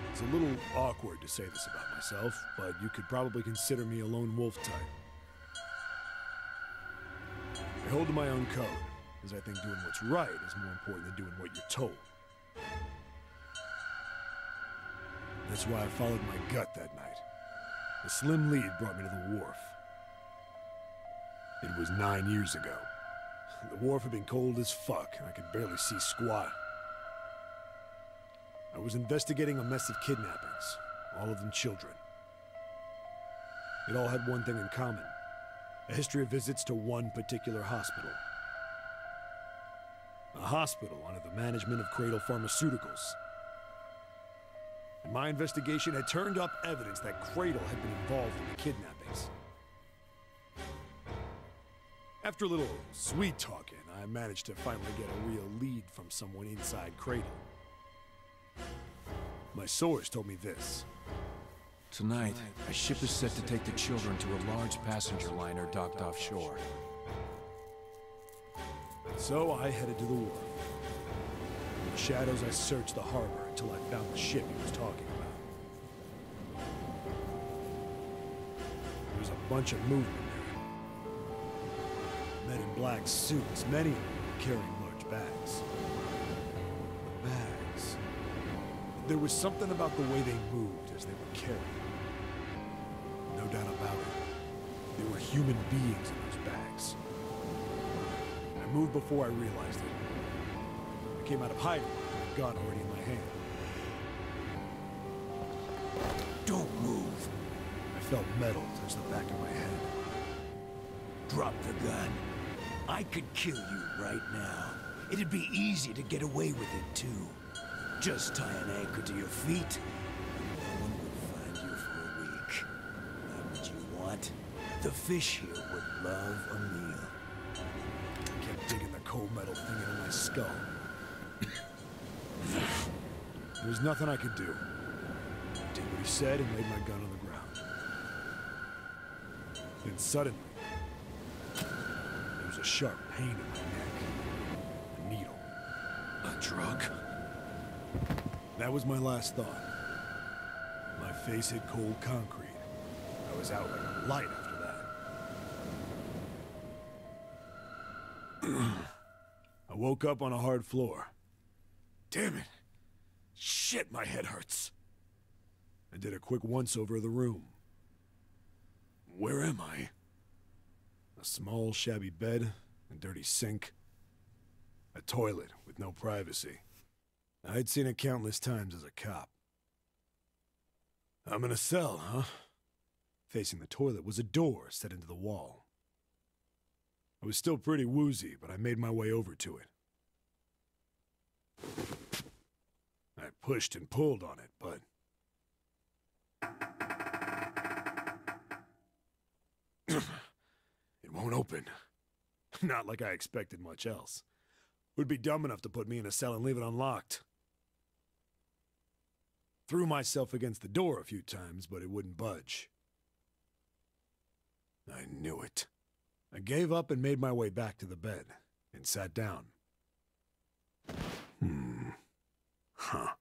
It's a little awkward to say this about myself, but you could probably consider me a lone wolf type. I hold to my own code, because I think doing what's right is more important than doing what you're told. That's why I followed my gut that night. The slim lead brought me to the wharf. It was 9 years ago. The wharf had been cold as fuck, and I could barely see squat. I was investigating a mess of kidnappings, all of them children. It all had one thing in common: a history of visits to one particular hospital. A hospital under the management of Cradle Pharmaceuticals. And my investigation had turned up evidence that Cradle had been involved in the kidnappings. After a little sweet-talking, I managed to finally get a real lead from someone inside Cradle. My source told me this. Tonight, a ship is set to take the children to a large passenger liner docked offshore. So I headed to the wharf. In the shadows, I searched the harbor until I found the ship he was talking about. There was a bunch of movement there. Men in black suits, many of them carrying large bags. Bags. There was something about the way they moved as they were carried. No doubt about it. There were human beings in those bags. I moved before I realized it. I came out of hiding with a gun already in my hand. Don't move. I felt metal touch the back of my head. Drop the gun. I could kill you right now. It'd be easy to get away with it, too. Just tie an anchor to your feet, and no one would find you for a week. Not what you want. The fish here would love a meal. I kept digging the cold metal thing into my skull. There was nothing I could do. I did what he said and laid my gun on the ground. Then suddenly, there was a sharp pain in my neck. A needle. A drug. That was my last thought. face hit cold concrete. I was out like a light after that. I woke up on a hard floor. Damn it. Shit, my head hurts. I did a quick once-over of the room. Where am I? A small, shabby bed, a dirty sink, a toilet with no privacy. I'd seen it countless times as a cop. I'm in a cell, huh? Facing the toilet was a door set into the wall. I was still pretty woozy, but I made my way over to it. I pushed and pulled on it, but... it won't open. Not like I expected much else. Would be dumb enough to put me in a cell and leave it unlocked. Threw myself against the door a few times, but it wouldn't budge. I knew it. I gave up and made my way back to the bed, and sat down. Huh.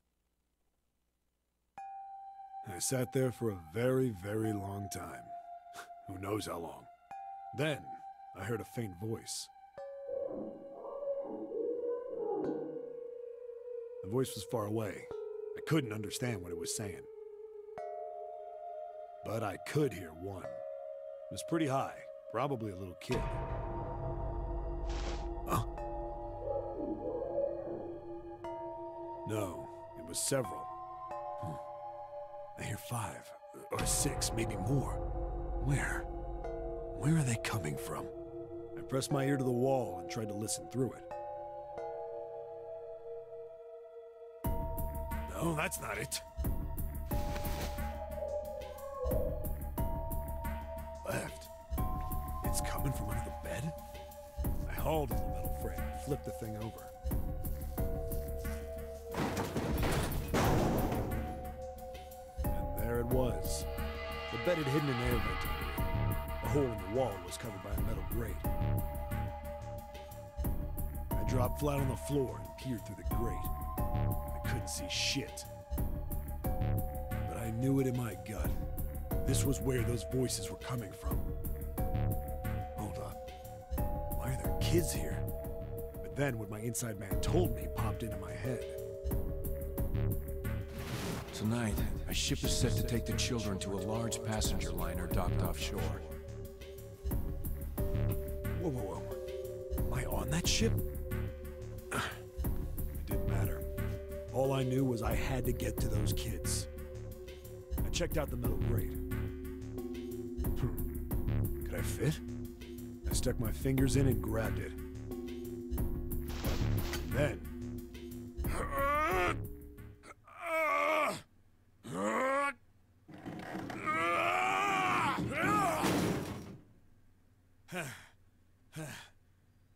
I sat there for a very, very long time. Who knows how long. Then, I heard a faint voice. The voice was far away. I couldn't understand what it was saying. But I could hear one. It was pretty high, probably a little kid. Huh? No, it was several. I hear 5, or 6, maybe more. Where? Where are they coming from? I pressed my ear to the wall and tried to listen through it. No, that's not it. Left. It's coming from under the bed? I hauled on the metal frame and flipped the thing over. And there it was. The bed had hidden an air vent under it. The hole in the wall was covered by a metal grate. I dropped flat on the floor and peered through the grate. I couldn't see shit. But I knew it in my gut. This was where those voices were coming from. Hold up. Why are there kids here? But then what my inside man told me popped into my head. Tonight, a ship is set to take the children to a large passenger liner docked offshore. Whoa, whoa, whoa. Am I on that ship? It didn't matter. All I knew was I had to get to those kids. I checked out the metal grate. Could I fit? I stuck my fingers in and grabbed it. Then...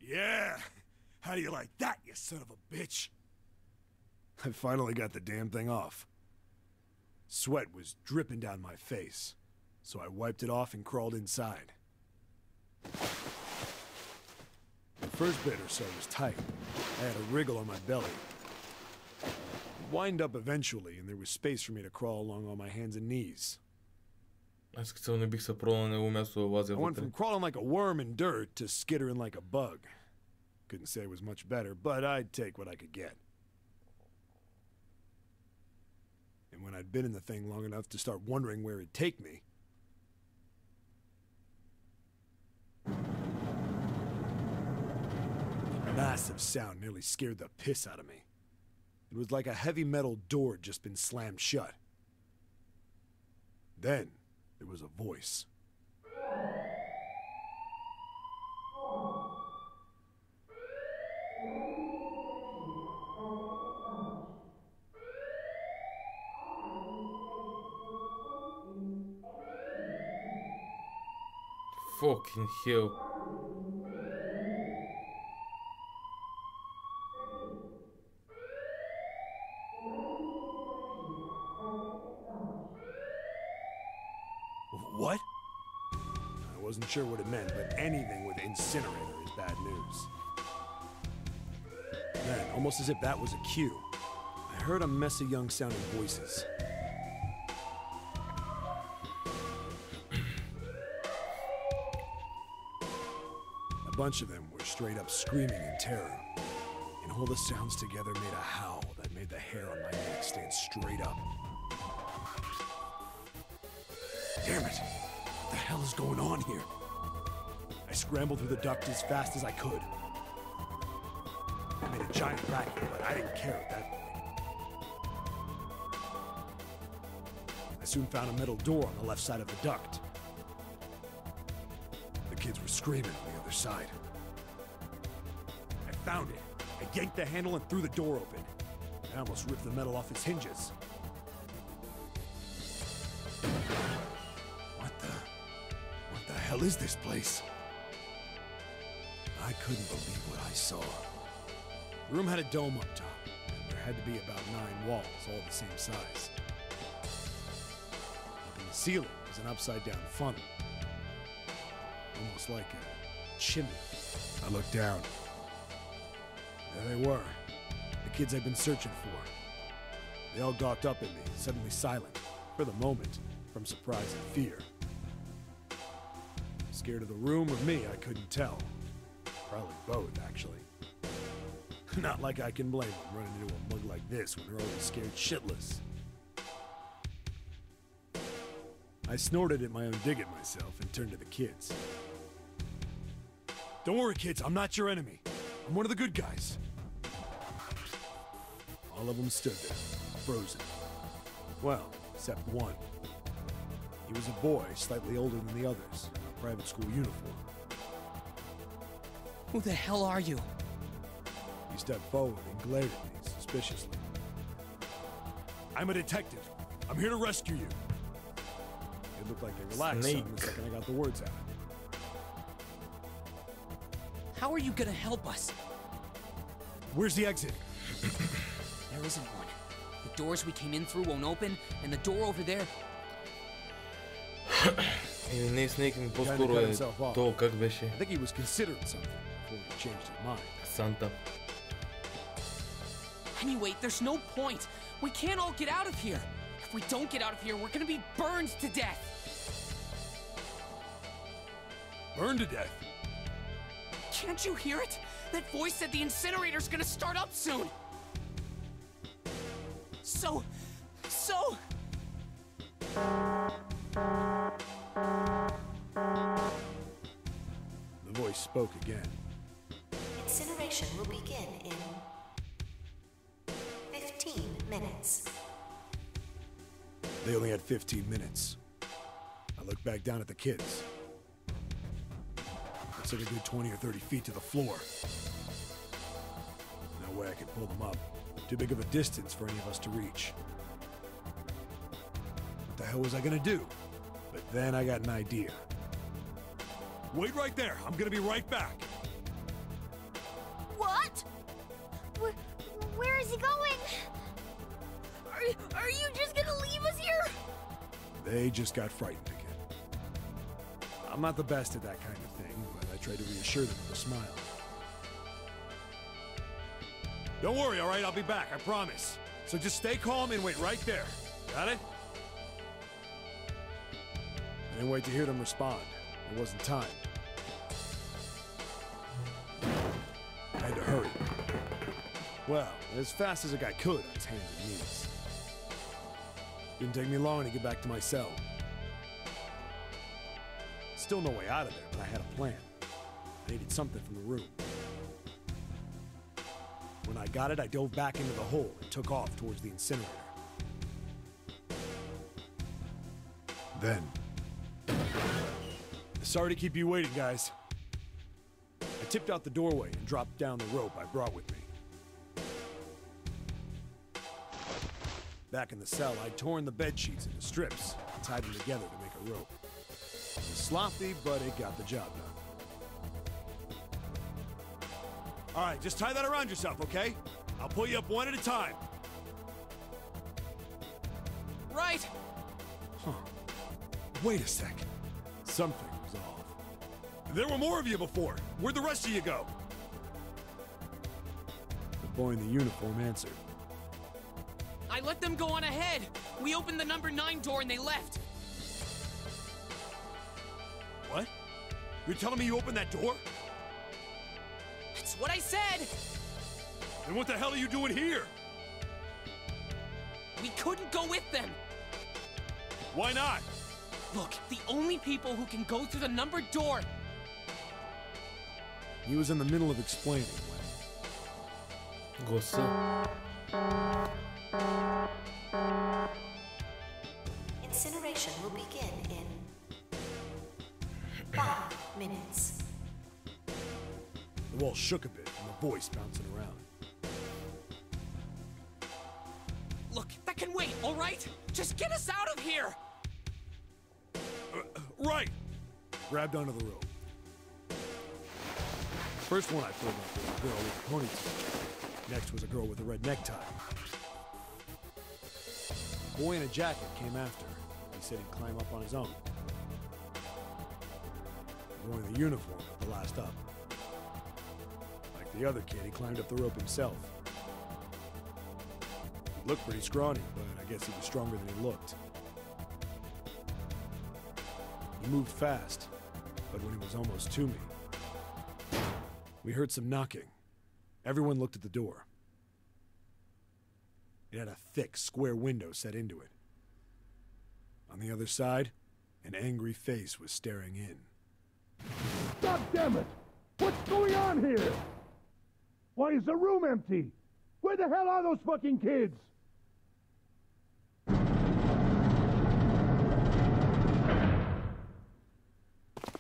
Yeah! How do you like that, you son of a bitch? I finally got the damn thing off. Sweat was dripping down my face, so I wiped it off and crawled inside. The first bit or so was tight. I had a wriggle on my belly. It wind up eventually, and there was space for me to crawl along on my hands and knees. Аз като не бих се пробвал на него място да лазя I went вътре. from crawling like a worm in dirt to skittering like a bug. Couldn't say it was much better, but I'd take what I could get. And when I'd been in the thing long enough to start wondering where it'd take me, a massive sound nearly scared the piss out of me. It was like a heavy metal door had just been slammed shut. Then there was a voice. Fucking hell. What? I wasn't sure what it meant, but anything with incinerator is bad news. Then, almost as if that was a cue, I heard a mess of young sounding voices. A bunch of them were straight up screaming in terror. And all the sounds together made a howl that made the hair on my neck stand straight up. Damn it! What the hell is going on here? I scrambled through the duct as fast as I could. I made a giant racket, but I didn't care at that point. I soon found a metal door on the left side of the duct. The kids were screaming on the other side. I found it. I yanked the handle and threw the door open. I almost ripped the metal off its hinges. What the hell is this place? I couldn't believe what I saw. The room had a dome up top. There had to be about 9 walls, all the same size. Up in the ceiling was an upside-down funnel. Almost like a chimney. I looked down. There they were. The kids I'd been searching for. They all gawked up at me, suddenly silent. For the moment, from surprise and fear. Scared of the room or me, I couldn't tell. Probably both, actually. Not like I can blame them running into a mug like this when they're already scared shitless. I snorted at my own dig at myself and turned to the kids. Don't worry, kids, I'm not your enemy. I'm one of the good guys. All of them stood there, frozen. Well, except one. He was a boy, slightly older than the others, in a private school uniform. Who the hell are you? He stepped forward and glared at me suspiciously. I'm a detective. I'm here to rescue you. It looked like they relaxed some the second I got the words out. How are you gonna help us? Where's the exit? There isn't one. The doors we came in through won't open, and the door over there... Или не Снейк, ми по-скоро е то, как беше? I think he was considering something before he changed his mind. Санта. Anyway, there's no point. We can't all get out of here. If we don't get out of here, we're gonna be burned to death. Burned to death? Can't you hear it? That voice said the incinerator's gonna start up soon. So... The voice spoke again. Incineration will begin in 15 minutes. They only had 15 minutes. I looked back down at the kids. Looks like a good 20 or 30 feet to the floor. No way I could pull them up. Too big of a distance for any of us to reach. What the hell was I gonna do? But then I got an idea. Wait right there. I'm gonna be right back. What? Where is he going? Are you just gonna leave us here? They just got frightened again. I'm not the best at that kind of thing, but I tried to reassure them with a smile. Don't worry, all right? I'll be back, I promise. So just stay calm and wait right there. Got it? I didn't wait to hear them respond. There wasn't time. I had to hurry. Well, as fast as a guy could on his hands and knees. Didn't take me long to get back to my cell. Still no way out of there, but I had a plan. I needed something from the room. When I got it, I dove back into the hole and took off towards the incinerator. Then... Sorry to keep you waiting, guys. I tipped out the doorway and dropped down the rope I brought with me. Back in the cell, I'd torn the bed sheets into strips and tied them together to make a rope. It was sloppy, but it got the job done. All right, just tie that around yourself, okay? I'll pull you up one at a time. Right. Huh. Wait a sec. Something was off. There were more of you before. Where'd the rest of you go? The boy in the uniform answered. I let them go on ahead. We opened the number 9 door and they left. What? You're telling me you opened that door? That's what I said! Then what the hell are you doing here? We couldn't go with them! Why not? Look, the only people who can go through the numbered door... He was in the middle of explaining when... Incineration will begin in 5 minutes. The wall shook a bit and the voice bouncing around. Look, that can wait, all right? Just get us out of here! Right! Grabbed onto the rope. First one I pulled up was a girl with a ponytail. Next was a girl with a red necktie. A boy in a jacket came after. He said he'd climb up on his own. The boy in the uniform at the last up. Like the other kid, he climbed up the rope himself. He looked pretty scrawny, but I guess he was stronger than he looked. He moved fast, but when he was almost to me, we heard some knocking. Everyone looked at the door. It had a thick, square window set into it. On the other side, an angry face was staring in. God damn it! What's going on here? Why is the room empty? Where the hell are those fucking kids?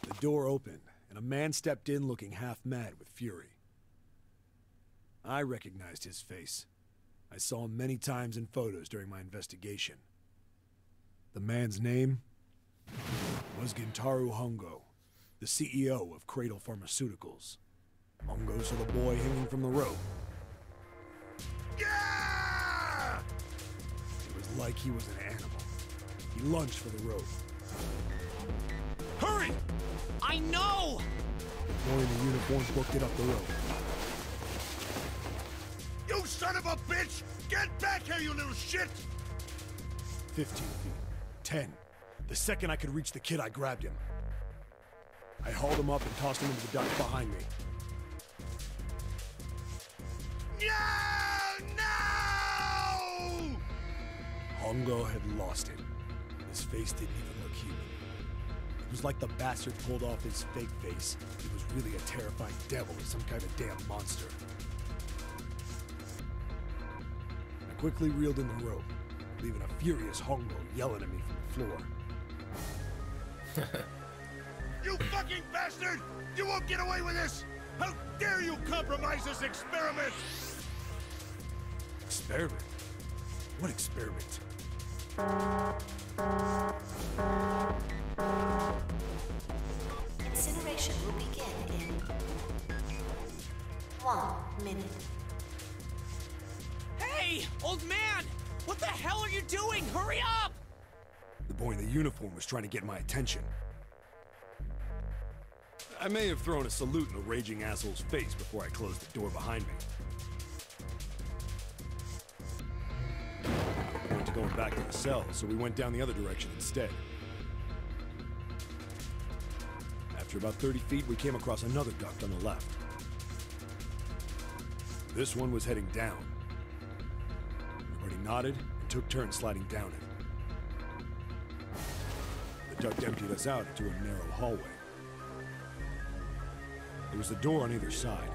The door opened, and a man stepped in looking half mad with fury. I recognized his face. I saw him many times in photos during my investigation. The man's name was Gintaro Hongo, the CEO of Cradle Pharmaceuticals. Hongo saw the boy hanging from the rope. Yeah! It was like he was an animal. He lunged for the rope. Hurry! I know! The boy in the uniform booked it up the rope. You son of a bitch! Get back here, you little shit! 15 feet. 10. The second I could reach the kid, I grabbed him. I hauled him up and tossed him into the ducks behind me. No! No! Hongo had lost it. His face didn't even look human. It was like the bastard pulled off his fake face. He was really a terrifying devil or some kind of damn monster. I quickly reeled in the rope, leaving a furious Hongo yelling at me from the floor. You fucking bastard! You won't get away with this! How dare you compromise this experiment! Experiment? What experiment? Incineration will begin in 1 minute. Hey, old man! What the hell are you doing? Hurry up! The boy in the uniform was trying to get my attention. I may have thrown a salute in the raging asshole's face before I closed the door behind me. I wanted to go back to the cell, so we went down the other direction instead. After about 30 feet, we came across another duct on the left. This one was heading down. Everybody nodded and took turns sliding down it. The duct emptied us out into a narrow hallway. There was a door on either side.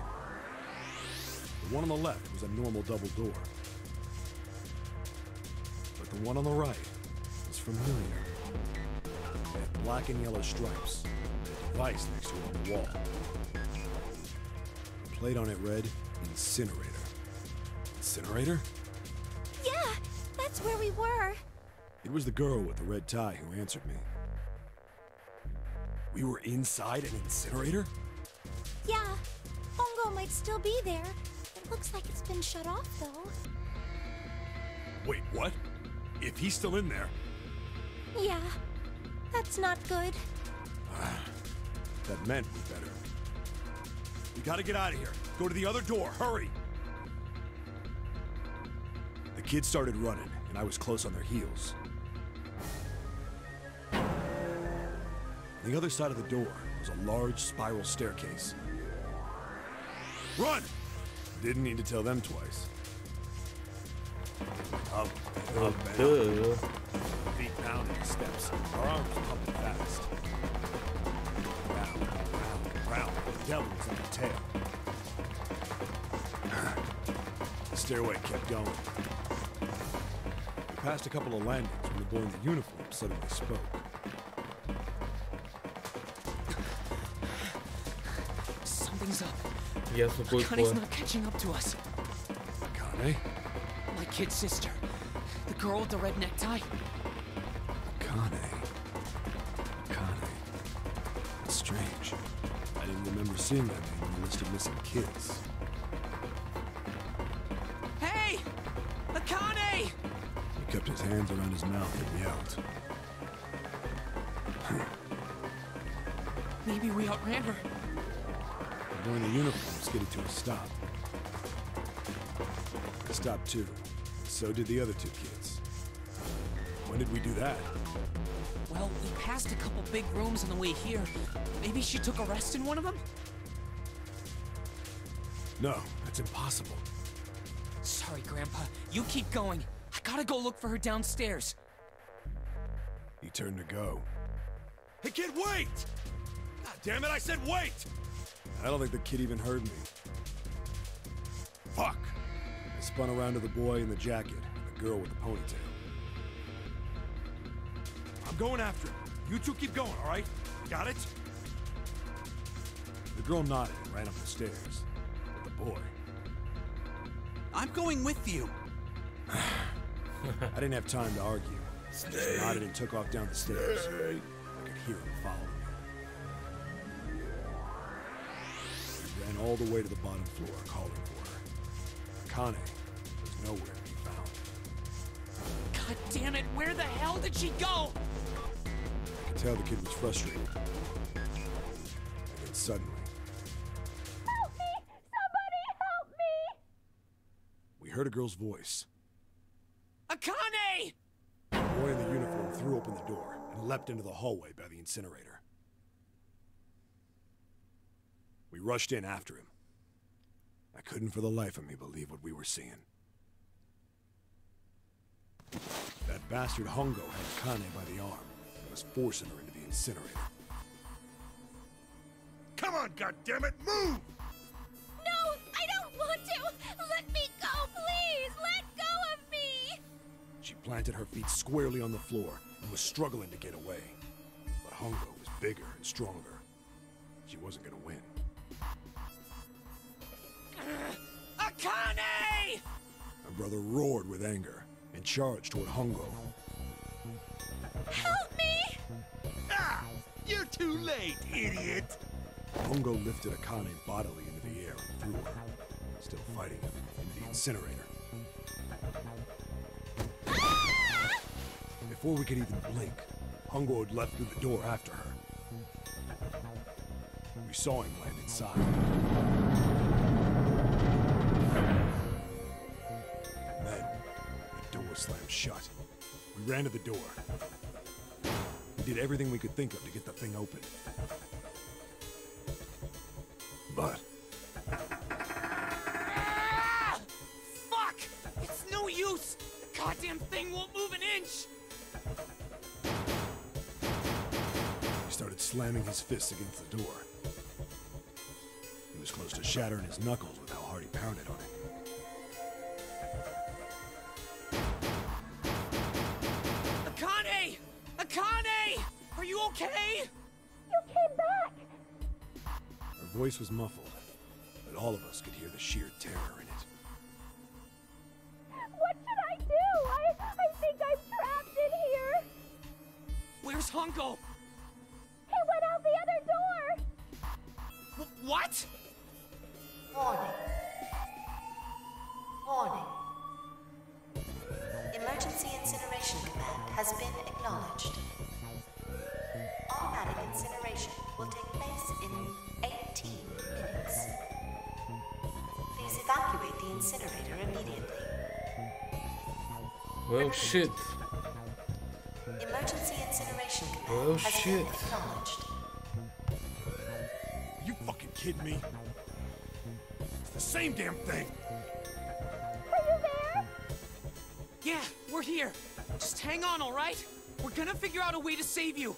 The one on the left was a normal double door. But the one on the right was familiar. It had black and yellow stripes, and a device next to it on the wall. The plate on it read, Incinerator. Incinerator? Yeah, that's where we were. It was the girl with the red tie who answered me. We were inside an incinerator? Yeah, Hongo might still be there. It looks like it's been shut off, though. Wait, what? If he's still in there... Yeah, that's not good. That meant we better. We gotta get out of here. Go to the other door, hurry! The kids started running, and I was close on their heels. On the other side of the door was a large spiral staircase. Run! Didn't need to tell them twice. Up and up and up. Feet pounding the steps. Our arms pumping fast. Round, round, round. The devil was on the tail. The stairway kept going. We passed a couple of landings when the boy in the uniform suddenly spoke. Something's up. Yes, Akane's not catching up to us. Akane? My kid sister. The girl with the red necktie. Akane. That's strange. I didn't remember seeing that name on the list of missing kids. Hey! Akane! He kept his hands around his mouth and yelled. Maybe we outran her. The boy in the uniform skidded to a stop. I stopped too. So did the other two kids. When did we do that? Well, we passed a couple big rooms on the way here. Maybe she took a rest in one of them? No, that's impossible. Sorry, Grandpa. You keep going. I gotta go look for her downstairs. He turned to go. Hey kid, wait! God damn it, I said wait! I don't think the kid even heard me. Fuck! I spun around to the boy in the jacket and the girl with the ponytail. I'm going after him. You two keep going, all right? Got it? The girl nodded and ran up the stairs. But the boy... I'm going with you. I didn't have time to argue. He just nodded and took off down the stairs. I could hear him following me. He ran all the way to the bottom floor, calling for her. Akane was nowhere to be found. God damn it, where the hell did she go? I could tell the kid was frustrated. And then suddenly... Help me! Somebody help me! we heard a girl's voice. Akane! The boy in the uniform threw open the door and leapt into the hallway by the incinerator. We rushed in after him. I couldn't for the life of me believe what we were seeing. That bastard Hongo had Akane by the arm and was forcing her into the incinerator. Come on, goddammit, move! No, I don't want to! Let me go, please! Let go of me! She planted her feet squarely on the floor and was struggling to get away. But Hongo was bigger and stronger. She wasn't gonna win. Akane! My brother roared with anger and charged toward Hongo. Help me! Ah! You're too late, idiot! Hongo lifted Akane bodily into the air and threw her, still fighting him, into the incinerator. Before we could even blink, Hongo had leapt through the door after her. We saw him land inside. And then, the door slammed shut. We ran to the door. We did everything we could think of to get the thing open. But... Ah! Fuck! It's no use! The goddamn thing won't move an inch! he started slamming his fists against the door. He was close to shattering his knuckles with how hard he pounded on it. Akane! Akane! Are you okay? You came back! Her voice was muffled, but all of us could hear the sheer terror in it. What should I do? I think I'm trapped in here! Where's Hongo? He went out the other door! What? Warning. Warning. Emergency incineration command has been acknowledged. Automatic incineration will take place in 18 minutes. Please evacuate the incinerator immediately. Well, shit. Emergency incineration command Oh, has shit. been acknowledged. You fucking kidding me? The same damn thing! Are you there? Yeah, we're here. Just hang on, all right? We're gonna figure out a way to save you.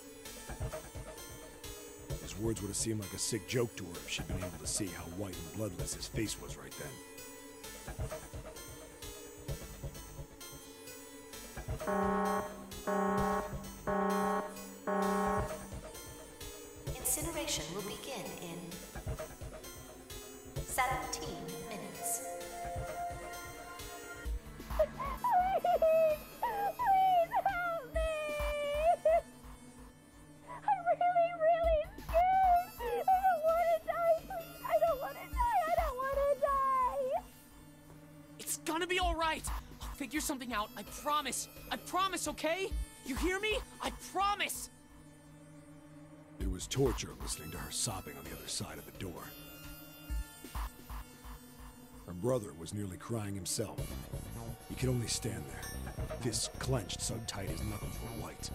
His words would have seemed like a sick joke to her if she'd been able to see how white and bloodless his face was right then. Incineration will begin in 17 minutes. Please help me! I'm really scared! I don't want to die, please! I don't want to die! I don't want to die! It's gonna be all right. I'll figure something out. I promise. I promise, okay? You hear me? I promise! It was torture listening to her sobbing on the other side of the door. Her brother was nearly crying himself. He could only stand there, fists clenched so tight his knuckles were white.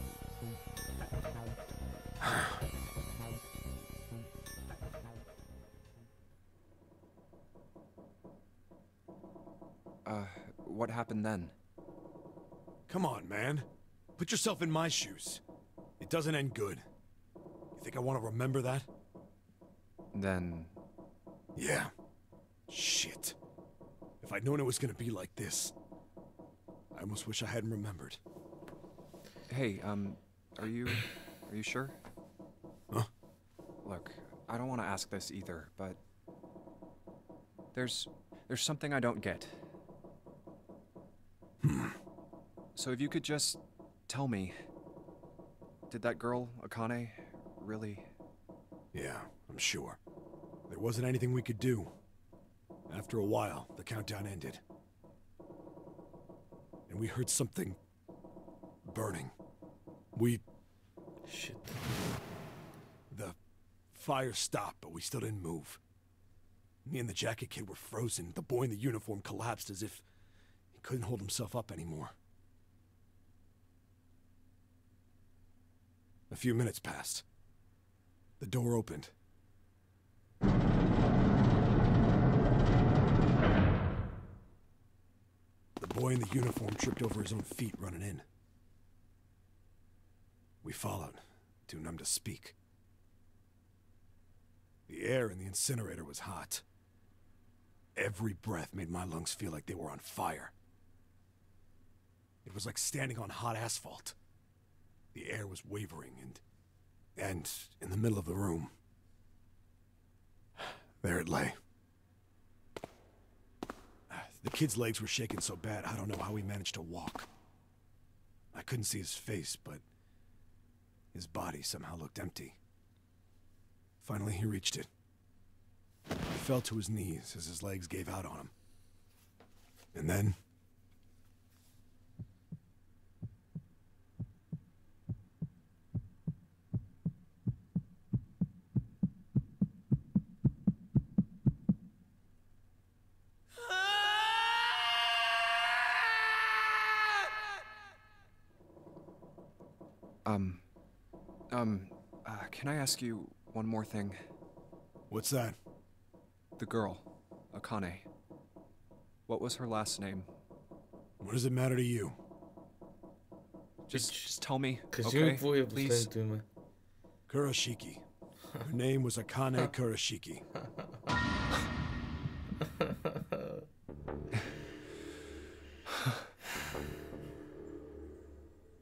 What happened then? Come on, man. Put yourself in my shoes. It doesn't end good. You think I want to remember that? Then... Yeah. Shit. If I'd known it was gonna be like this, I almost wish I hadn't remembered. Hey, are you sure? Huh? Look, I don't want to ask this either, but... There's something I don't get. So if you could just tell me, did that girl, Akane, really... Yeah, I'm sure. There wasn't anything we could do. After a while, the countdown ended. And we heard something... burning. Shit. The fire stopped, but we still didn't move. Me and the jacket kid were frozen. The boy in the uniform collapsed as if he couldn't hold himself up anymore. A few minutes passed. The door opened. The boy in the uniform tripped over his own feet running in. We followed, too numb to speak. The air in the incinerator was hot. Every breath made my lungs feel like they were on fire. It was like standing on hot asphalt. The air was wavering, and in the middle of the room, there it lay. The kid's legs were shaking so bad, I don't know how he managed to walk. I couldn't see his face, but his body somehow looked empty. Finally, he reached it. He fell to his knees as his legs gave out on him. And then... Can I ask you one more thing? What's that? The girl, Akane. What was her last name? What does it matter to you? Just tell me, Кажи okay? какво е Please. последното име. Kurashiki. Her name was Akane Kurashiki.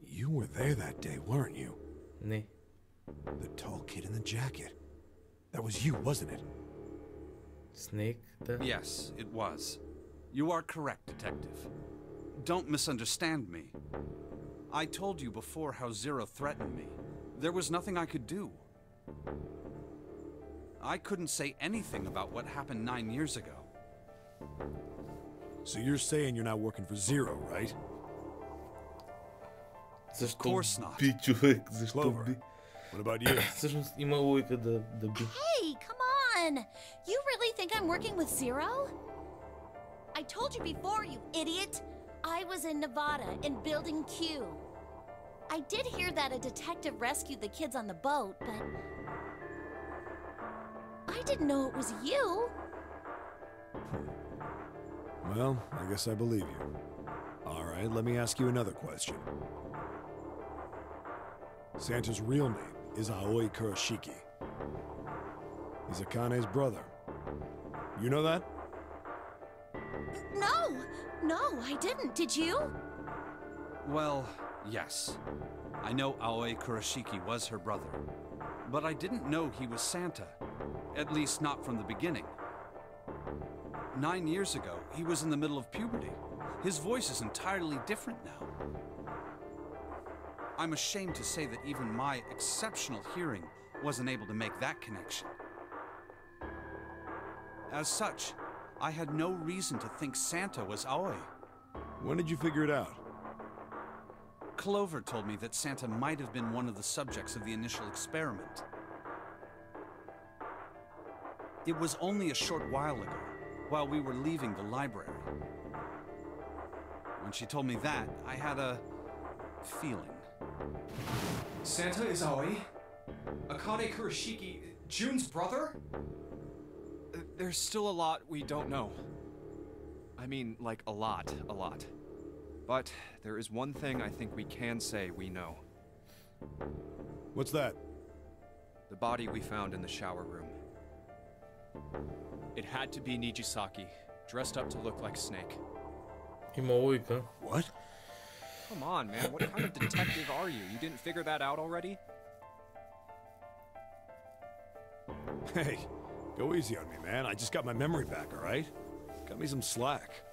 You were there that day, weren't you? Не. The tall kid in the jacket. That was you, wasn't it? Snake, да. Yes, it was. You are correct, Detective. Don't misunderstand me. I told you before how Zero threatened me. There was nothing I could do. I couldn't say anything about what happened 9 years ago. So you're saying you're not working for Zero, right? Защо course not. би, човек? Защо Clover. би? What about you? Всъщност има логика да би. Hey, come on! You really think I'm working with Zero? I told you before, you idiot! I was in Nevada, in Building Q. I did hear that a detective rescued the kids on the boat, but... I didn't know it was you. Well, I guess I believe you. All right, let me ask you another question. Santa's real name is Aoi Kurashiki. He's Akane's brother. You know that? No, I didn't. Did you? Well, yes. I know Aoi Kurashiki was her brother. But I didn't know he was Santa. At least not from the beginning. 9 years ago, he was in the middle of puberty. His voice is entirely different now. I'm ashamed to say that even my exceptional hearing wasn't able to make that connection. As such, I had no reason to think Santa was Aoi. When did you figure it out? Clover told me that Santa might have been one of the subjects of the initial experiment. It was only a short while ago, while we were leaving the library. When she told me that, I had a feeling. Santa is Aoi? Akane Kurashiki, June's brother? There's still a lot we don't know. I mean, like, a lot. But there is one thing I think we can say we know. What's that? The body we found in the shower room. It had to be Nijisaki, dressed up to look like Snake. What? Come on, man, what kind of detective are you? You didn't figure that out already? Hey, go easy on me, man. I just got my memory back, all right? Cut me some slack.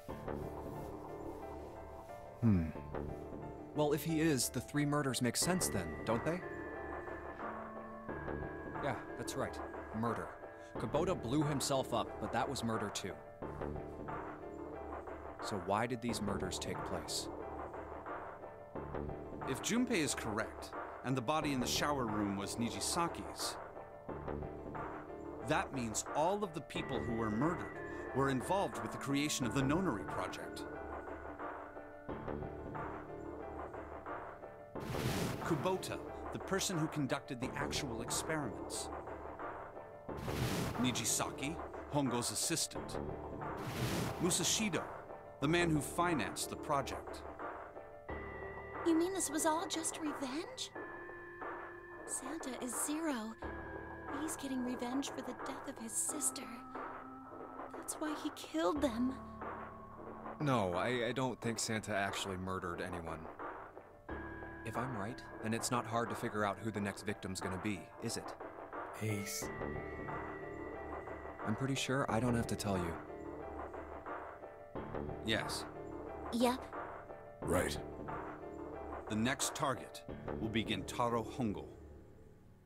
Well, if he is, the 3 murders make sense then, don't they? Yeah, that's right. Murder. Kubota blew himself up, but that was murder too. So why did these murders take place? If Junpei is correct, and the body in the shower room was Nijisaki's, that means all of the people who were murdered were involved with the creation of the Nonary project. Kubota, the person who conducted the actual experiments. Nijisaki, Hongo's assistant. Musashido, the man who financed the project. You mean this was all just revenge? Santa is Zero. He's getting revenge for the death of his sister. That's why he killed them. No, I don't think Santa actually murdered anyone. If I'm right, then it's not hard to figure out who the next victim's gonna be, is it? Ace. I'm pretty sure I don't have to tell you. Yes. Yep. Right. The next target will be Gentaro Hongo.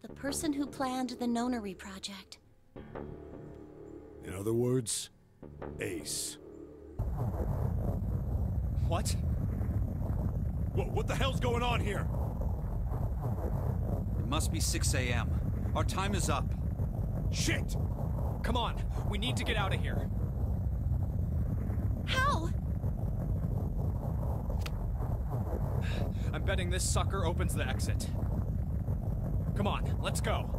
The person who planned the Nonary project. In other words, Ace. What? What the hell's going on here? It must be 6 a.m. Our time is up. Shit! Come on, we need to get out of here. How? I'm betting this sucker opens the exit. Come on, let's go.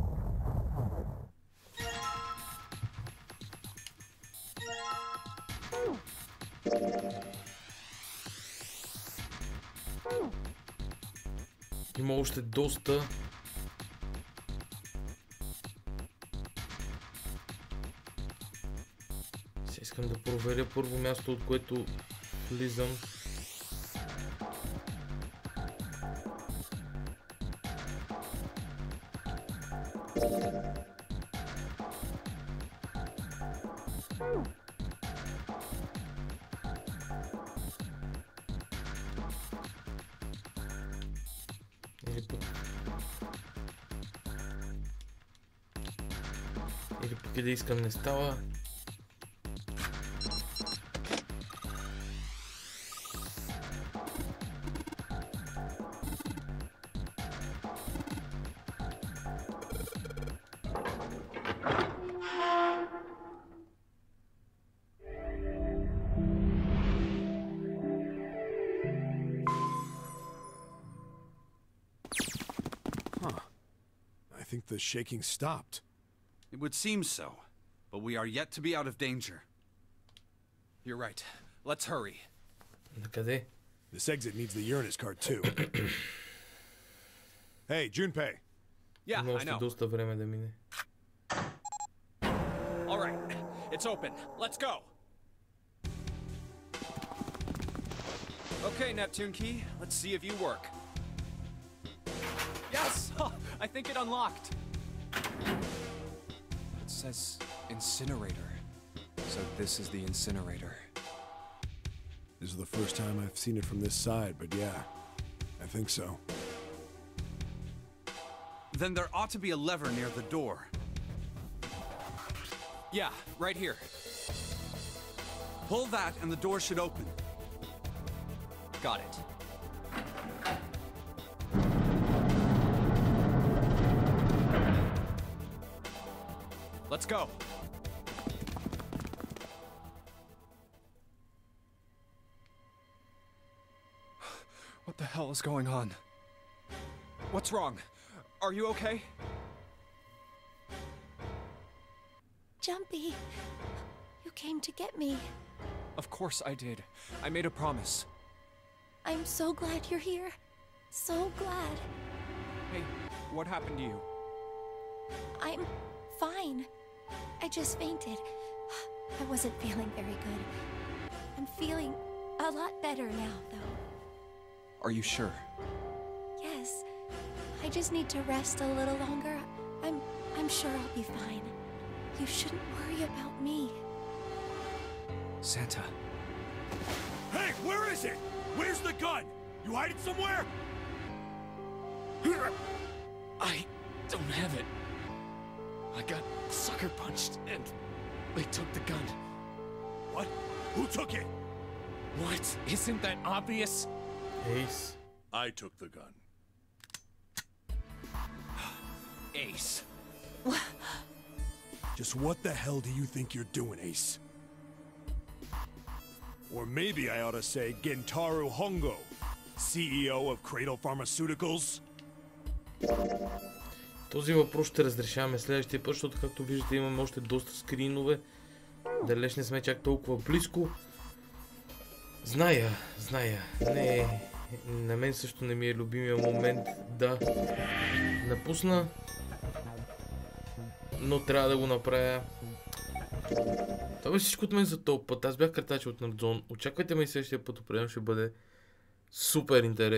Има още доста. Сега искам да проверя първо място, от което влизам. Или пък да искам не става. I think the shaking stopped. It would seem so, but we are yet to be out of danger. You're right. Let's hurry. Накъде? This exit needs the Uranus card too. Hey, Junpei. Yeah, Има I още know. доста време да мине. All right, it's open. Let's go. Okay, Neptune Key. Let's see if you work. Yes, I think it unlocked. It says incinerator. So this is the incinerator. This is the first time I've seen it from this side, but yeah, I think so. Then there ought to be a lever near the door. Yeah, right here. Pull that and the door should open. Got it. Let's go. What the hell is going on? What's wrong? Are you okay? Jumpy, you came to get me. Of course I did. I made a promise. I'm so glad you're here. So glad. Hey, what happened to you? I'm fine. I just fainted. I wasn't feeling very good. I'm feeling a lot better now, though. Are you sure? Yes. I just need to rest a little longer. I'm sure I'll be fine. You shouldn't worry about me. Santa. Hey, where is it? Where's the gun? You hide it somewhere? I don't have it. I got sucker punched and they took the gun. What? Who took it? What? Isn't that obvious? Ace. I took the gun. Ace. Just what the hell do you think you're doing, Ace? Or maybe I ought to say Gentaro Hongo, CEO of Cradle Pharmaceuticals? Този въпрос ще разрешаваме следващия път, защото както виждате имаме още доста скринове. Далеч не сме чак толкова близко. Зная. Не, на мен също не ми е любимия момент да напусна. Но трябва да го направя. Това беше всичко от мен за този път. Аз бях Картача от Нердзон. Очаквайте ме и следващия път, определено ще бъде супер интересно.